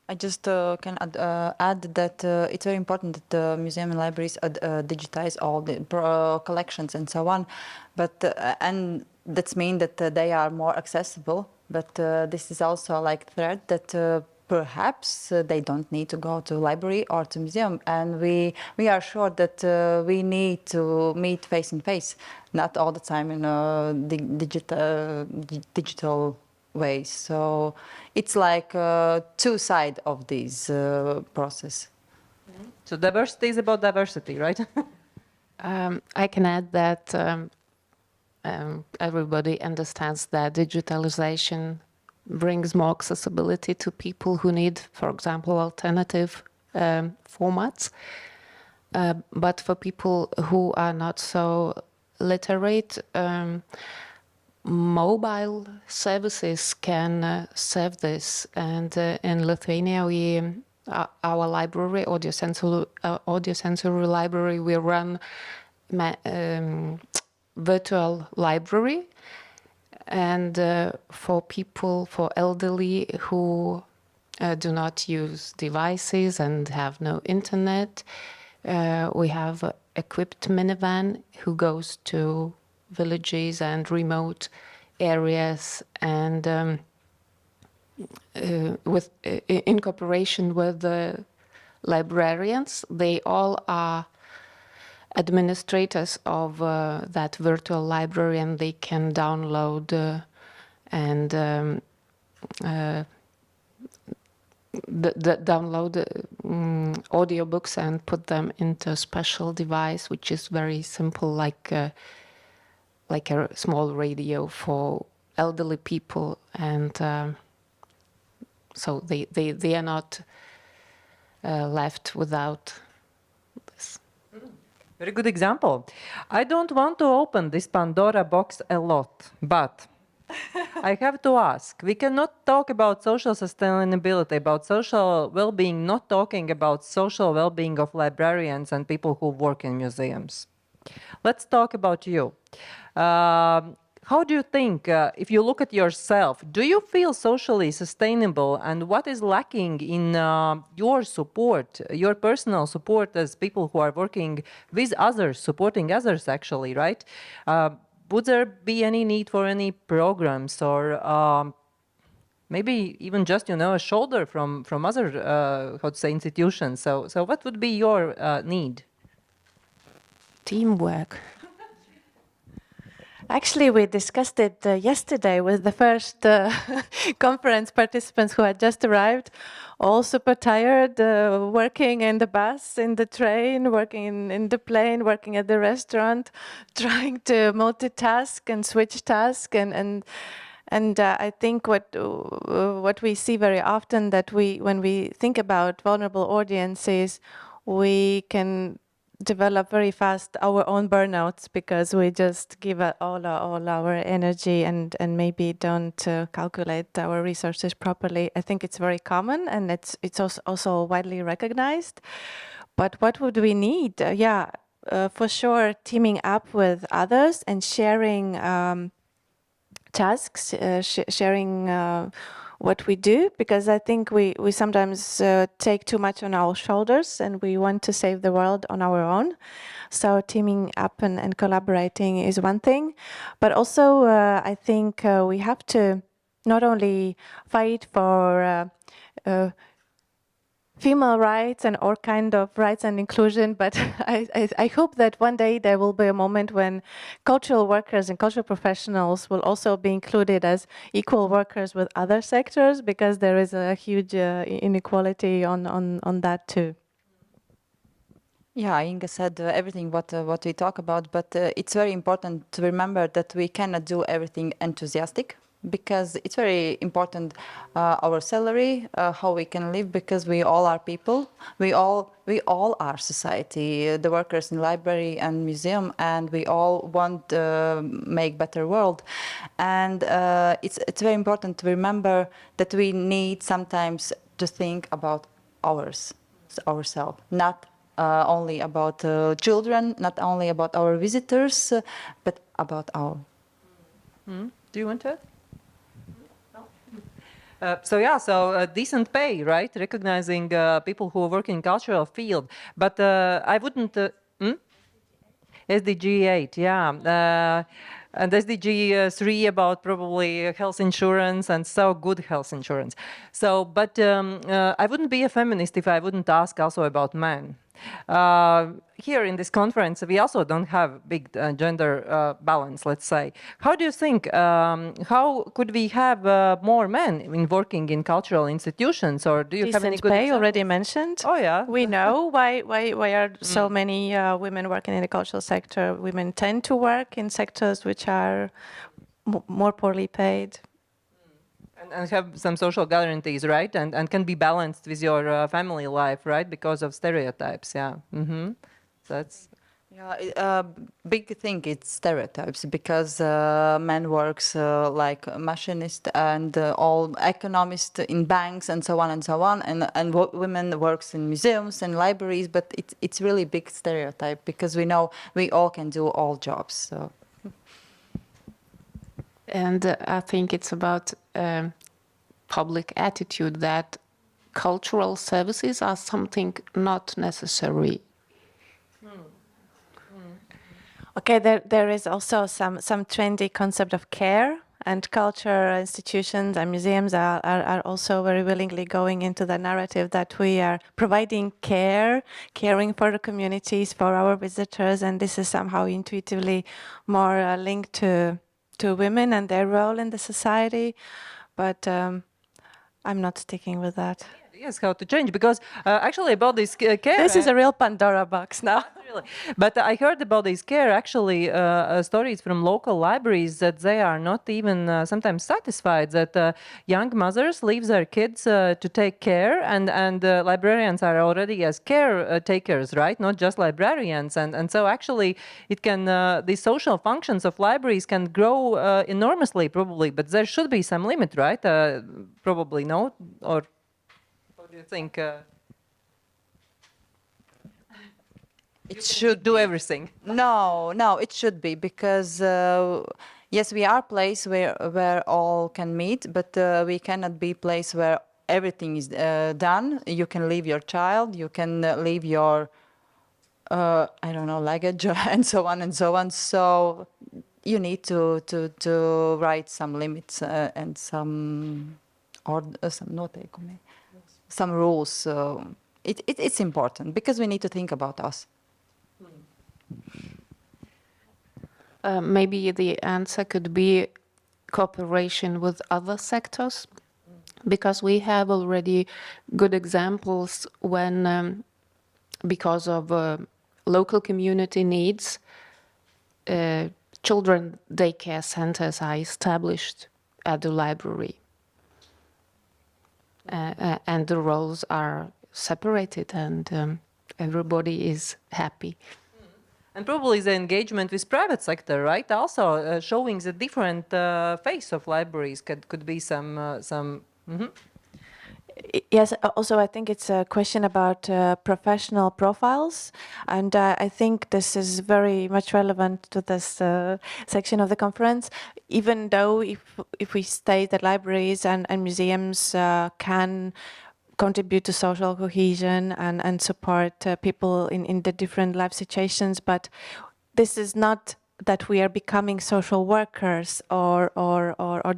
I just can add that it's very important that the museum and libraries digitize all the collections and so on, but and that's mean that they are more accessible. But this is also like threat that perhaps they don't need to go to library or to museum, and we are sure that we need to meet face in face, not all the time in digital ways. So it's like two sides of this process. So diversity is about diversity, right? I can add that everybody understands that digitalization brings more accessibility to people who need, for example, alternative formats. But for people who are not so literate, mobile services can serve this. And in Lithuania, our library, audio-sensory library, we run virtual library. And for people, for elderly who do not use devices and have no internet, we have an equipped minivan who goes to villages and remote areas, and in cooperation with the librarians, they all are administrators of that virtual library, and they can download and download audiobooks and put them into a special device, which is very simple, like a small radio for elderly people, and so they are not left without this. Very good example. I don't want to open this Pandora box a lot, but I have to ask, we cannot talk about social sustainability, about social well-being, not talking about social well-being of librarians and people who work in museums. Let's talk about you. How do you think, if you look at yourself, do you feel socially sustainable, and what is lacking in your support, your personal support as people who are working with others, supporting others actually, right? Would there be any need for any programs or maybe even just, you know, a shoulder from other, how to say, institutions? So what would be your need? Teamwork. Actually, we discussed it yesterday with the first conference participants who had just arrived, all super tired, working in the bus, in the train, working in the plane, working at the restaurant, trying to multitask and switch tasks. And I think what we see very often that when we think about vulnerable audiences, we can develop very fast our own burnouts because we just give all our energy and maybe don't calculate our resources properly. I think it's very common and it's also widely recognized. But what would we need? For sure, teaming up with others and sharing tasks, sharing what we do, because I think we sometimes take too much on our shoulders and we want to save the world on our own. So teaming up and collaborating is one thing, but also I think we have to not only fight for female rights and all kind of rights and inclusion, but I hope that one day there will be a moment when cultural workers and cultural professionals will also be included as equal workers with other sectors, because there is a huge inequality on that too. Yeah, Inga said everything what we talk about, but it's very important to remember that we cannot do everything enthusiastic, because it's very important our salary, how we can live, because we all are people, we all are society, the workers in library and museum, and we all want to make better world. And it's very important to remember that we need sometimes to think about ourselves, not only about children, not only about our visitors, but about our. Do you want to? So decent pay, right? Recognizing people who work in cultural field. But I wouldn't... SDG 8, yeah. And SDG 3 about probably health insurance, and so good health insurance. So, but I wouldn't be a feminist if I wouldn't ask also about men. Here in this conference, we also don't have big gender balance, let's say. How do you think, how could we have more men in working in cultural institutions, or do you have any good pay examples? already mentioned? Oh, yeah. We know why are so many women working in the cultural sector. Women tend to work in sectors which are more poorly paid. And have some social guarantees, right? And can be balanced with your family life, right? Because of stereotypes, yeah. So that's... Yeah, big thing it's stereotypes, because men works like machinist and all economists in banks and so on, and women works in museums and libraries, but it's really big stereotype, because we know we all can do all jobs. So. And I think it's about public attitude that cultural services are something not necessary. Okay, there is also some trendy concept of care, and culture institutions and museums are also very willingly going into the narrative that we are providing care, caring for the communities, for our visitors, and this is somehow intuitively more linked to women and their role in the society, but I'm not sticking with that. ideas how to change, because actually about this care. This is a real Pandora box now. Really. But I heard about this care, actually, stories from local libraries that they are not even sometimes satisfied that young mothers leave their kids to take care, and librarians are already as caretakers, right? Not just librarians. And so actually it can, the social functions of libraries can grow enormously, probably, but there should be some limit, right? Probably no? Or what do you think? It should do everything. No, it should be, because yes, we are a place where all can meet, but we cannot be a place where everything is done. You can leave your child, you can leave your I don't know, luggage and so on and so on. So you need to write some limits and some noteikumi, some rules. So it's important, because we need to think about us. Maybe the answer could be cooperation with other sectors, because we have already good examples when, because of local community needs, children daycare centers are established at the library, and the roles are separated, and everybody is happy. And probably the engagement with private sector, right? Also showing the different face of libraries could be some. Yes, also I think it's a question about professional profiles, and I think this is very much relevant to this section of the conference. Even though if we state that libraries and museums can contribute to social cohesion and support people in the different life situations, but this is not that we are becoming social workers or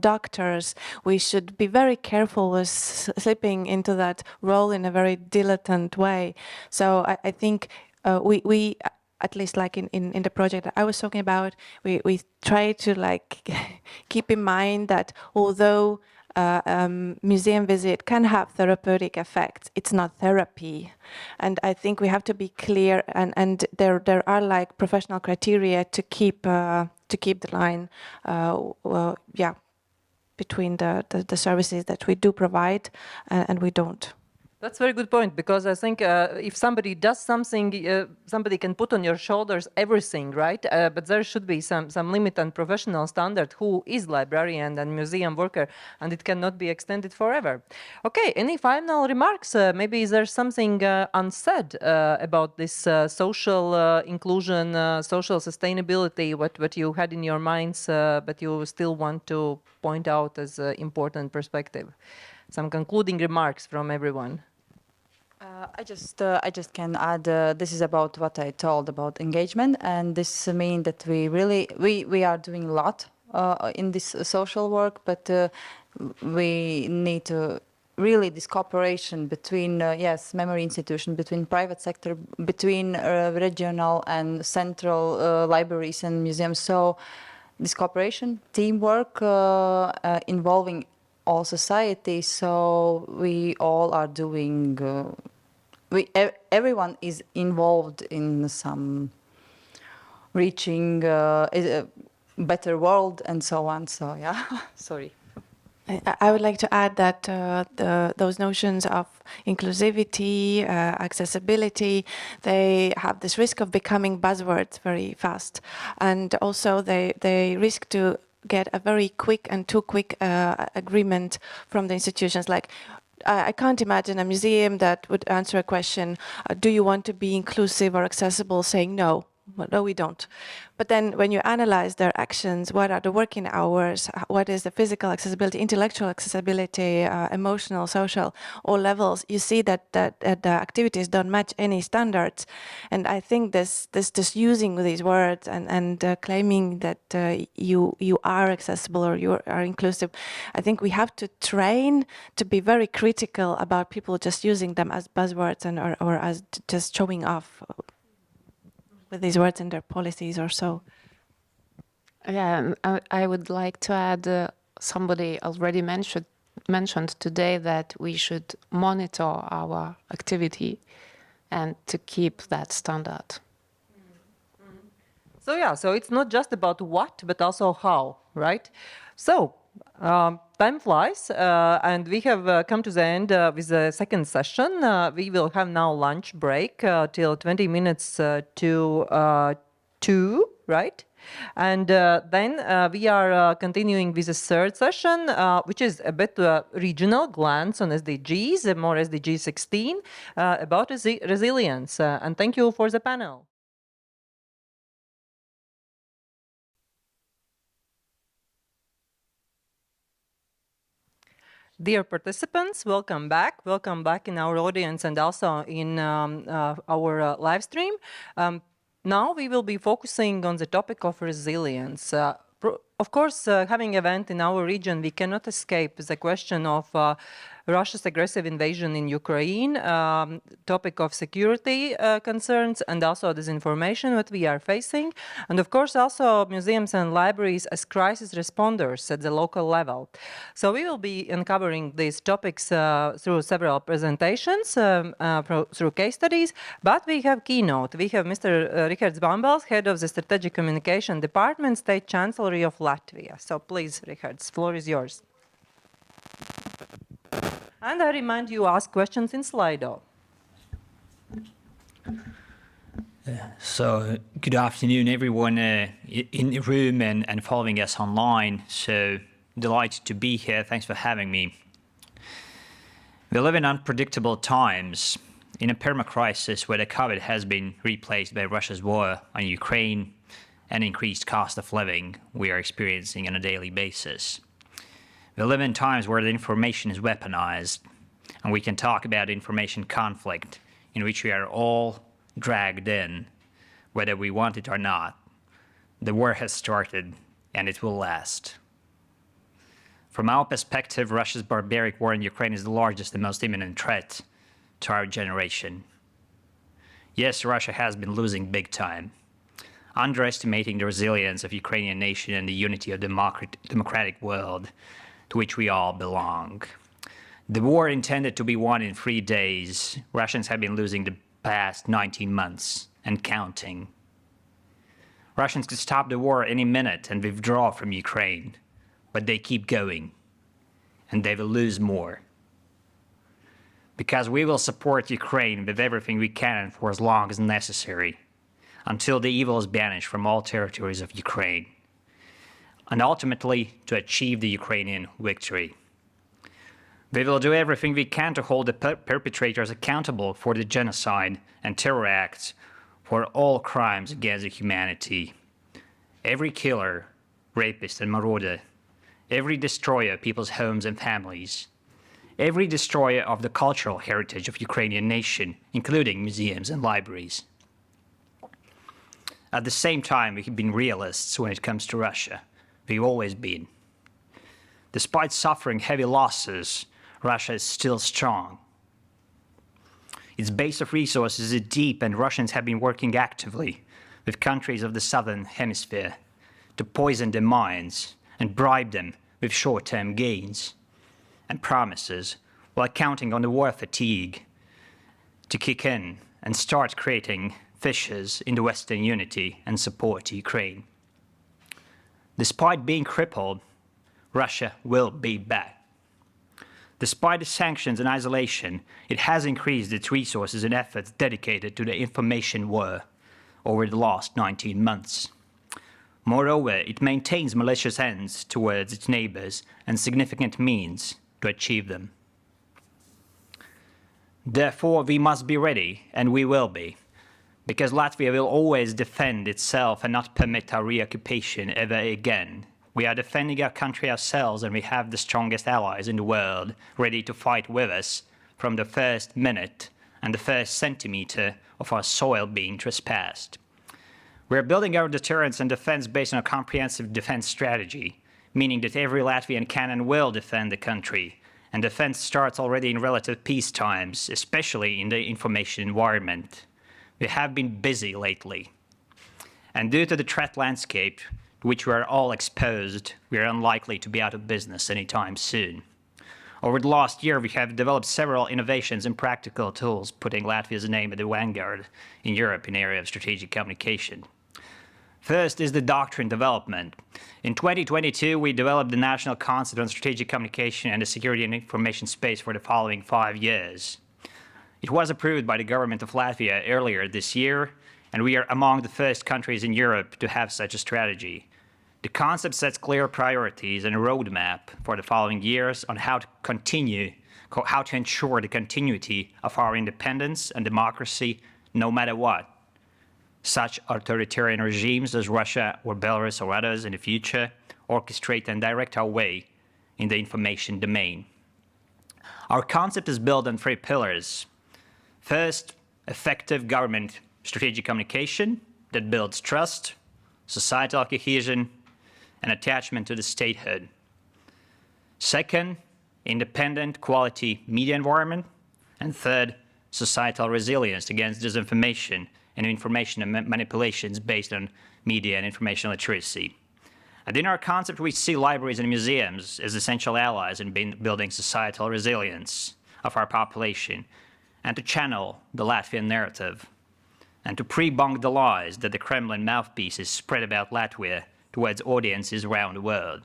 doctors. We should be very careful with slipping into that role in a very dilettante way. So I think we at least like in the project that I was talking about, we try to like keep in mind that although museum visit can have therapeutic effects, it's not therapy. And I think we have to be clear, and there are like professional criteria to keep the line between the services that we do provide and we don't. That's a very good point, because I think if somebody does something, somebody can put on your shoulders everything, right? But there should be some limit and professional standard who is librarian and museum worker, and it cannot be extended forever. Okay, any final remarks? Maybe there's something unsaid about this social inclusion, social sustainability, what you had in your minds, but you still want to point out as an important perspective. Some concluding remarks from everyone. I just can add. This is about what I told about engagement, and this means that we are doing a lot in this social work, but we need to really this cooperation between memory institution, between private sector, between regional and central libraries and museums. So this cooperation, teamwork, involving all society. So we all are doing. Everyone is involved in some reaching a better world and so on. So yeah, sorry. I would like to add that those notions of inclusivity, accessibility, they have this risk of becoming buzzwords very fast, and also they risk to get a very quick and too quick agreement from the institutions. Like, I can't imagine a museum that would answer a question, do you want to be inclusive or accessible, saying no. Well, no, we don't. But then when you analyze their actions, what are the working hours, what is the physical accessibility, intellectual accessibility, emotional, social, all levels, you see that the activities don't match any standards. And I think this using these words and claiming that you are accessible or you are inclusive, I think we have to train to be very critical about people just using them as buzzwords and or as just showing off with these words in their policies or so. Yeah, I would like to add, somebody already mentioned mentioned today that we should monitor our activity and to keep that standard. So yeah, so it's not just about what, but also how, right? So time flies, and we have come to the end with the second session. We will have now lunch break till 20 minutes to 2, right? And then we are continuing with the third session, which is a bit regional glance on SDGs, more SDG 16, about resilience. And thank you for the panel. Dear participants, welcome back. Welcome back in our audience and also in our live stream. Now we will be focusing on the topic of resilience. Of course, having an event in our region, we cannot escape the question of Russia's aggressive invasion in Ukraine, topic of security concerns, and also disinformation that we are facing. And of course, also museums and libraries as crisis responders at the local level. So we will be uncovering these topics through several presentations, through case studies, but we have keynote. We have Mr. Rihards Bambels, head of the Strategic Communication Department, State Chancellery of Latvia. So please, Rihards, floor is yours. And I remind you, ask questions in Slido. So good afternoon, everyone in the room and following us online. So delighted to be here. Thanks for having me. We live in unpredictable times. In a perma-crisis where the COVID has been replaced by Russia's war on Ukraine and increased cost of living we are experiencing on a daily basis. We live in times where the information is weaponized, and we can talk about information conflict in which we are all dragged in, whether we want it or not. The war has started, and it will last. From our perspective, Russia's barbaric war in Ukraine is the largest and most imminent threat to our generation. Yes, Russia has been losing big time, underestimating the resilience of Ukrainian nation and the unity of the democratic world to which we all belong. The war intended to be won in 3 days. Russians have been losing the past 19 months and counting. Russians could stop the war any minute and withdraw from Ukraine, but they keep going, and they will lose more. Because we will support Ukraine with everything we can for as long as necessary, until the evil is banished from all territories of Ukraine, and ultimately to achieve the Ukrainian victory. We will do everything we can to hold the perpetrators accountable for the genocide and terror acts, for all crimes against humanity. Every killer, rapist and marauder, every destroyer of people's homes and families, every destroyer of the cultural heritage of Ukrainian nation, including museums and libraries. At the same time, we've been realists when it comes to Russia. We've always been. Despite suffering heavy losses, Russia is still strong. Its base of resources is deep, and Russians have been working actively with countries of the southern hemisphere to poison their minds and bribe them with short-term gains and promises, while counting on the war fatigue to kick in and start creating fissures in the Western unity and support Ukraine. Despite being crippled, Russia will be back. Despite the sanctions and isolation, it has increased its resources and efforts dedicated to the information war over the last 19 months. Moreover, it maintains malicious ends towards its neighbors and significant means to achieve them. Therefore, we must be ready, and we will be, because Latvia will always defend itself and not permit our reoccupation ever again. We are defending our country ourselves, and we have the strongest allies in the world ready to fight with us from the first minute and the first centimeter of our soil being trespassed. We are building our deterrence and defense based on a comprehensive defense strategy, meaning that every Latvian can and will defend the country, and defense starts already in relative peace times, especially in the information environment. We have been busy lately, and due to the threat landscape to which we are all exposed, we are unlikely to be out of business anytime soon. Over the last year, we have developed several innovations and practical tools, putting Latvia's name at the vanguard in Europe in the area of strategic communication. First is the doctrine development. In 2022, we developed the National Concept on Strategic Communication and the Security and Information Space for the following 5 years. It was approved by the government of Latvia earlier this year, and we are among the first countries in Europe to have such a strategy. The concept sets clear priorities and a roadmap for the following years on how to ensure the continuity of our independence and democracy no matter what. Such authoritarian regimes as Russia or Belarus or others in the future orchestrate and direct our way in the information domain. Our concept is built on 3 pillars. First, effective government strategic communication that builds trust, societal cohesion, and attachment to the statehood. Second, independent quality media environment. And third, societal resilience against disinformation and information manipulations based on media and information literacy. And in our concept, we see libraries and museums as essential allies in building societal resilience of our population and to channel the Latvian narrative and to pre-bunk the lies that the Kremlin mouthpieces spread about Latvia towards audiences around the world.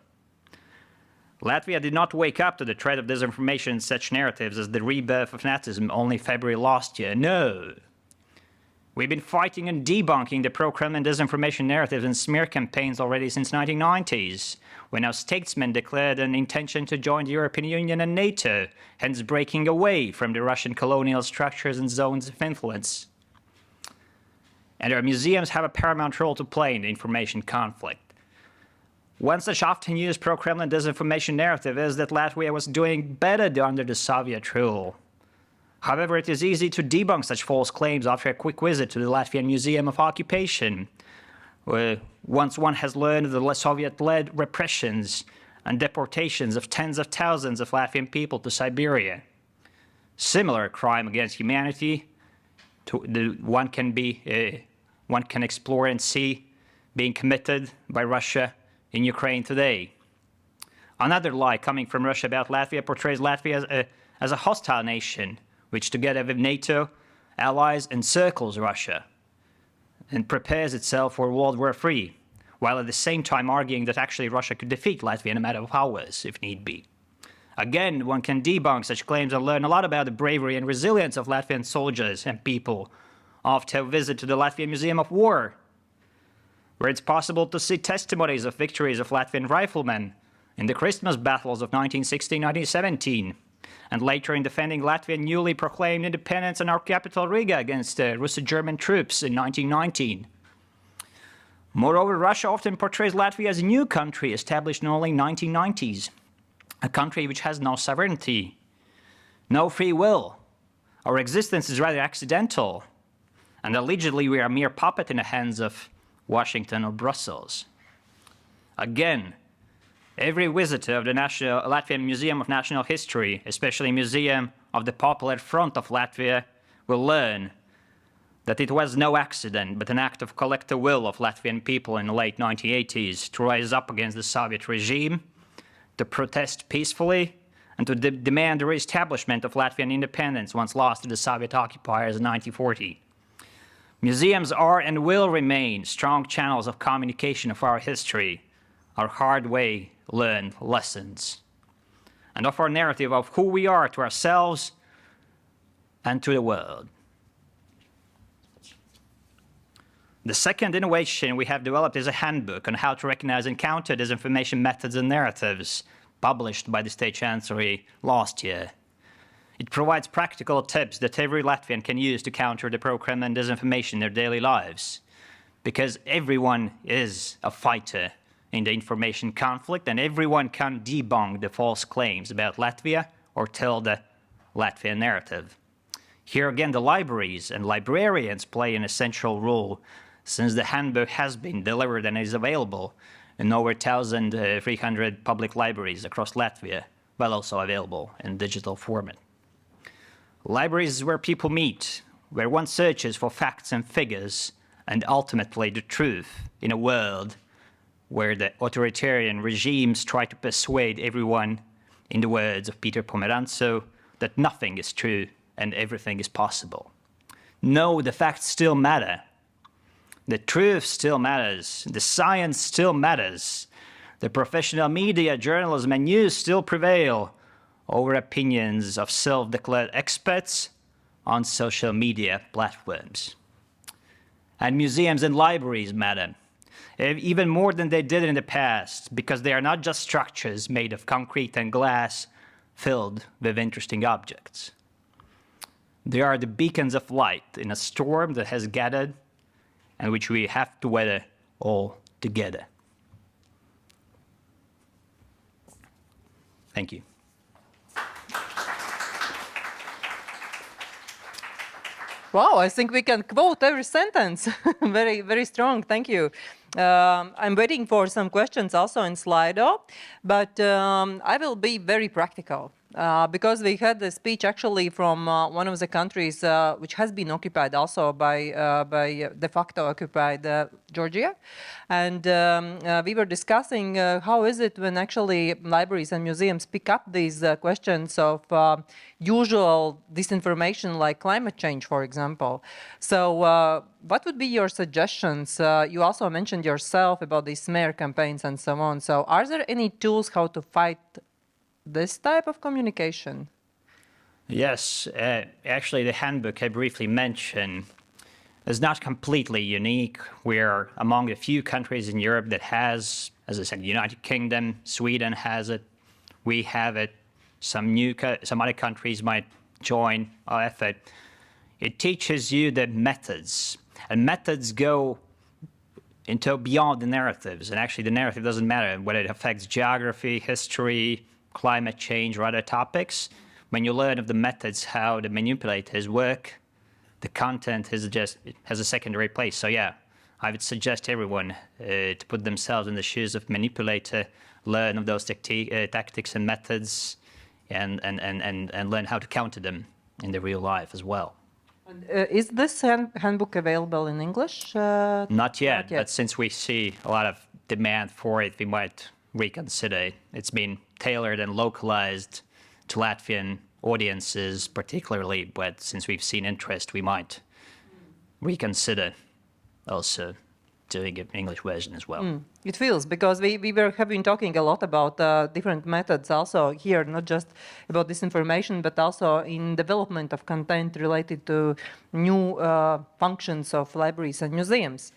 Latvia did not wake up to the threat of disinformation and such narratives as the rebirth of Nazism only February last year. No. We've been fighting and debunking the pro-Kremlin disinformation narratives and smear campaigns already since the 1990s, when our statesmen declared an intention to join the European Union and NATO, hence breaking away from the Russian colonial structures and zones of influence. And our museums have a paramount role to play in the information conflict. One such often used pro-Kremlin disinformation narrative is that Latvia was doing better under the Soviet rule. However, it is easy to debunk such false claims after a quick visit to the Latvian Museum of Occupation, where once one has learned of the Soviet-led repressions and deportations of tens of thousands of Latvian people to Siberia. Similar crime against humanity one can explore and see being committed by Russia in Ukraine today. Another lie coming from Russia about Latvia portrays Latvia as a hostile nation, which together with NATO, allies, encircles Russia and prepares itself for World War III, while at the same time arguing that actually Russia could defeat Latvia in a matter of hours, if need be. Again, one can debunk such claims and learn a lot about the bravery and resilience of Latvian soldiers and people after a visit to the Latvian Museum of War, where it's possible to see testimonies of victories of Latvian riflemen in the Christmas battles of 1916-1917, and later in defending Latvian newly proclaimed independence in our capital Riga against Russo-German troops in 1919. Moreover, Russia often portrays Latvia as a new country established in only 1990s, a country which has no sovereignty, no free will. Our existence is rather accidental, and allegedly we are a mere puppet in the hands of Washington or Brussels. Again, every visitor of the Latvian Museum of National History, especially Museum of the Popular Front of Latvia, will learn that it was no accident, but an act of collective will of Latvian people in the late 1980s to rise up against the Soviet regime, to protest peacefully, and to demand the re-establishment of Latvian independence once lost to the Soviet occupiers in 1940. Museums are and will remain strong channels of communication of our history, our hard way learned lessons, and of our narrative of who we are to ourselves and to the world. The second innovation we have developed is a handbook on how to recognize and counter disinformation methods and narratives, published by the State Chancellery last year. It provides practical tips that every Latvian can use to counter the pro-Kremlin disinformation in their daily lives, because everyone is a fighter in the information conflict, and everyone can debunk the false claims about Latvia or tell the Latvian narrative. Here again, the libraries and librarians play an essential role, since the handbook has been delivered and is available in over 1,300 public libraries across Latvia, but also available in digital format. Libraries is where people meet, where one searches for facts and figures, and ultimately the truth in a world where the authoritarian regimes try to persuade everyone in the words of Peter Pomeranzo, that nothing is true and everything is possible. No, the facts still matter. The truth still matters. The science still matters. The professional media, journalism, and news still prevail over opinions of self-declared experts on social media platforms. And museums and libraries matter, even more than they did in the past, because they are not just structures made of concrete and glass filled with interesting objects. They are the beacons of light in a storm that has gathered and which we have to weather all together. Thank you. Wow, I think we can quote every sentence. Very, very strong. Thank you. I'm waiting for some questions also in Slido, but I will be very practical because we had the speech actually from one of the countries which has been occupied also by de facto occupied Georgia. And we were discussing how is it when actually libraries and museums pick up these questions of usual disinformation like climate change, for example. So what would be your suggestions? You also mentioned yourself about these smear campaigns and so on. So are there any tools how to fight this type of communication? Yes, actually the handbook I briefly mentioned is not completely unique. We're among the few countries in Europe that has, as I said, the United Kingdom, Sweden has it, we have it, some other countries might join our effort. It teaches you the methods, and methods go into beyond the narratives, and actually the narrative doesn't matter whether it affects geography, history, climate change, or other topics. When you learn of the methods, how the manipulators work, the content is just has a secondary place. So yeah, I would suggest everyone to put themselves in the shoes of manipulator, learn of those tactics and methods, and learn how to counter them in the real life as well. Is this handbook available in English? Not yet, but since we see a lot of demand for it, we might reconsider it. It's been tailored and localized to Latvian audiences particularly, but since we've seen interest, we might reconsider also doing an English version as well. It feels, because we have been talking a lot about different methods also here, not just about disinformation, but also in development of content related to new functions of libraries and museums.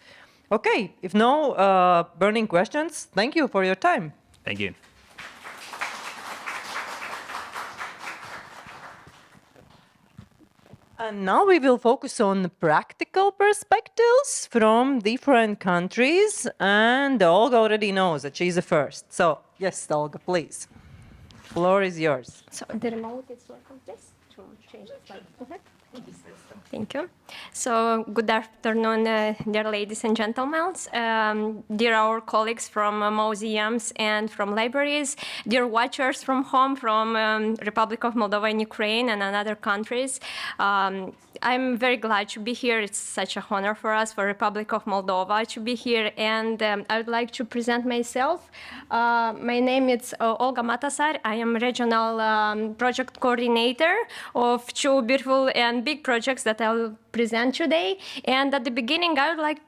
Okay, if no burning questions, thank you for your time. Thank you. And now we will focus on practical perspectives from different countries. And Olga already knows that she's the first. So, yes, Olga, please. Floor is yours. So, the remote is working, please, to change the slide. Thank you. So, good afternoon, dear ladies and gentlemen, dear our colleagues from museums and from libraries, dear watchers from home, from Republic of Moldova and Ukraine and other countries. I'm very glad to be here. It's such an honor for us, for Republic of Moldova, to be here. And I would like to present myself. My name is Olga Matasar. I am regional project coordinator of two beautiful and big projects that I'll present today. And at the beginning, I would like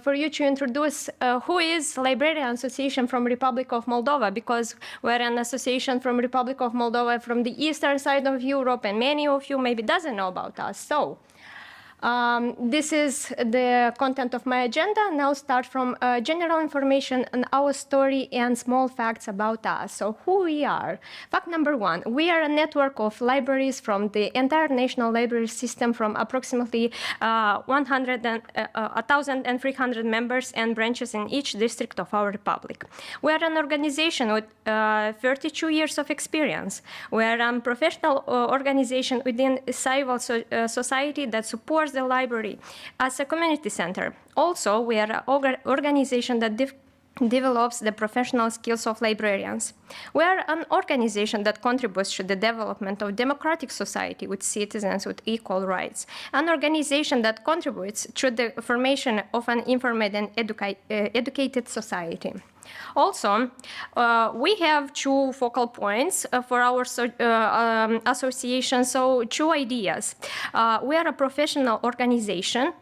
for you to introduce who is Librarian Association from Republic of Moldova, because we're an association from Republic of Moldova from the eastern side of Europe, and many of you maybe doesn't know about us. So this is the content of my agenda. Now start from general information on our story and small facts about us. So who we are. Fact number one, we are a network of libraries from the entire national library system, from approximately 1,300 members and branches in each district of our republic. We are an organization with 32 years of experience. We are a professional organization within civil society that supports the library as a community center. Also, we are an organization that develops the professional skills of librarians. We are an organization that contributes to the development of democratic society with citizens with equal rights. An organization that contributes to the formation of an informed and educated society. Also, we have two focal points for our association, so two ideas. We are a professional organization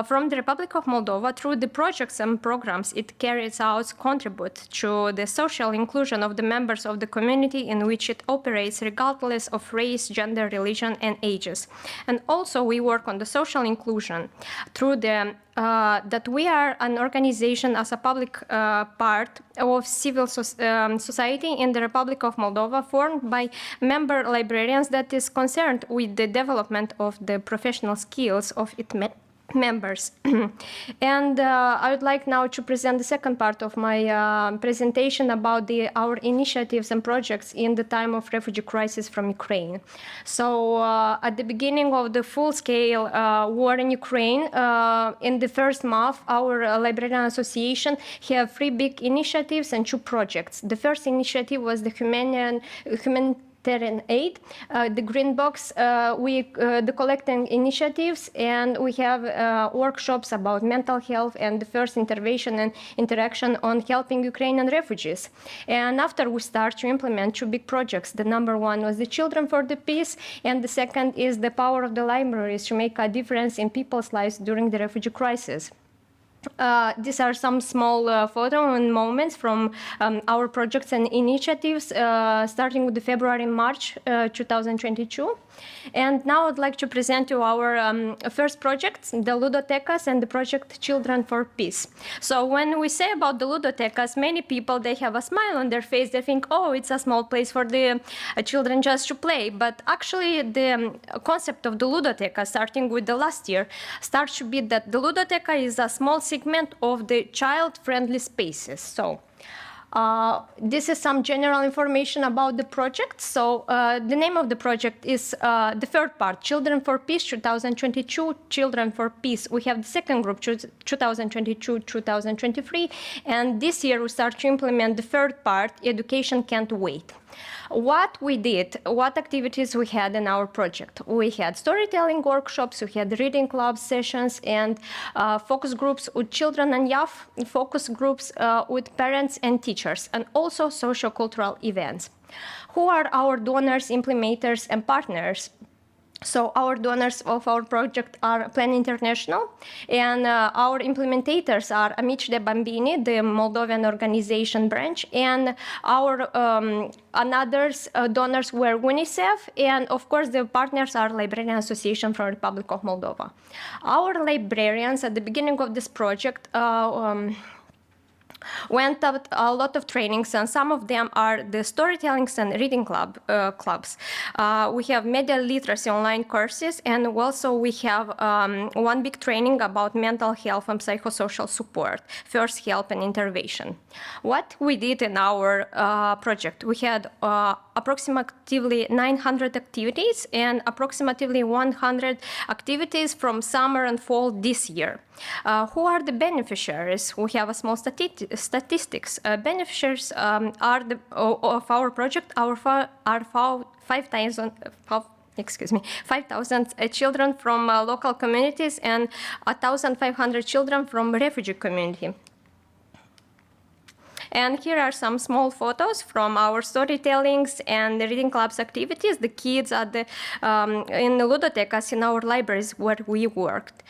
from the Republic of Moldova. Through the projects and programs it carries out, contribute to the social inclusion of the members of the community in which it operates, regardless of race, gender, religion, and ages. And also we work on the social inclusion through the that we are an organization as a public part of civil society in the Republic of Moldova, formed by member librarians that is concerned with the development of the professional skills of its members. And I would like now to present the second part of my presentation about our initiatives and projects in the time of refugee crisis from Ukraine. So at the beginning of the full-scale war in Ukraine, in the first month, our Librarian Association have 3 big initiatives and 2 projects. The first initiative was the humanitarian aid, the green box, the collecting initiatives, and we have workshops about mental health and the first intervention and interaction on helping Ukrainian refugees. And after we start to implement 2 big projects. The number one was the Children for the Peace, and the second is the power of the libraries to make a difference in people's lives during the refugee crisis. These are some small photo and moments from our projects and initiatives starting with the February and March 2022. And now I'd like to present you our first projects, the Ludotecas and the project Children for Peace. So when we say about the Ludotecas, many people, they have a smile on their face. They think, oh, it's a small place for the children just to play. But actually the concept of the Ludoteca, starting with the last year, starts to be that the Ludoteca is a small segment of the child-friendly spaces. So this is some general information about the project. So the name of the project is the third part, Children for Peace 2022, Children for Peace. We have the second group, 2022-2023, and this year we start to implement the third part, Education Can't Wait. What we did, what activities we had in our project. We had storytelling workshops, we had reading club sessions, and focus groups with children and youth, focus groups with parents and teachers, and also socio-cultural events. Who are our donors, implementers, and partners? So our donors of our project are Plan International, and our implementators are Amici de Bambini, the Moldovan organization branch, and our others donors were UNICEF, and of course the partners are Librarian Association from Republic of Moldova. Our librarians at the beginning of this project went out a lot of trainings, and some of them are the storytellings and reading clubs. We have media literacy online courses, and also we have one big training about mental health and psychosocial support, first help and intervention. What we did in our project, we had approximately 900 activities and approximately 100 activities from summer and fall this year. Who are the beneficiaries? We have a small statistics. Beneficiaries are of our project are 5,000 children from local communities and 1,500 children from refugee community. And here are some small photos from our storytellings and the reading clubs activities. The kids at the in the ludotecas in our libraries where we worked.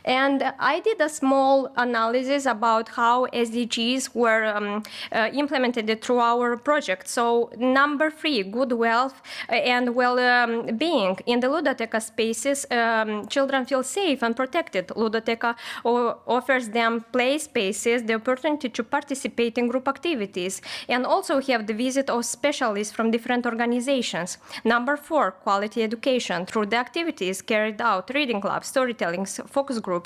And I did a small analysis about how SDGs were implemented through our project. So number 3, good wealth and well-being. In the ludoteca spaces, children feel safe and protected. Ludoteca offers them play spaces, the opportunity to participate in group activities, and also have the visit of specialists from different organizations. Number 4, quality education through the activities carried out, reading clubs, storytellings, focus groups,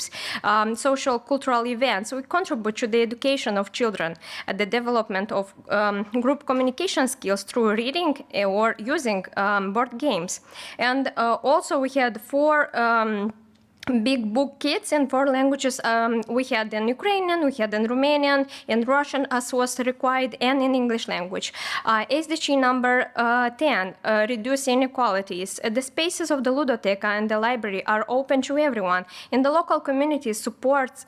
social cultural events. We contribute to the education of children at the development of group communication skills through reading or using board games. And also we had 4 big book kits in 4 languages. We had in Ukrainian, we had in Romanian, in Russian as was required, and in English language. SDG number 10, reduce inequalities. The spaces of the Ludoteca and the library are open to everyone. In the local community, support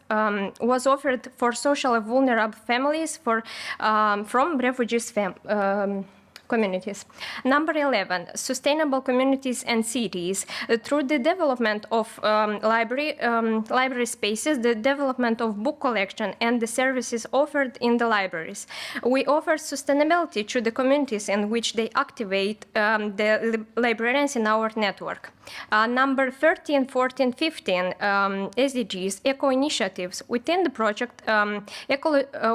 was offered for socially vulnerable families from refugees communities. Number 11, sustainable communities and cities. Through the development of library spaces, the development of book collection and the services offered in the libraries. We offer sustainability to the communities in which they activate the librarians in our network. Number 13, 14, 15 SDGs, eco initiatives. Within the project,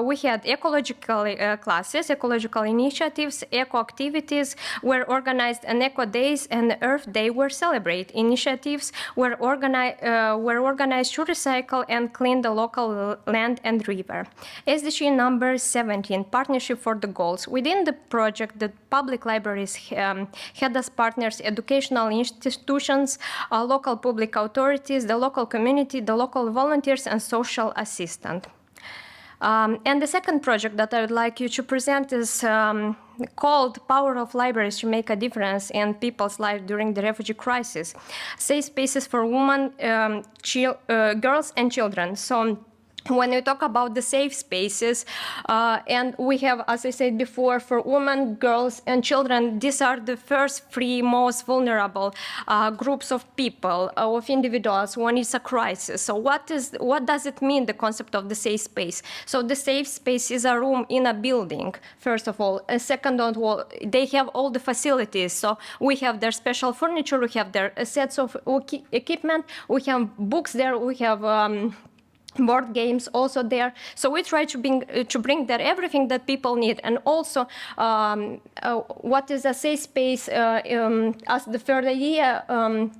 we had ecological classes, ecological initiatives, eco activities were organized, and Eco Days and Earth Day were celebrated. Initiatives were organized to recycle and clean the local land and river. SDG number 17, Partnership for the Goals. Within the project, the public libraries had as partners educational institutions, local public authorities, the local community, the local volunteers, and social assistant. And the second project that I would like you to present is called Power of Libraries to Make a Difference in People's Lives During the Refugee Crisis. Safe spaces for women, girls and children. So when we talk about the safe spaces, and we have, as I said before, for women, girls, and children, these are the first 3 most vulnerable groups of people, of individuals when it's a crisis. So what does it mean, the concept of the safe space? So the safe space is a room in a building, first of all. Second of all, they have all the facilities. So we have their special furniture, we have their sets of equipment, we have books there, we have board games also there. So we try to bring there everything that people need, and also what is a safe space as the third idea.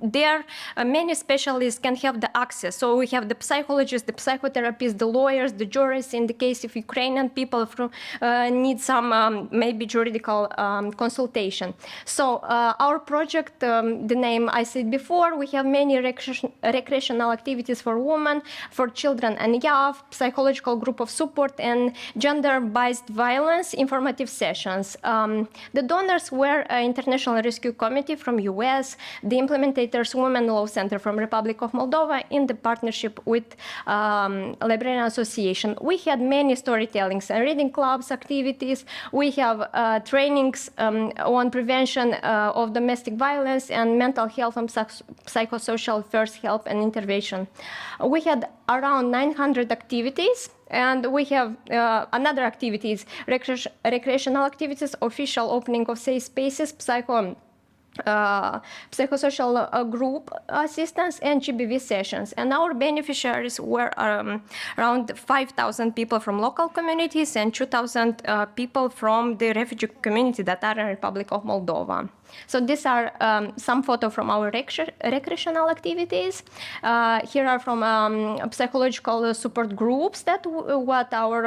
There many specialists can have the access. So we have the psychologists, the psychotherapists, the lawyers, the jurists, in the case of Ukrainian people need some maybe juridical consultation. So our project, the name I said before, we have many recreational activities for women, for children and youth, psychological group of support, and gender-based violence informative sessions. The donors were International Rescue Committee from US, the implementators Women Law Center from Republic of Moldova, in the partnership with Librarian Association. We had many storytellings and reading clubs activities. We have trainings on prevention of domestic violence and mental health and psychosocial first help and intervention. We had around 900 activities, and we have another activities, recreational activities, official opening of safe spaces, psychosocial group assistance, and GBV sessions. And our beneficiaries were around 5,000 people from local communities and 2,000 people from the refugee community that are in the Republic of Moldova. So these are some photos from our recreational activities. Here are from psychological support groups that what our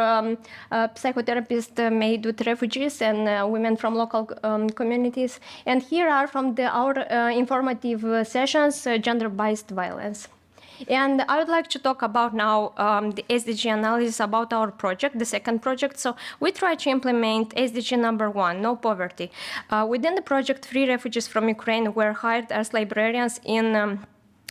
psychotherapists made with refugees and women from local communities. And here are from our informative sessions, gender-based violence. And I would like to talk about now the SDG analysis about our project, the second project. So we try to implement SDG number 1, no poverty. Within the project, 3 refugees from Ukraine were hired as librarians in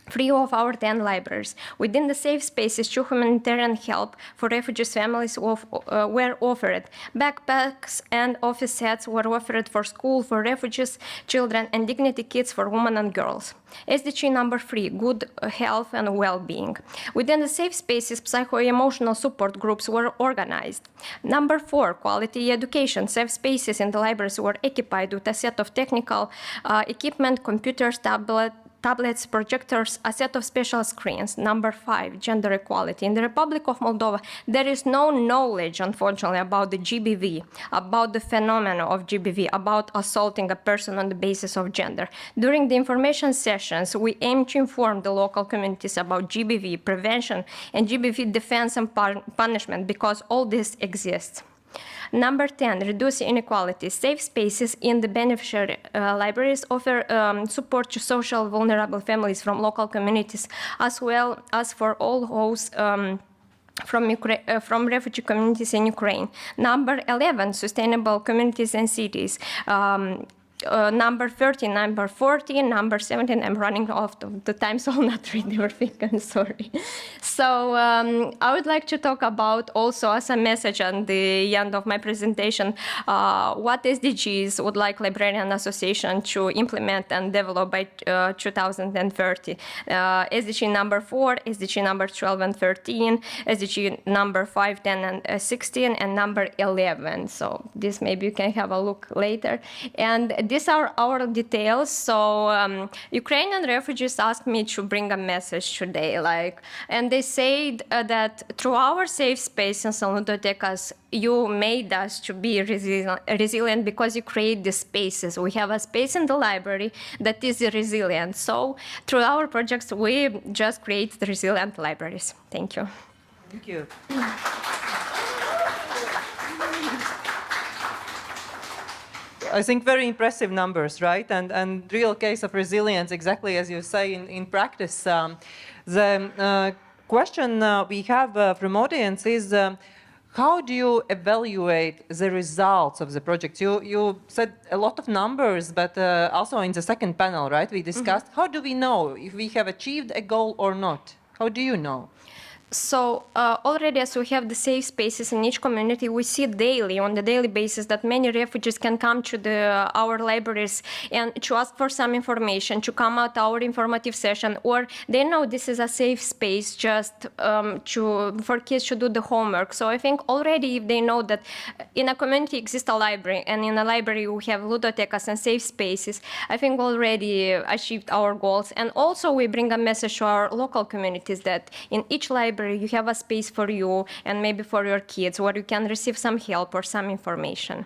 3 of our 10 libraries. Within the safe spaces, 2 humanitarian help for refugees' families were offered. Backpacks and office sets were offered for school for refugees, children, and dignity kits for women and girls. SDG number 3, good health and well-being. Within the safe spaces, psycho-emotional support groups were organized. Number 4, quality education. Safe spaces in the libraries were equipped with a set of technical equipment, computers, tablets, projectors, a set of special screens. Number 5, gender equality. In the Republic of Moldova, there is no knowledge, unfortunately, about the GBV, about the phenomena of GBV, about assaulting a person on the basis of gender. During the information sessions, we aim to inform the local communities about GBV prevention and GBV defense and punishment, because all this exists. Number 10, reduce inequalities. Safe spaces in the beneficiary libraries offer support to social vulnerable families from local communities, as well as for all those from refugee communities in Ukraine. Number 11, sustainable communities and cities. Number 13, number 14, number 17, I'm running off the time, so I'll not read everything, I'm sorry. So I would like to talk about also as a message at the end of my presentation, what SDGs would like Librarian Association to implement and develop by 2030. SDG number 4, SDG number 12 and 13, SDG number 5, 10 and 16, and number 11. So this maybe you can have a look later. And these are our details. So Ukrainian refugees asked me to bring a message today, and they said that through our safe spaces and ludotecas, you made us to be resilient because you create the spaces. We have a space in the library that is resilient. So through our projects, we just create the resilient libraries. Thank you. Thank you. I think very impressive numbers, right? And real case of resilience, exactly as you say in practice. The question we have from audience is, how do you evaluate the results of the project? You said a lot of numbers, but also in the second panel, right, we discussed, how do we know if we have achieved a goal or not? How do you know? So already as we have the safe spaces in each community, we see daily, on the daily basis, that many refugees can come to our libraries and to ask for some information, to come at our informative session, or they know this is a safe space just for kids to do the homework. So I think already if they know that in a community exists a library, and in a library we have ludotecas and safe spaces, I think already achieved our goals. And also we bring a message to our local communities that in each library you have a space for you and maybe for your kids where you can receive some help or some information.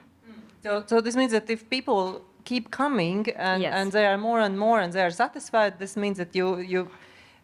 So this means that if people keep coming and they are more and more and they are satisfied, this means that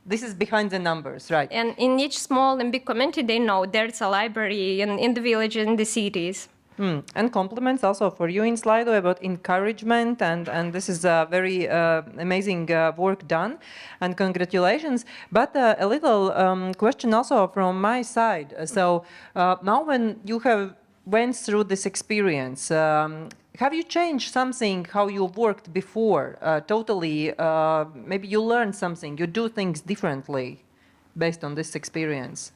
this is behind the numbers, right? And in each small and big community, they know there's a library in the village, in the cities. And compliments also for you in Slido about encouragement, and this is a very amazing work done, and congratulations. But a little question also from my side. So now when you have went through this experience, have you changed something how you worked before? Totally, maybe you learned something, you do things differently based on this experience.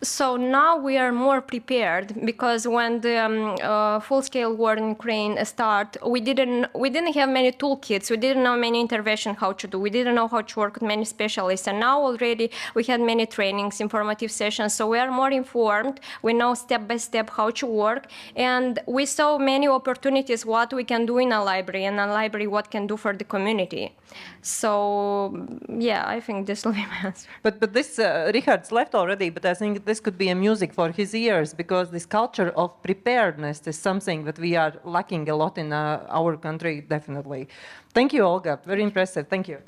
So now we are more prepared because when the full-scale war in Ukraine started, we didn't have many toolkits. We didn't know many intervention how to do. We didn't know how to work with many specialists. And now already we had many trainings, informative sessions. So we are more informed. We know step by step how to work. And we saw many opportunities what we can do in a library, and a library what can do for the community. So yeah, I think this will be my answer. But this, Richard's left already, but I think this could be a music for his ears, because this culture of preparedness is something that we are lacking a lot in our country, definitely. Thank you, Olga. Very impressive. Thank you.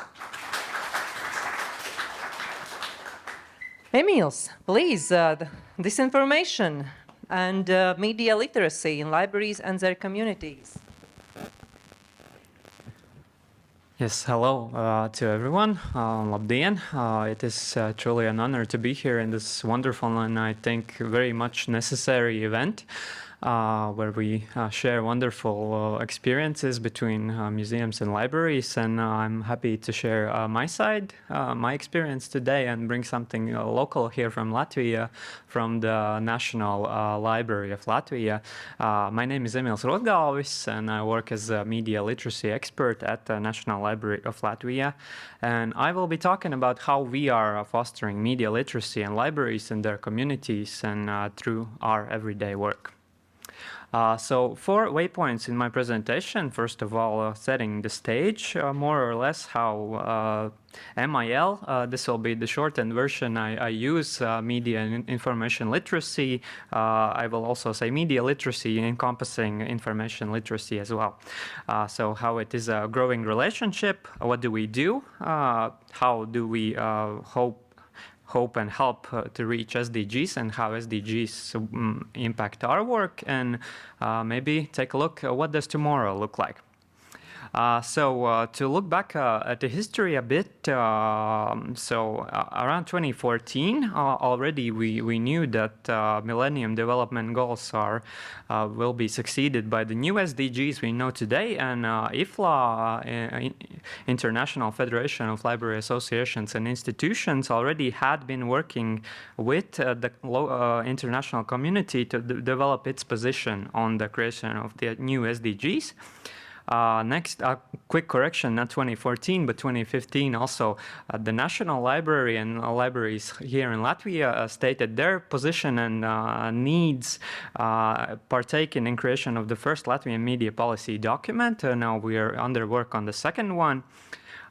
Emils, please, disinformation and media literacy in libraries and their communities. Yes, hello to everyone. Labdien. It is truly an honor to be here in this wonderful and I think very much necessary event where we share wonderful experiences between museums and libraries. And I'm happy to share my side, my experience today, and bring something local here from Latvia, from the National Library of Latvia. My name is Emils Rotgalvis, and I work as a media literacy expert at the National Library of Latvia. And I will be talking about how we are fostering media literacy in libraries and their communities and through our everyday work. So 4 waypoints in my presentation. First of all, setting the stage, more or less how MIL, this will be the shortened version. I use media and information literacy. I will also say media literacy encompassing information literacy as well. So how it is a growing relationship, what do we do, how do we hope and help to reach SDGs and how SDGs impact our work, and maybe take a look at what does tomorrow look like. To look back at the history a bit, around 2014 already we knew that Millennium Development Goals will be succeeded by the new SDGs we know today, and IFLA, International Federation of Library Associations and Institutions, already had been working with the international community to develop its position on the creation of the new SDGs. Next, a quick correction, not 2014, but 2015 also, the National Library and libraries here in Latvia stated their position and needs partaking in creation of the first Latvian media policy document. Now we are under work on the second one.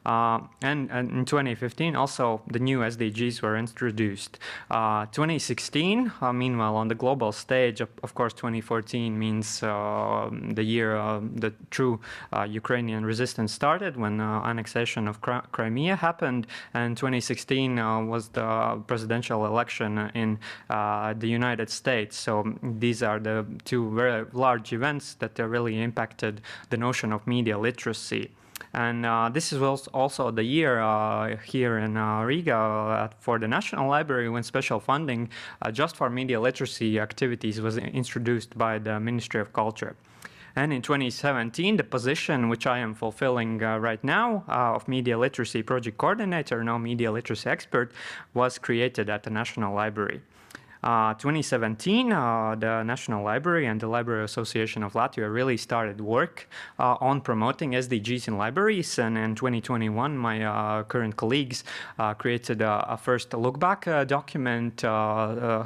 And in 2015 also the new SDGs were introduced. 2016, meanwhile, on the global stage, of course 2014 means the year the true Ukrainian resistance started, when annexation of Crimea happened, and 2016 was the presidential election in the United States. So these are the two very large events that really impacted the notion of media literacy. And this was also the year here in Riga for the National Library when special funding just for media literacy activities was introduced by the Ministry of Culture. And in 2017, the position which I am fulfilling right now of Media Literacy Project Coordinator, now Media Literacy Expert, was created at the National Library. 2017, the National Library and the Library Association of Latvia really started work on promoting SDGs in libraries, and in 2021 my current colleagues created a first look-back document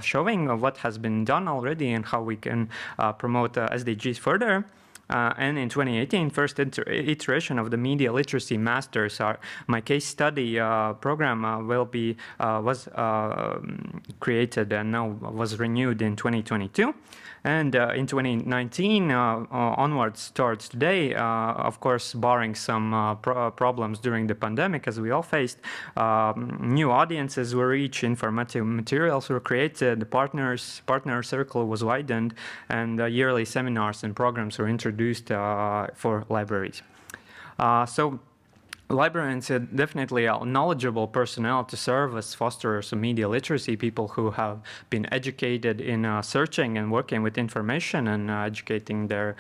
showing what has been done already and how we can promote SDGs further. And in 2018, first iteration of the Media Literacy Masters, my case study program was created and now was renewed in 2022. And in 2019 onwards towards today, of course, barring some problems during the pandemic, as we all faced, new audiences were reached, informative materials were created, the partner circle was widened, and yearly seminars and programs were introduced for libraries. Librarians are definitely knowledgeable personnel to serve as fosterers of media literacy, people who have been educated in searching and working with information and educating their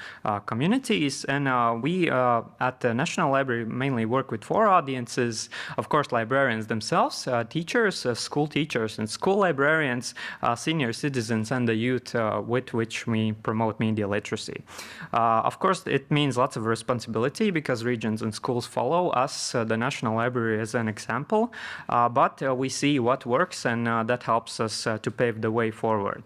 communities. And we at the National Library mainly work with four audiences. Of course, librarians themselves, teachers, school teachers and school librarians, senior citizens, and the youth with which we promote media literacy. Of course, it means lots of responsibility because regions and schools follow us, the National Library, as an example, but we see what works, and that helps us to pave the way forward.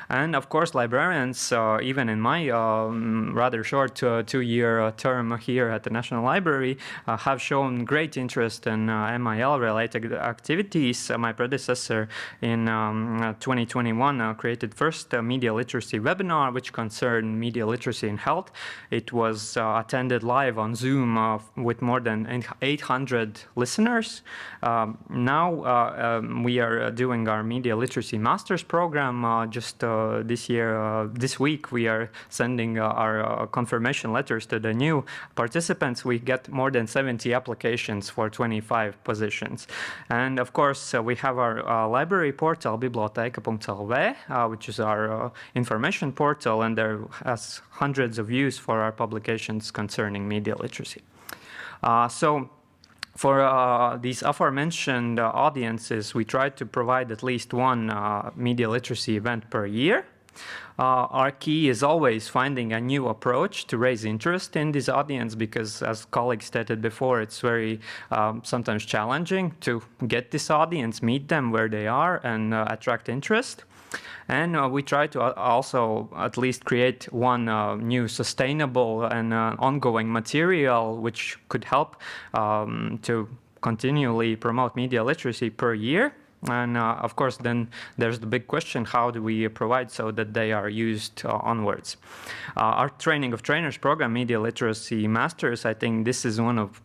And of course, librarians, even in my rather short two-year term here at the National Library, have shown great interest in MIL-related activities. My predecessor in 2021 created first media literacy webinar, which concerned media literacy in health. It was attended live on Zoom with more than 800 listeners. Now we are doing our media literacy master's program just this week we are sending our confirmation letters to the new participants. We get more than 70 applications for 25 positions. And of course, we have our library portal, biblioteka.lv, which is our information portal, and there has hundreds of views for our publications concerning media literacy. For these aforementioned audiences, we try to provide at least one media literacy event per year. Our key is always finding a new approach to raise interest in this audience because, as colleagues stated before, it's very sometimes challenging to get this audience, meet them where they are, and attract interest. And we try to also at least create one new sustainable and ongoing material which could help to continually promote media literacy per year. And of course, then there's the big question, how do we provide so that they are used onwards? Our Training of Trainers program, Media Literacy Masters, I think this is one of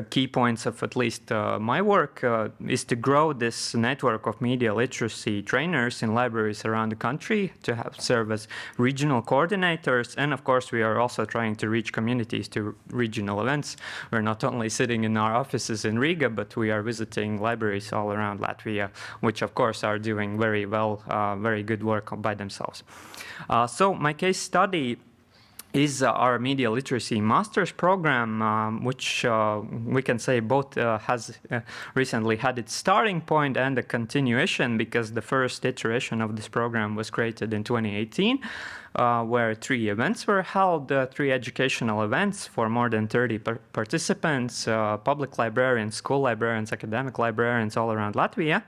key points of at least my work, is to grow this network of media literacy trainers in libraries around the country to serve as regional coordinators. And of course, we are also trying to reach communities to regional events. We're not only sitting in our offices in Riga, but we are visiting libraries all around Latvia, which of course are doing very well, very good work by themselves. So my case study is our Media Literacy Masters program, which we can say both has recently had its starting point and a continuation, because the first iteration of this program was created in 2018, where 3 events were held, 3 educational events for more than 30 participants, public librarians, school librarians, academic librarians all around Latvia.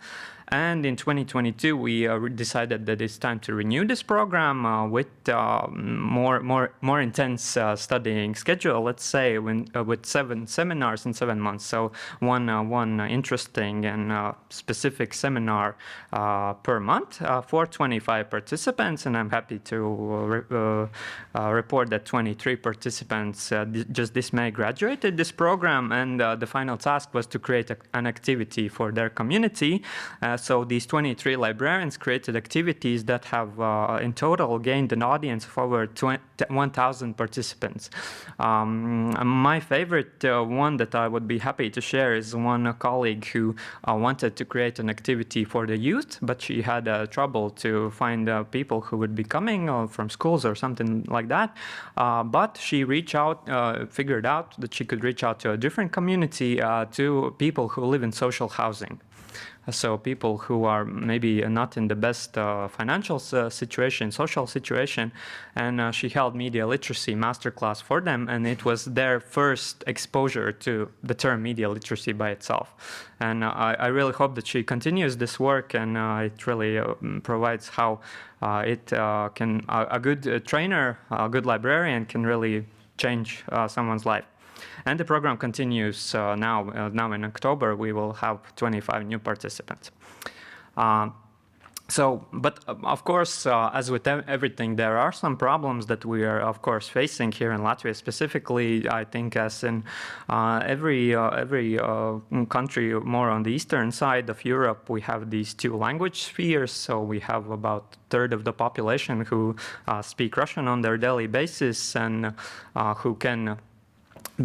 And in 2022, we decided that it's time to renew this program with more intense studying schedule. Let's say with 7 seminars in 7 months. So one interesting and specific seminar per month for 25 participants. And I'm happy to report that 23 participants just this May graduated this program. And the final task was to create an activity for their community. So these 23 librarians created activities that have in total gained an audience of over 1,000 participants. My favorite one that I would be happy to share is one colleague who wanted to create an activity for the youth, but she had trouble to find people who would be coming from schools or something like that. But she figured out that she could reach out to a different community, to people who live in social housing. So people who are maybe not in the best financial situation, social situation, and she held media literacy masterclass for them, and it was their first exposure to the term media literacy by itself. And I really hope that she continues this work, and it really provides how a good trainer, a good librarian can really change someone's life. And the program continues now in October. We will have 25 new participants. But of course, as with everything, there are some problems that we are, of course, facing here in Latvia. Specifically, I think, as in every country more on the eastern side of Europe, we have these 2 language spheres. So we have about a third of the population who speak Russian on their daily basis, and who can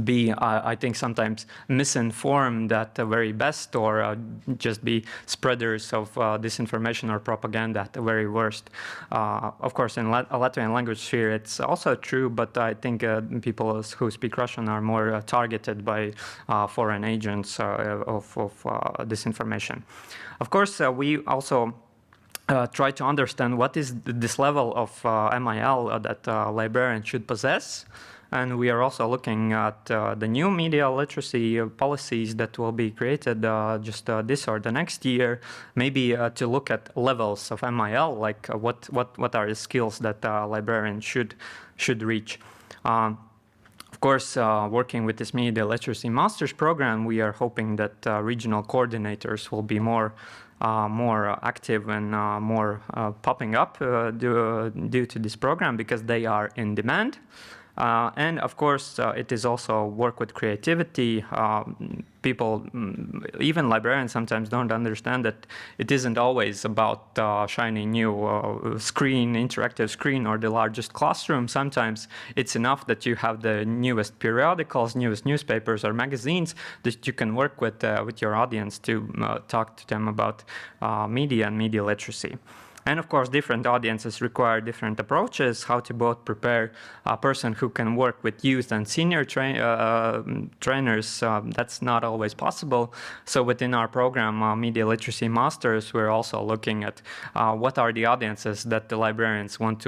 be, I think, sometimes misinformed at the very best, or just be spreaders of disinformation or propaganda at the very worst. Of course, in Latvian language sphere, it's also true, but I think people who speak Russian are more targeted by foreign agents of disinformation. Of course, we also try to understand what is this level of MIL that librarians should possess. And we are also looking at the new media literacy policies that will be created just this or the next year, maybe to look at levels of MIL, like what are the skills that librarians should reach. Of course, working with this Media Literacy Masters program, we are hoping that regional coordinators will be more active and more popping up due to this program, because they are in demand. And of course, it is also work with creativity. People, even librarians, sometimes don't understand that it isn't always about shiny new interactive screen, or the largest classroom. Sometimes it's enough that you have the newest periodicals, newest newspapers or magazines that you can work with your audience to talk to them about media and media literacy. And of course, different audiences require different approaches, how to both prepare a person who can work with youth and senior trainers. That's not always possible. So within our program, Media Literacy Masters, we're also looking at what are the audiences that the librarians want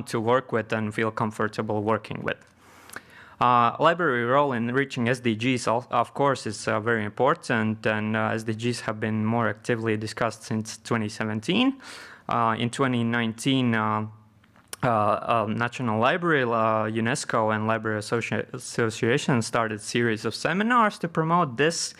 to work with and feel comfortable working with. Library role in reaching SDGs, of course, is very important, and SDGs have been more actively discussed since 2017. In 2019, National Library, UNESCO, and Library Association started a series of seminars to promote this.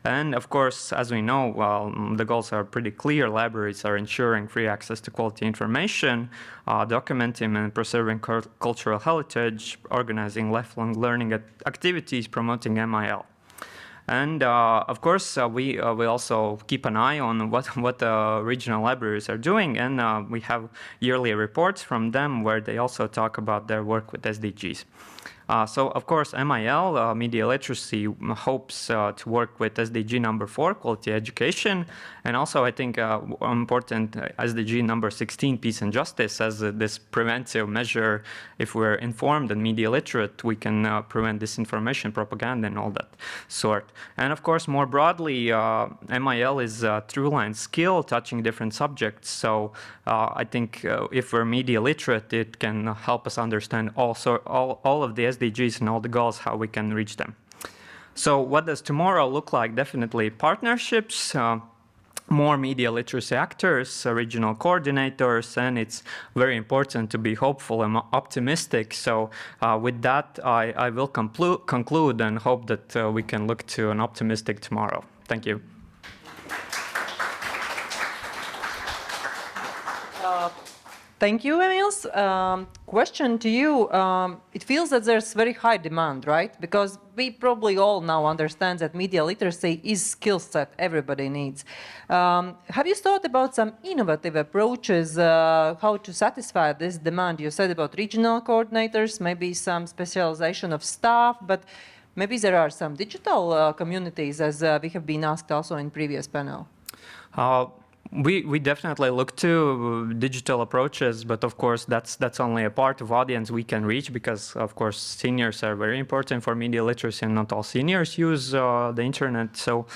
And of course, as we know, well, the goals are pretty clear. Libraries are ensuring free access to quality information, documenting and preserving cultural heritage, organizing lifelong learning activities, promoting MIL. And of course, we also keep an eye on what regional libraries are doing, and we have yearly reports from them where they also talk about their work with SDGs. So, of course, MIL, Media Literacy, hopes to work with SDG number 4, quality education, and also I think important SDG number 16, peace and justice, as this preventive measure. If we're informed and media literate, we can prevent disinformation, propaganda, and all that sort. And of course, more broadly, MIL is a through-line skill touching different subjects. So I think if we're media literate, it can help us understand all of the SDGs and all the goals, how we can reach them. So what does tomorrow look like? Definitely partnerships, more media literacy actors, regional coordinators, and it's very important to be hopeful and optimistic. So with that, I will conclude and hope that we can look to an optimistic tomorrow. Thank you. Thank you, Emils. Question to you. It feels that there's very high demand, right? Because we probably all now understand that media literacy is skill set everybody needs. Have you thought about some innovative approaches, how to satisfy this demand? You said about regional coordinators, maybe some specialization of staff, but maybe there are some digital communities, as we have been asked also in previous panel. We definitely look to digital approaches, but of course that's only a part of audience we can reach, because of course seniors are very important for media literacy and not all seniors use the internet. So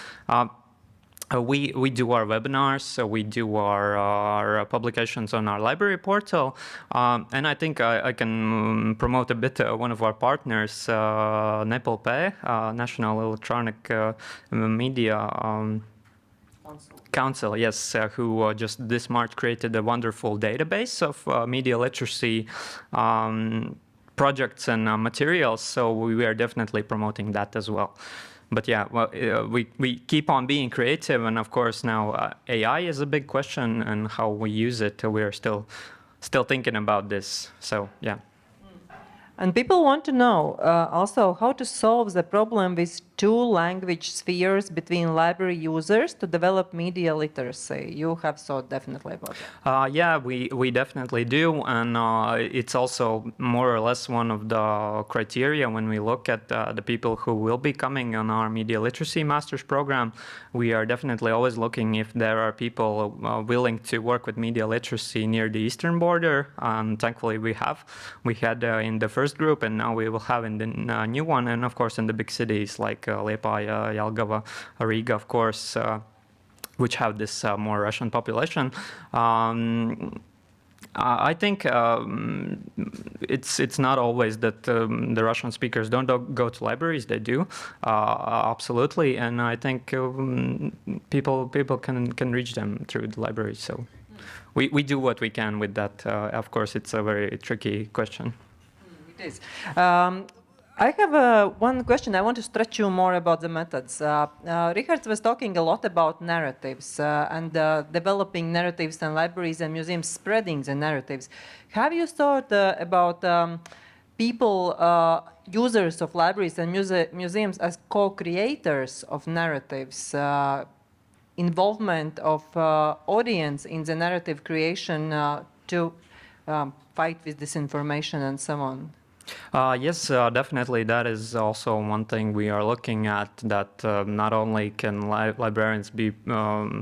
we do our webinars, so we do our publications on our library portal, and I think I can promote a bit one of our partners, NEPLP, National Electronic Media Council, yes, who just this March created a wonderful database of media literacy projects and materials. So we are definitely promoting that as well. But yeah, well, we keep on being creative, and of course now AI is a big question, and how we use it. We are still thinking about this. So yeah. And people want to know also how to solve the problem with two language spheres between library users to develop media literacy. You have thought definitely about that. Yeah, we definitely do, and it's also more or less one of the criteria when we look at the people who will be coming on our media literacy master's program. We are definitely always looking if there are people willing to work with media literacy near the eastern border, and thankfully we have. We had in the first group, and now we will have in the new one, and of course in the big cities like Liepāja, Jelgava, Riga, of course, which have this more Russian population. I think it's not always that the Russian speakers don't go to libraries. They do, absolutely, and I think people can reach them through the libraries. So we do what we can with that. Of course, it's a very tricky question. It is. I have one question. I want to stretch you more about the methods. Richard was talking a lot about narratives and developing narratives, and libraries and museums spreading the narratives. Have you thought about people, users of libraries and museums as co-creators of narratives, involvement of audience in the narrative creation to fight with disinformation and so on? Yes, definitely. That is also one thing we are looking at, that not only can librarians be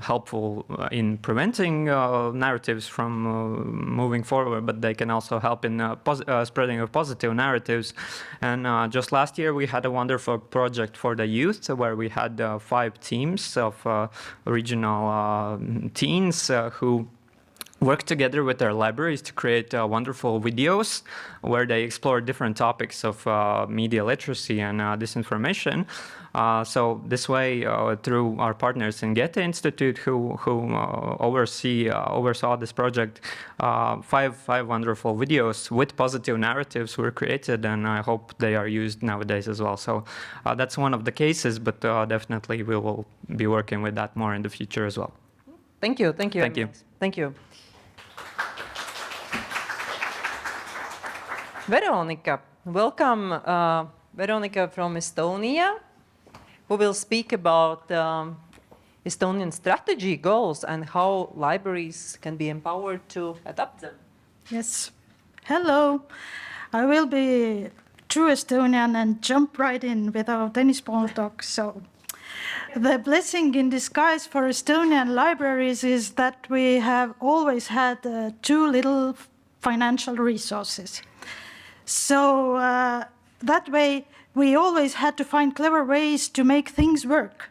helpful in preventing narratives from moving forward, but they can also help in spreading of positive narratives. And just last year we had a wonderful project for the youth where we had 5 teams of regional teens who work together with their libraries to create wonderful videos where they explore different topics of media literacy and disinformation. So this way, through our partners in Goethe Institute, who oversaw this project, five wonderful videos with positive narratives were created, and I hope they are used nowadays as well. So that's one of the cases, but definitely we will be working with that more in the future as well. Thank you. Thank you. Thank you. Thank you. Veronika, welcome. Veronika from Estonia, who will speak about Estonian strategy goals and how libraries can be empowered to adopt them. Yes. Hello. I will be true Estonian and jump right in without any small talk. So, the blessing in disguise for Estonian libraries is that we have always had too little financial resources. So that way, we always had to find clever ways to make things work.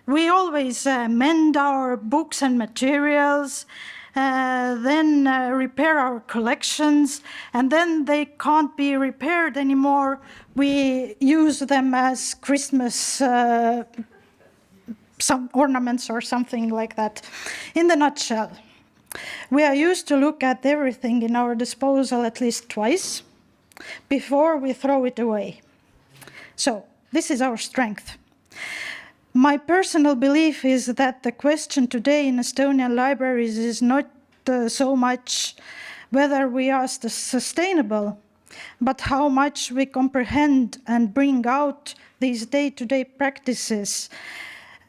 We always mend our books and materials, then repair our collections, and then they can't be repaired anymore. We use them as Christmas some ornaments or something like that. In the nutshell, we are used to look at everything in our disposal at least twice before we throw it away. So this is our strength. My personal belief is that the question today in Estonian libraries is not so much whether we are sustainable, but how much we comprehend and bring out these day-to-day practices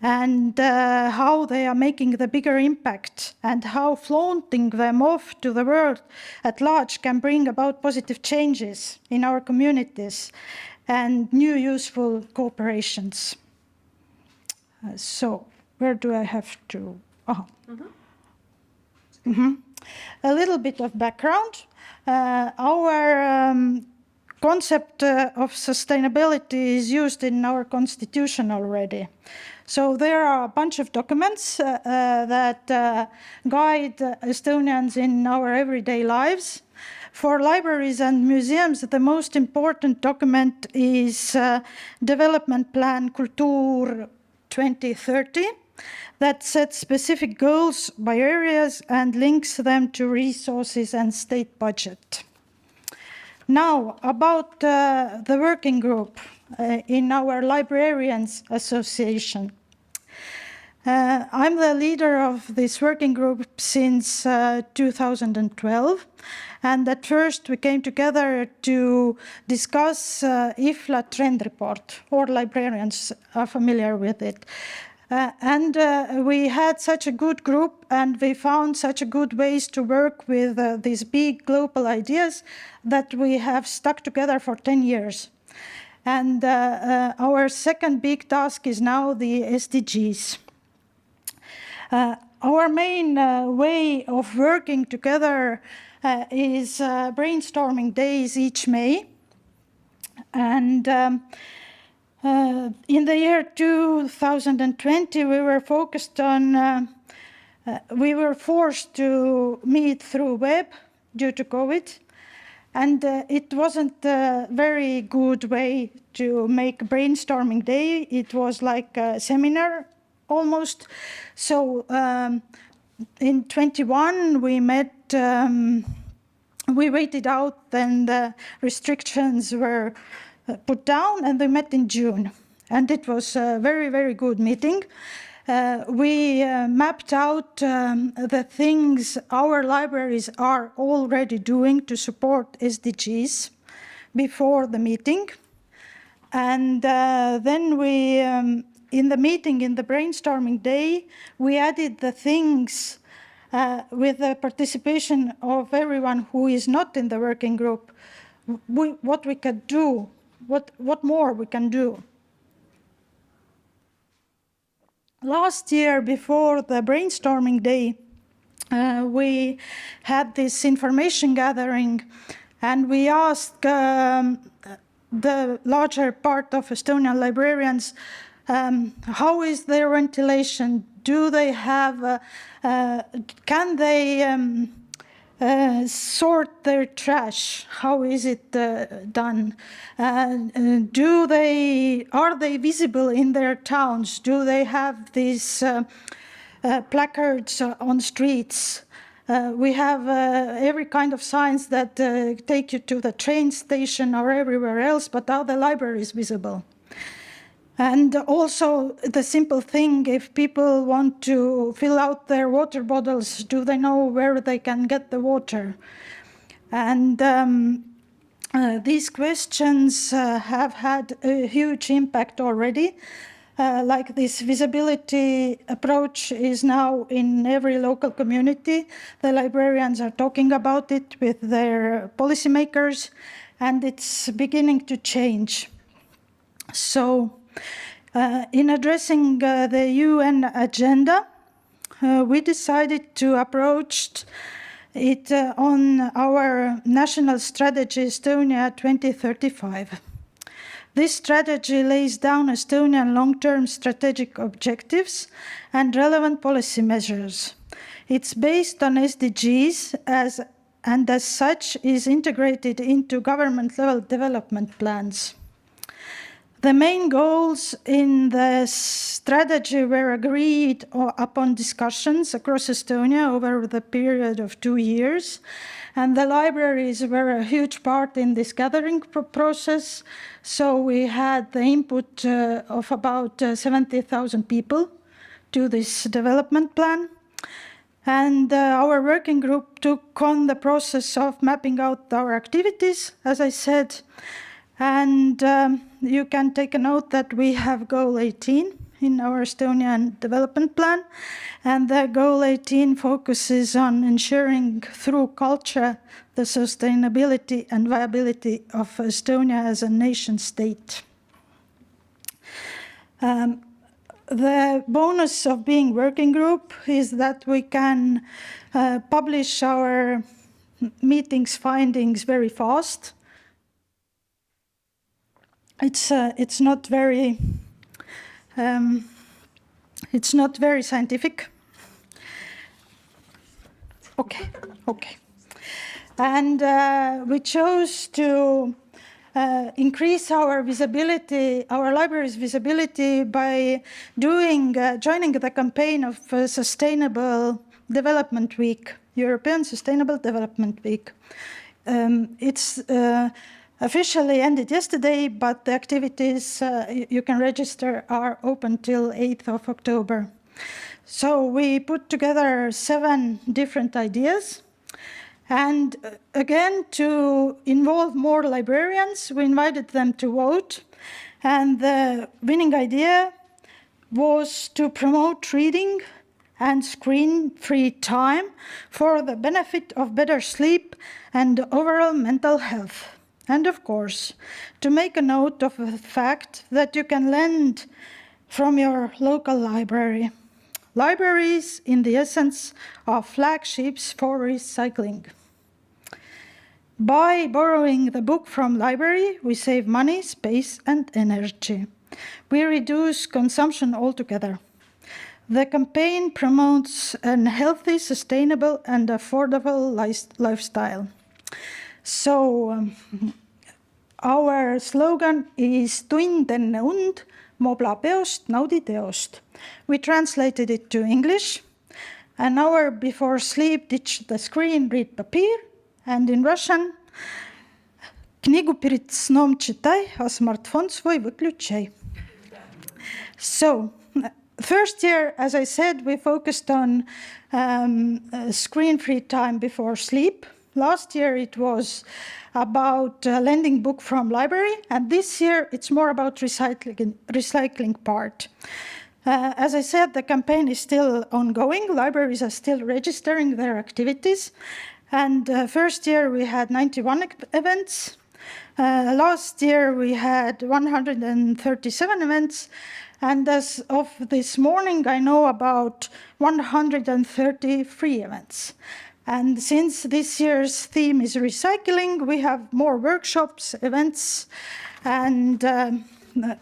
and how they are making the bigger impact and how flaunting them off to the world at large can bring about positive changes in our communities and new useful cooperations. So where do I have to? A little bit of background. Our concept of sustainability is used in our constitution already. So there are a bunch of documents that guide Estonians in our everyday lives. For libraries and museums, the most important document is Development Plan Kultuur 2030 that sets specific goals by areas and links them to resources and state budget. Now, about the working group in our Librarians Association. I'm the leader of this working group since 2012. And at first we came together to discuss IFLA trend report, or librarians are familiar with it. And we had such a good group and we found such a good ways to work with these big global ideas that we have stuck together for 10 years. And our second big task is now the SDGs. Our main way of working together is brainstorming days each May. And in the year 2020, we were focused on, we were forced to meet through web due to COVID. And it wasn't a very good way to make brainstorming day. It was like a seminar almost. So in 21, we met, we waited out, then the restrictions were put down, and we met in June. And it was a very, very good meeting. We mapped out the things our libraries are already doing to support SDGs before the meeting. And then we, in the meeting, in the brainstorming day, we added the things with the participation of everyone who is not in the working group, what we could do, what more we can do. Last year, before the brainstorming day, we had this information gathering, and we asked the larger part of Estonian librarians, how is their ventilation? Do they have Can they sort their trash? How is it done? Are they visible in their towns? Do they have these placards on streets? We have every kind of signs that take you to the train station or everywhere else, but are the libraries visible? And also the simple thing, if people want to fill out their water bottles, do they know where they can get the water? And these questions have had a huge impact already. Like this visibility approach is now in every local community. The librarians are talking about it with their policymakers, and it's beginning to change. So, in addressing the UN agenda, we decided to approach it on our national strategy Estonia 2035. This strategy lays down Estonian long-term strategic objectives and relevant policy measures. It's based on SDGs and as such is integrated into government-level development plans. The main goals in the strategy were agreed upon discussions across Estonia over the period of 2 years, and the libraries were a huge part in this gathering process. So we had the input of about 70,000 people to this development plan. And our working group took on the process of mapping out our activities, as I said. And you can take a note that we have Goal 18 in our Estonian development plan. And the Goal 18 focuses on ensuring through culture the sustainability and viability of Estonia as a nation state. The bonus of being working group is that we can publish our meetings findings very fast. It's not very scientific. Okay. And we chose to increase our visibility, our library's visibility, by joining the campaign of Sustainable Development Week, European Sustainable Development Week. It's officially ended yesterday, but the activities you can register are open till 8th of October. So we put together 7 different ideas. And again, to involve more librarians, we invited them to vote. And the winning idea was to promote reading and screen-free time for the benefit of better sleep and overall mental health. And of course, to make a note of the fact that you can lend from your local library. Libraries, in the essence, are flagships for recycling. By borrowing the book from library, we save money, space, and energy. We reduce consumption altogether. The campaign promotes a healthy, sustainable, and affordable lifestyle. So, our slogan is Tund enne und, mobla peost, naudi teost. We translated it to English. An hour before sleep, ditch the screen, read papier. And in Russian, книгу перед сном читай, а смартфон свой выключай. So, first year, as I said, we focused on screen-free time before sleep. Last year it was about lending book from library, and this year it's more about recycling part. As I said, the campaign is still ongoing. Libraries are still registering their activities. And first year we had 91 events. Last year we had 137 events. And as of this morning, I know about 130 free events. And since this year's theme is recycling, we have more workshops, events, and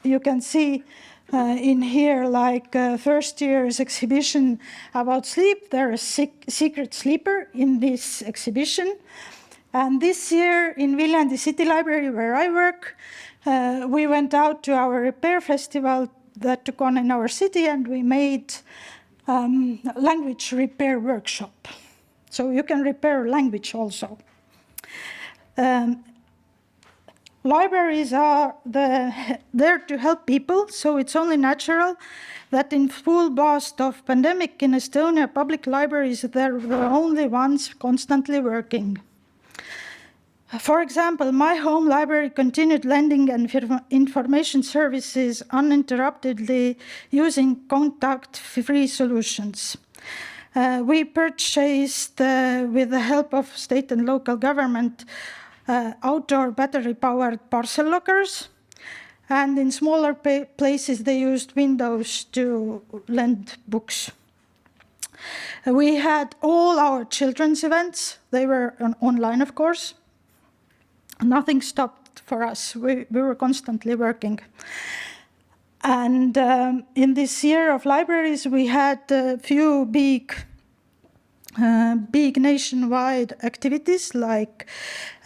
you can see in here, like first year's exhibition about sleep. There is a secret sleeper in this exhibition. And this year in Viljandi City Library, where I work, we went out to our repair festival that took on in our city, and we made language repair workshop. So you can repair language also. Libraries are there to help people, so it's only natural that in full blast of pandemic in Estonia, public libraries, they're the only ones constantly working. For example, my home library continued lending and information services uninterruptedly using contact-free solutions. We purchased, with the help of state and local government, outdoor battery-powered parcel lockers, and in smaller places they used windows to lend books. We had all our children's events. They were online, of course. Nothing stopped for us. We were constantly working. And in this year of libraries, we had a few big nationwide activities, like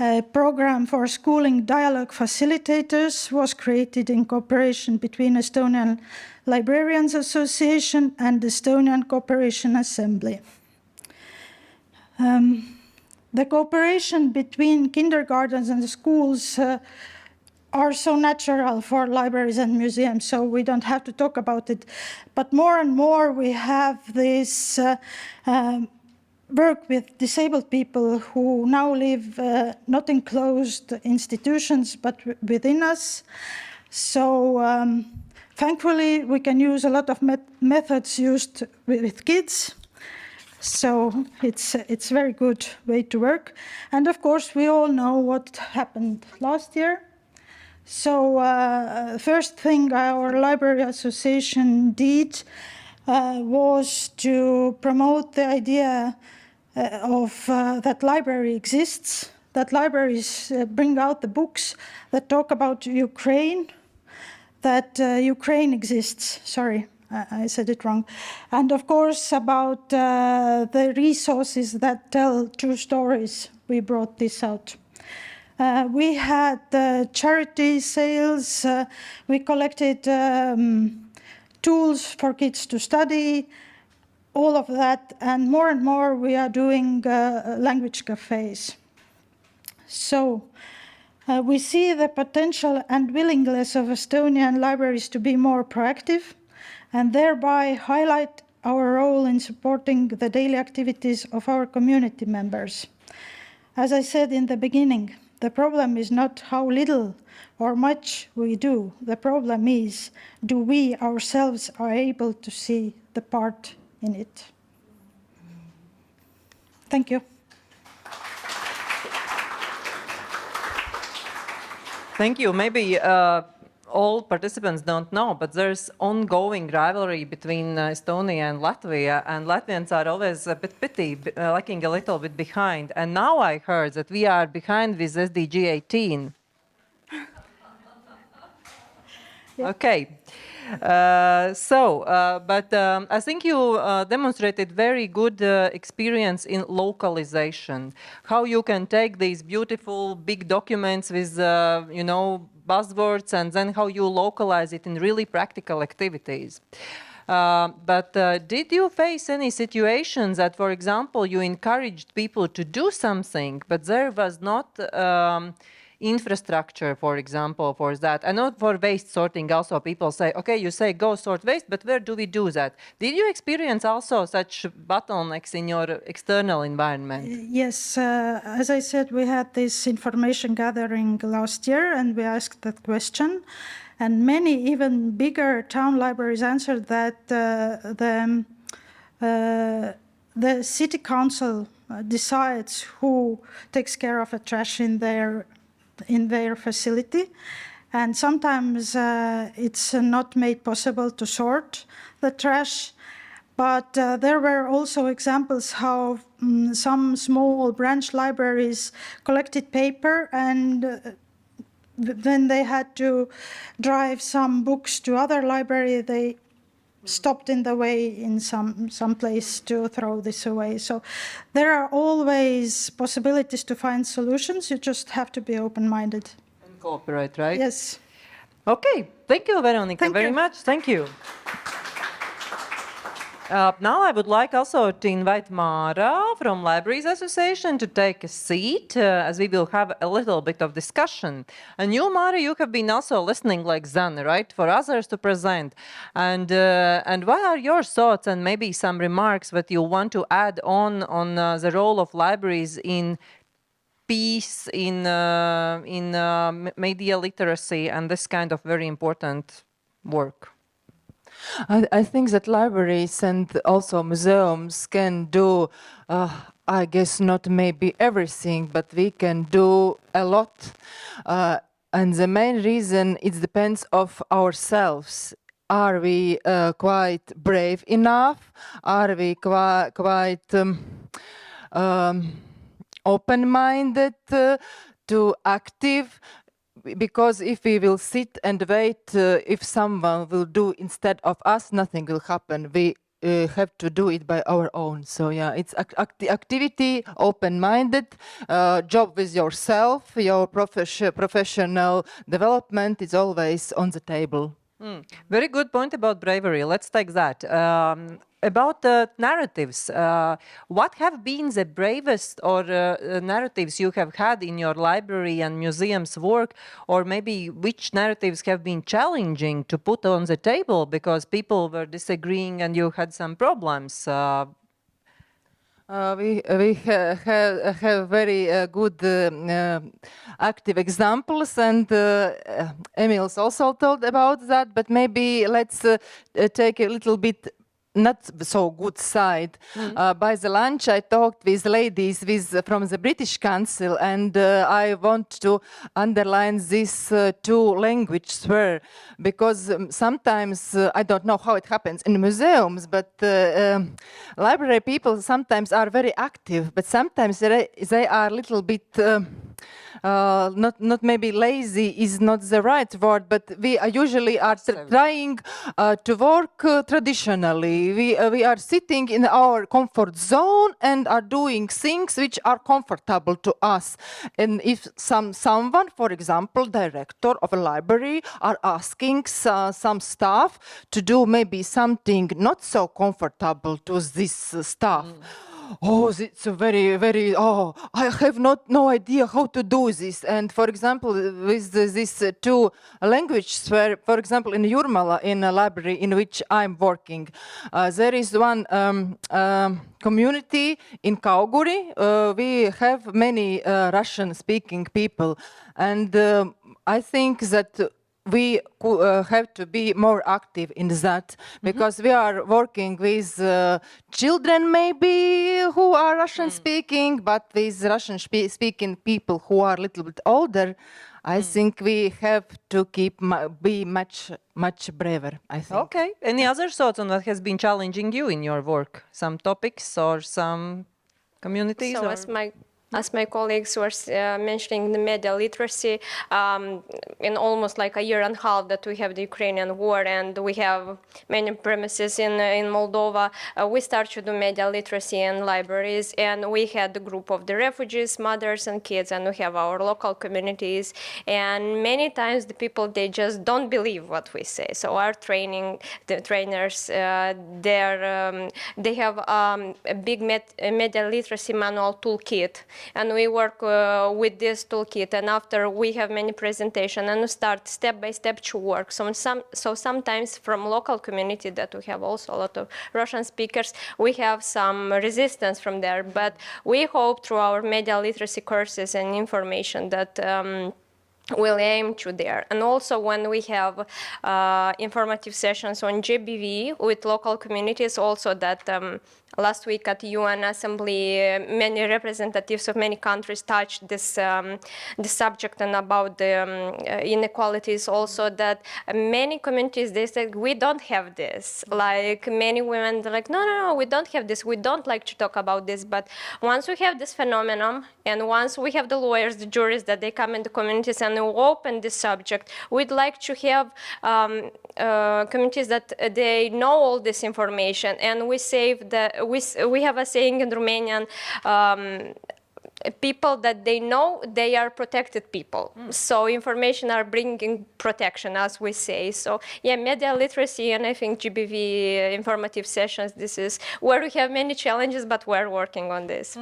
a program for schooling dialogue facilitators was created in cooperation between Estonian Librarians Association and Estonian Cooperation Assembly. The cooperation between kindergartens and schools are so natural for libraries and museums, so we don't have to talk about it. But more and more we have this work with disabled people who now live not in closed institutions, but within us. So thankfully, we can use a lot of methods used with kids. So it's a very good way to work. And of course, we all know what happened last year. So first thing our library association did was to promote the idea of that library exists, that libraries bring out the books that talk about Ukraine, that Ukraine exists. Sorry, I said it wrong. And of course about the resources that tell true stories. We brought this out. We had charity sales. We collected tools for kids to study, all of that, and more we are doing language cafes. So we see the potential and willingness of Estonian libraries to be more proactive and thereby highlight our role in supporting the daily activities of our community members. As I said in the beginning, the problem is not how little or much we do. The problem is, do we ourselves are able to see the part in it? Thank you. Thank you. Maybe all participants don't know, but there's ongoing rivalry between Estonia and Latvia, and Latvians are always a bit pity, lagging a little bit behind. And now I heard that we are behind with SDG 18. Yeah. Okay. But I think you demonstrated very good experience in localization. How you can take these beautiful big documents with, buzzwords, and then how you localize it in really practical activities. But did you face any situations that, for example, you encouraged people to do something, but there was not infrastructure, for example, for that? And not for waste sorting also. People say, okay, you say go sort waste, but where do we do that? Did you experience also such bottlenecks in your external environment? Yes, as I said, we had this information gathering last year and we asked that question. And many even bigger town libraries answered that the city council decides who takes care of the trash in their facility, and sometimes it's not made possible to sort the trash. But there were also examples how some small branch libraries collected paper and when they had to drive some books to other library, they stopped in the way in some place to throw this away. So there are always possibilities to find solutions. You just have to be open-minded. And cooperate, right? Yes. Okay, thank you, Veronica, very much. Thank you. Now I would like also to invite Mara from Libraries Association to take a seat, as we will have a little bit of discussion. And you, Mara, you have been also listening like Zan, right, for others to present. And what are your thoughts and maybe some remarks that you want to add on the role of libraries in peace, in media literacy, and this kind of very important work? I think that libraries and also museums can do, I guess not maybe everything, but we can do a lot. And the main reason, it depends of ourselves. Are we quite brave enough? Are we quite open-minded to active? Because if we will sit and wait, if someone will do instead of us, nothing will happen. We have to do it by our own. So yeah, it's activity, open-minded, job with yourself, your professional development is always on the table. Very good point about bravery. Let's take that. About narratives, what have been the bravest or narratives you have had in your library and museum's work, or maybe which narratives have been challenging to put on the table because people were disagreeing and you had some problems? We have very good active examples, and Emil's also told about that, but maybe let's take a little bit not so good side. By the lunch, I talked with ladies from the British Council, and I want to underline these two languages were, because sometimes I don't know how it happens in museums, but library people sometimes are very active, but sometimes they are a little bit not maybe lazy is not the right word, but we usually are trying to work traditionally. We are sitting in our comfort zone and are doing things which are comfortable to us. And if someone, for example, director of a library, are asking some staff to do maybe something not so comfortable to this staff. Oh, it's a very, very, I have no idea how to do this. And for example, with these two languages, where, for example, in Jurmala, in a library in which I'm working, there is one community in Kauguri. We have many Russian-speaking people. And I think that we have to be more active in that, because we are working with children maybe who are Russian speaking, but with Russian speaking people who are a little bit older. I think we have to be much braver, I think. Okay. Any other thoughts on what has been challenging you in your work? Some topics or some communities? So as my colleagues were mentioning the media literacy, in almost like a year and a half that we have the Ukrainian war and we have many premises in Moldova, we started to do media literacy in libraries, and we had the group of the refugees, mothers and kids, and we have our local communities, and many times the people, they just don't believe what we say. So our the trainers, they have a big media literacy manual toolkit. And we work with this toolkit, and after we have many presentations and we start step by step to work. So sometimes from local community that we have also a lot of Russian speakers, we have some resistance from there, but we hope through our media literacy courses and information that we'll aim to there. And also when we have informative sessions on GBV with local communities, also that last week at UN Assembly, many representatives of many countries touched this subject and about the inequalities also, that many communities, they said, we don't have this. Like many women, they're like, no, we don't have this. We don't like to talk about this. But once we have this phenomenon, and once we have the lawyers, the juries, that they come in the communities and open this subject, we'd like to have communities that they know all this information. And we save we have a saying in Romanian, people that they know, they are protected people. So information are bringing protection, as we say. So yeah, media literacy and I think GBV informative sessions, this is where we have many challenges, but we're working on this.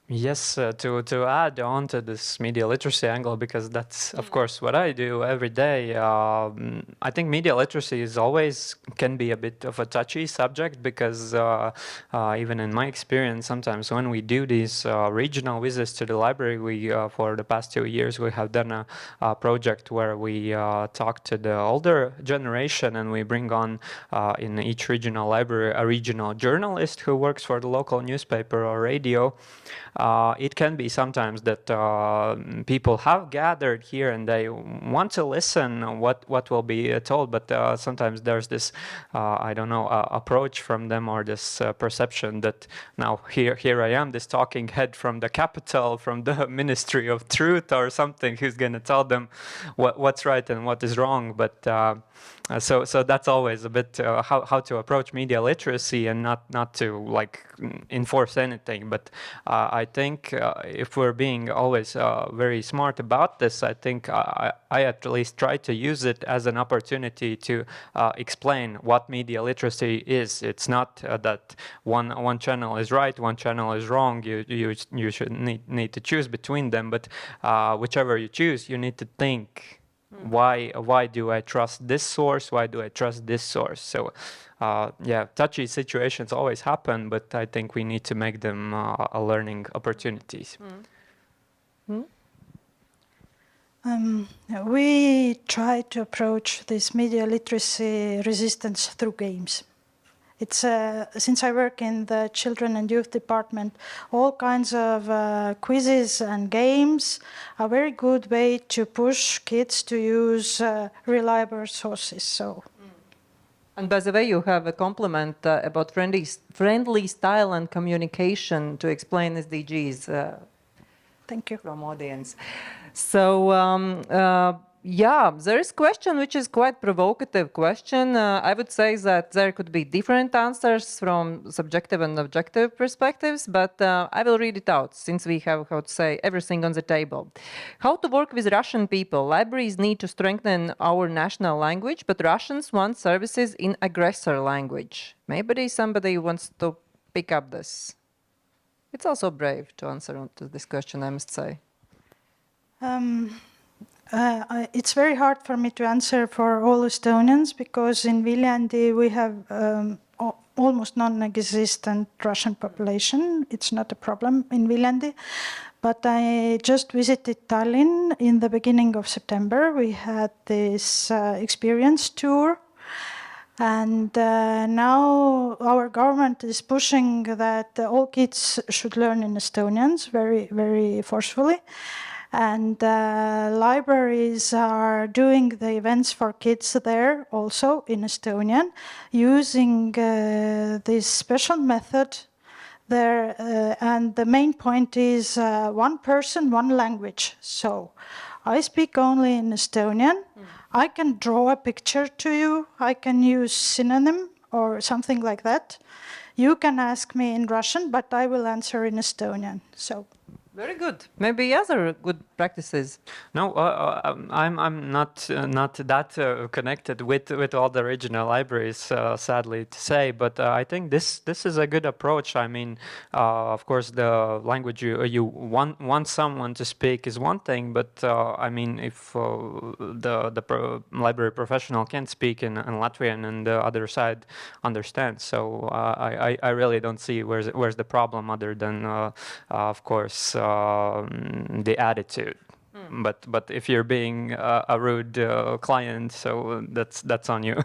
Yes, to add on to this media literacy angle, because that's of course what I do every day. I think media literacy is always can be a bit of a touchy subject, because even in my experience, sometimes when we do these regional visits to the library, we for the past 2 years we have done a project where we talk to the older generation, and we bring on in each regional library a regional journalist who works for the local newspaper or radio. It can be sometimes that people have gathered here and they want to listen what will be told, but sometimes there's this, I don't know, approach from them, or this perception that now here I am, this talking head from the capital, from the Ministry of Truth or something, who's going to tell them what's right and what is wrong. But so that's always a bit how to approach media literacy, and not to like enforce anything. But I think if we're being always very smart about this, I think I at least try to use it as an opportunity to explain what media literacy is. It's not that one channel is right, one channel is wrong. You should need to choose between them, but whichever you choose, you need to think. Why do I trust this source? Why do I trust this source? So, yeah, touchy situations always happen, but I think we need to make them learning opportunities. We try to approach this media literacy resistance through games. It's since I work in the children and youth department, all kinds of quizzes and games are a very good way to push kids to use reliable sources. So. And by the way, you have a compliment about friendly style and communication to explain SDGs. Thank you. From audience. So. Yeah, there is a question which is quite provocative question. I would say that there could be different answers from subjective and objective perspectives, but I will read it out since we have, how to say, everything on the table. How to work with Russian people? Libraries need to strengthen our national language, but Russians want services in aggressor language. Maybe somebody wants to pick up this. It's also brave to answer to this question, I must say. It's very hard for me to answer for all Estonians, because in Viljandi we have almost non-existent Russian population. It's not a problem in Viljandi. But I just visited Tallinn in the beginning of September. We had this experience tour. And now our government is pushing that all kids should learn in Estonians very, very forcefully. And libraries are doing the events for kids there also in Estonian, using this special method there. And the main point is one person, one language. So I speak only in Estonian. I can draw a picture to you. I can use synonym or something like that. You can ask me in Russian, but I will answer in Estonian. So. Very good. Maybe other good practices. No, I'm not that connected with all the regional libraries, sadly to say. But I think this is a good approach. I mean, of course, the language you want someone to speak is one thing. But I mean, if the library professional can speak in Latvian and the other side understands, so I really don't see where's the problem, other than of course. The attitude, but if you're being a rude client, so that's on you.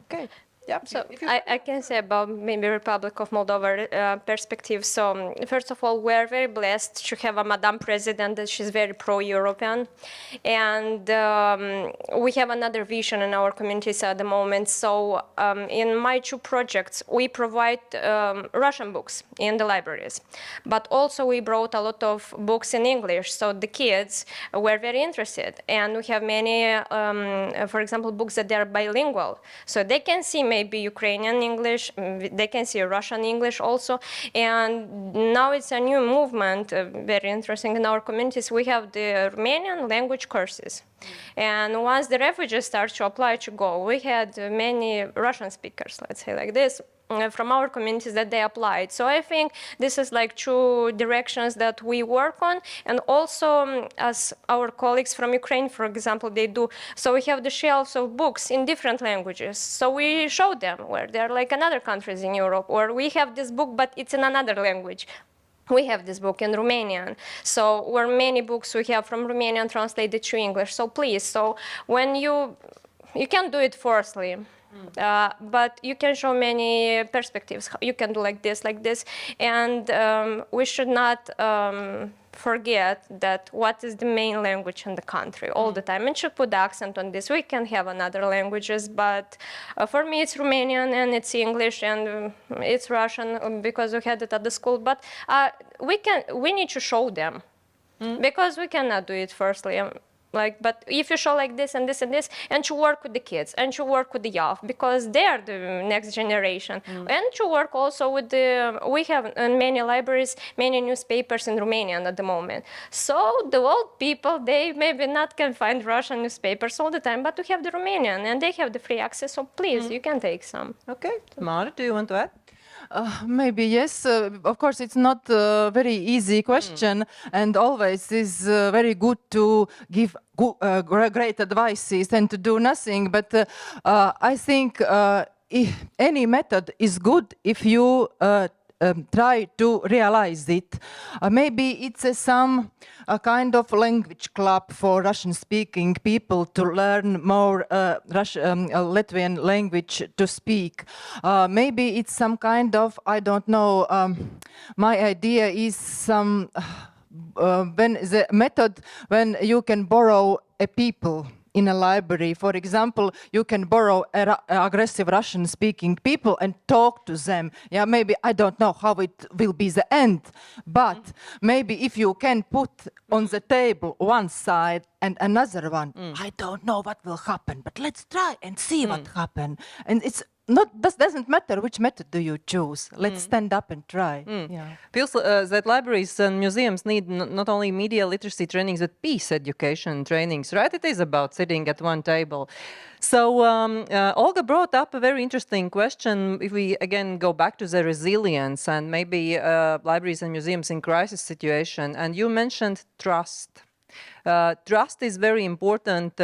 Okay. Yeah. So I can say about maybe Republic of Moldova perspective. So first of all, we're very blessed to have a Madam President that she's very pro-European, and we have another vision in our communities at the moment. So in my 2 projects, we provide Russian books in the libraries, but also we brought a lot of books in English. So the kids were very interested, and we have many, for example, books that they are bilingual, so they can see maybe Ukrainian English, they can see Russian English also. And now it's a new movement, very interesting in our communities. We have the Romanian language courses. And once the refugees start to apply to go, we had many Russian speakers, let's say like this, from our communities that they applied. So I think this is like 2 directions that we work on. And also as our colleagues from Ukraine, for example, they do. So we have the shelves of books in different languages. So we show them where they're like in other countries in Europe, or we have this book, but it's in another language. We have this book in Romanian. So where many books we have from Romanian translated to English. So please, so when you can do it forcefully, but you can show many perspectives. You can do like this, and we should not forget that what is the main language in the country all the time, and should put the accent on this. We can have another languages, but for me it's Romanian and it's English and it's Russian because we had it at the school. But we need to show them because we cannot do it firstly. But if you show like this and this and this, and to work with the kids and to work with the youth, because they are the next generation, and to work also with we have in many libraries, many newspapers in Romanian at the moment. So the old people, they maybe not can find Russian newspapers all the time, but we have the Romanian and they have the free access. So please, you can take some. Okay, Mara, do you want to add? Maybe yes. Of course, it's not a very easy question, and always is very good to give great advices and to do nothing. But I think any method is good if you try to realize it. Maybe it's some kind of language club for Russian-speaking people to learn more Latvian language to speak. Maybe it's some kind of, I don't know, my idea is some, when the method when you can borrow a people in a library. For example, you can borrow aggressive Russian-speaking people and talk to them. Yeah, maybe I don't know how it will be the end, but maybe if you can put on the table one side and another one, I don't know what will happen, but let's try and see what happens. And it's doesn't matter which method do you choose. Let's stand up and try. Yeah. Feels that libraries and museums need not only media literacy trainings, but peace education trainings, right? It is about sitting at one table. So Olga brought up a very interesting question. If we again go back to the resilience and maybe libraries and museums in crisis situation, and you mentioned trust. Trust is very important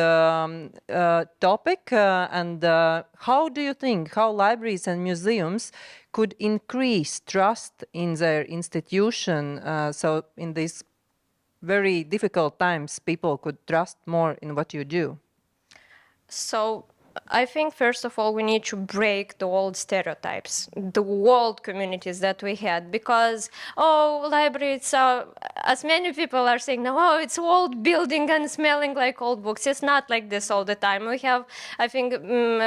topic, and how do you think how libraries and museums could increase trust in their institution, so in these very difficult times people could trust more in what you do? So I think, first of all, we need to break the old stereotypes, the old communities that we had, because, oh, library, it's, as many people are saying now, oh, it's old building and smelling like old books. It's not like this all the time. We have, I think,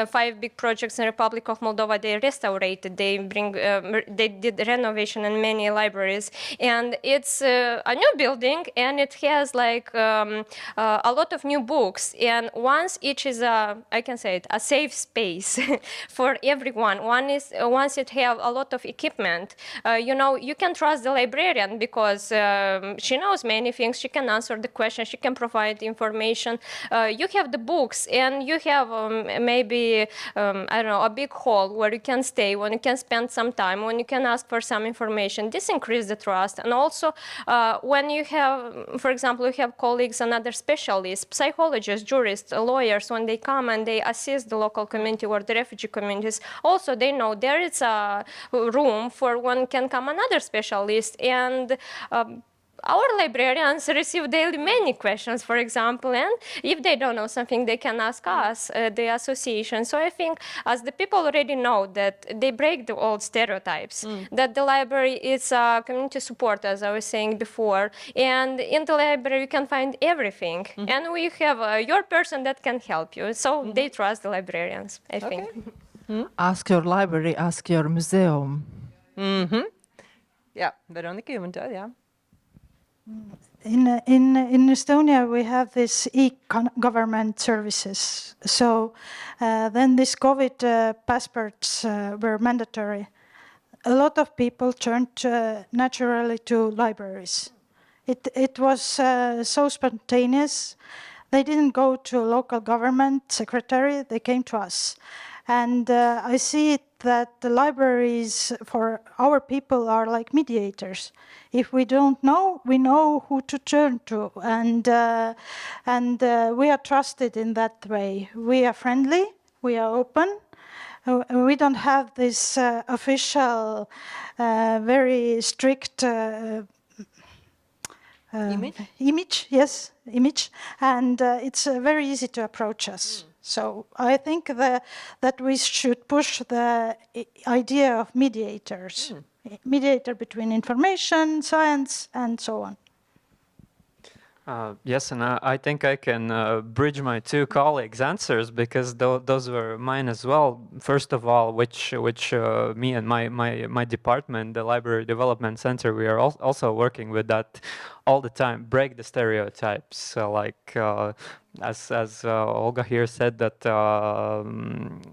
5 big projects in Republic of Moldova. They restaurated, they did renovation in many libraries, and it's a new building, and it has like a lot of new books, and once each is I can say a safe space for everyone. Once it have a lot of equipment, you know, you can trust the librarian because she knows many things. She can answer the questions. She can provide information. You have the books, and you have maybe I don't know, a big hall where you can stay, when you can spend some time, when you can ask for some information. This increases the trust, and also when you have, for example, you have colleagues and other specialists, psychologists, jurists, lawyers, when they come and they assist the local community or the refugee communities, also they know there is a room for one can come another specialist, and our librarians receive daily many questions, for example, and if they don't know something, they can ask us, the association. So I think as the people already know that they break the old stereotypes, that the library is a community support, as I was saying before, and in the library you can find everything, and we have your person that can help you. So they trust the librarians, I think. Ask your library, ask your museum. Yeah, Veronica, you want to, yeah. In Estonia, we have this e-government services. So then these COVID passports were mandatory. A lot of people turned naturally to libraries. It was so spontaneous. They didn't go to local government secretary, they came to us. And I see it that the libraries for our people are like mediators. If we don't know, we know who to turn to, and we are trusted in that way. We are friendly, we are open. We don't have this official, very strict image, and it's very easy to approach us. So I think that we should push the idea of mediators, mediator between information, science, and so on. Yes, and I think I can bridge my two colleagues' answers because those were mine as well. First of all, which me and my department, the Library Development Center, we are also working with that all the time. Break the stereotypes. So like as Olga here said that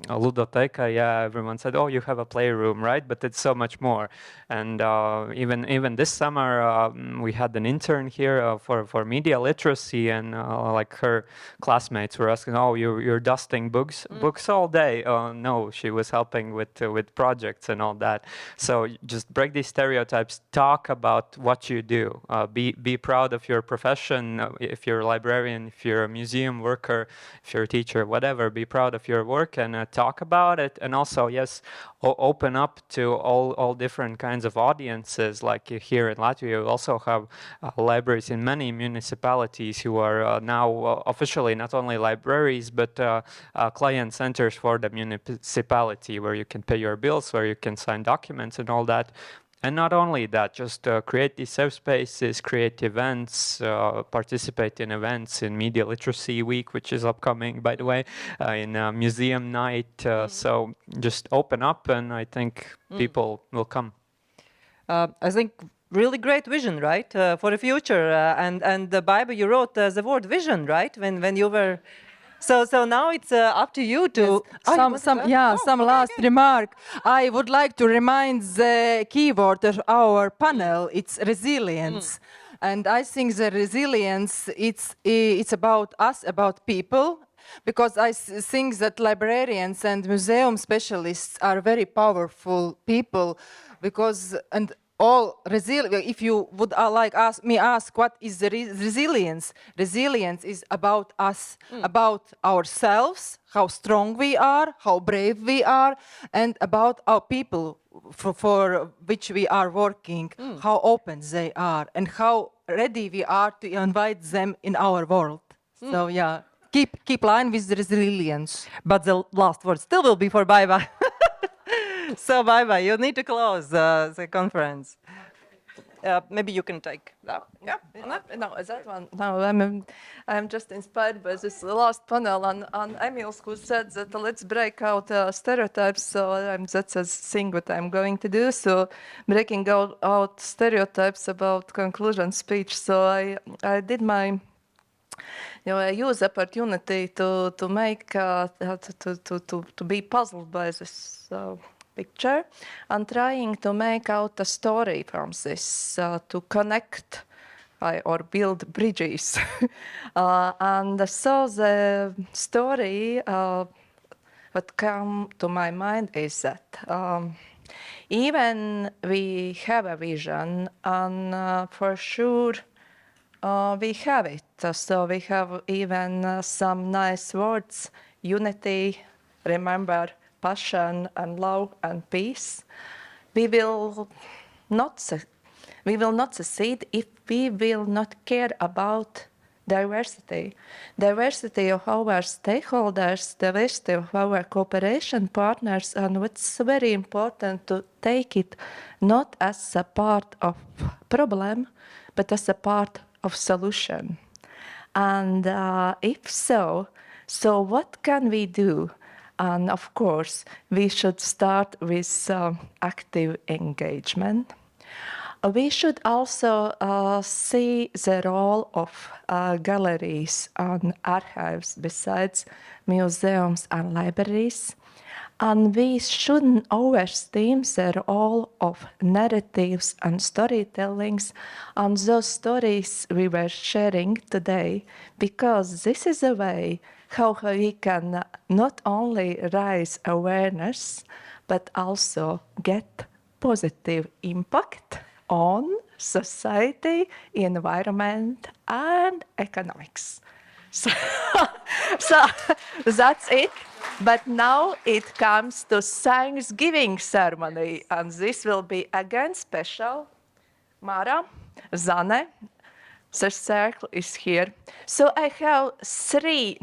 Ludoteca, yeah, everyone said, oh, you have a playroom, right? But it's so much more. And even this summer we had an intern here for media literacy, and like her classmates were asking, oh, you're dusting books all day. No, she was helping with projects and all that. So just break these stereotypes. Talk about what you do. Be proud of your profession. If you're a librarian, if you're a museum worker, if you're a teacher, whatever, be proud of your work and talk about it. And also, yes, open up to all different kinds of audiences. Like here in Latvia, we also have libraries in many municipalities who are now officially not only libraries, but client centers for the municipality, where you can pay your bills, where you can sign documents and all that. And not only that, just create these safe spaces, create events, participate in events in Media Literacy Week, which is upcoming, by the way, in Museum Night. So just open up, and I think people will come. I think really great vision, right, for the future. And the Bible, you wrote the word vision, right, when you were... So now it's up to you to... Yes, some last remark. I would like to remind the keyword of our panel. It's resilience. And I think the resilience, it's about us, about people, because I think that librarians and museum specialists are very powerful people, because... if you would ask what is the resilience? Resilience is about us, about ourselves, how strong we are, how brave we are, and about our people for which we are working, how open they are, and how ready we are to invite them in our world. So yeah, keep line with the resilience. But the last word still will be for bye-bye. So bye-bye. You need to close the conference. Maybe you can take that. Yeah. No, is that one? No, I'm just inspired by this last panel on Emils, who said that let's break out stereotypes. So that's a thing what I'm going to do. So breaking out stereotypes about conclusion speech. So I did my... I use opportunity to make to be puzzled by this picture and trying to make out a story from this to connect or build bridges. And so the story what come to my mind is that even we have a vision, and for sure we have it. So we have even some nice words: unity, remember, passion and love and peace. We will not We will not succeed if we will not care about diversity of our stakeholders, diversity of our cooperation partners, and what's very important to take it not as a part of problem, but as a part of solution. And if so what can we do? And of course, we should start with active engagement. We should also see the role of galleries and archives besides museums and libraries. And we shouldn't overestimate the role of narratives and storytellings and those stories we were sharing today, because this is a way how we can not only raise awareness, but also get positive impact on society, environment, and economics. So that's it. But now it comes to Thanksgiving ceremony, and this will be again special. Mara, Zane, the circle is here. So I have three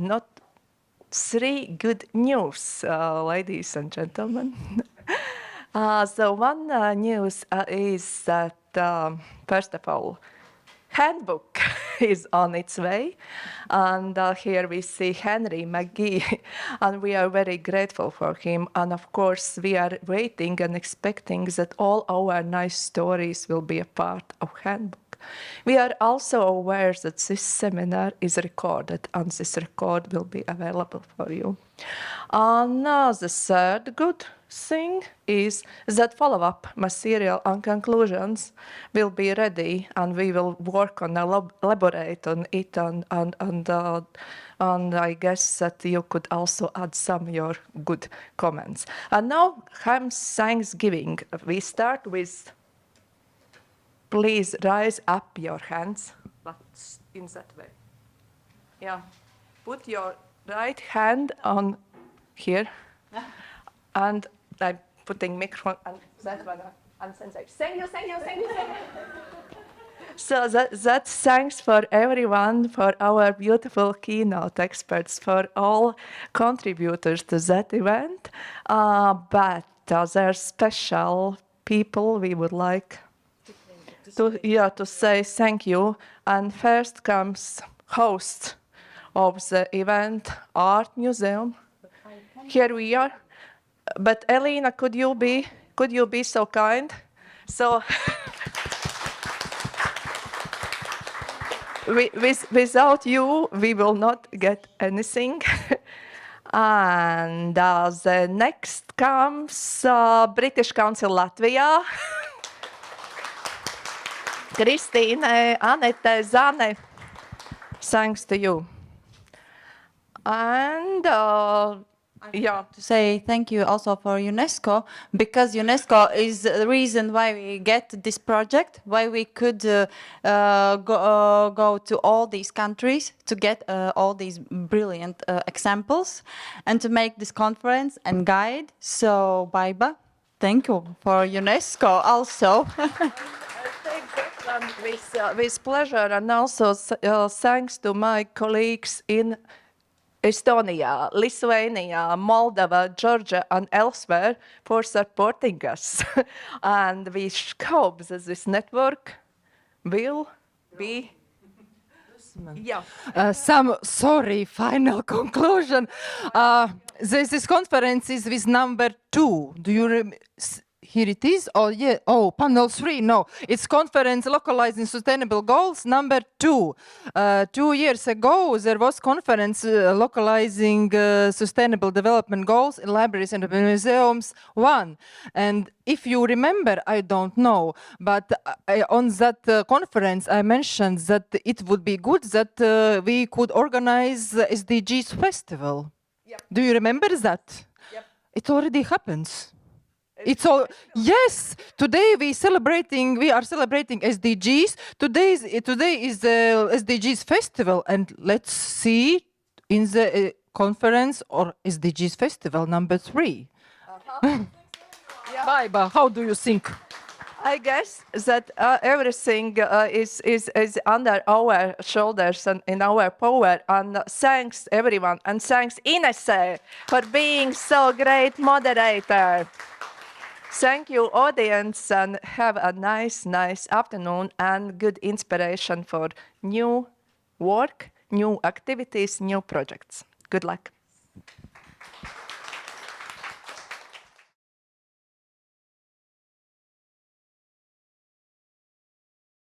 good news, ladies and gentlemen. So one news is that, first of all, handbook is on its way. And here we see Henry McGee, and we are very grateful for him. And of course, we are waiting and expecting that all our nice stories will be a part of handbook. We are also aware that this seminar is recorded, and this record will be available for you. And the third good thing is that follow-up material and conclusions will be ready, and we will work on elaborate on it, and I guess that you could also add some of your good comments. And now comes Thanksgiving. We start with, please raise up your hands, but in that way. Yeah, put your right hand on here, and I'm putting microphone and that one and sensei. Thank you. So that's thanks for everyone, for our beautiful keynote experts, for all contributors to that event. But there are special people we would like to say thank you. And first comes host of the event, Art Museum. Here we are. But Elena, could you be so kind? So without you, we will not get anything. And the next comes British Council Latvia. Christine, Annette, Zane, thanks to you. And to say thank you also for UNESCO, because UNESCO is the reason why we get this project, why we could go to all these countries to get all these brilliant examples and to make this conference and guide. So, Baiba, thank you for UNESCO also. With pleasure, and also thanks to my colleagues in Estonia, Lithuania, Moldova, Georgia, and elsewhere for supporting us. And we hope that this network will be... Some final conclusion. This conference is with number 2. Do you remember? Here it is. Panel 3. No, it's conference Localizing Sustainable Goals number 2. 2 years ago, there was conference Localizing Sustainable Development Goals in Libraries and Museums 1. And if you remember, I don't know, but on that conference, I mentioned that it would be good that we could organize SDGs festival. Yep. Do you remember that? Yep. It already happens. It's all Today we are celebrating SDGs. Today is the SDGs festival, and let's see in the conference or SDGs festival number 3. Baiba, how do you think? I guess that everything is under our shoulders and in our power. And thanks everyone, and thanks Inese for being so great moderator. Thank you, audience, and have a nice afternoon and good inspiration for new work, new activities, new projects. Good luck.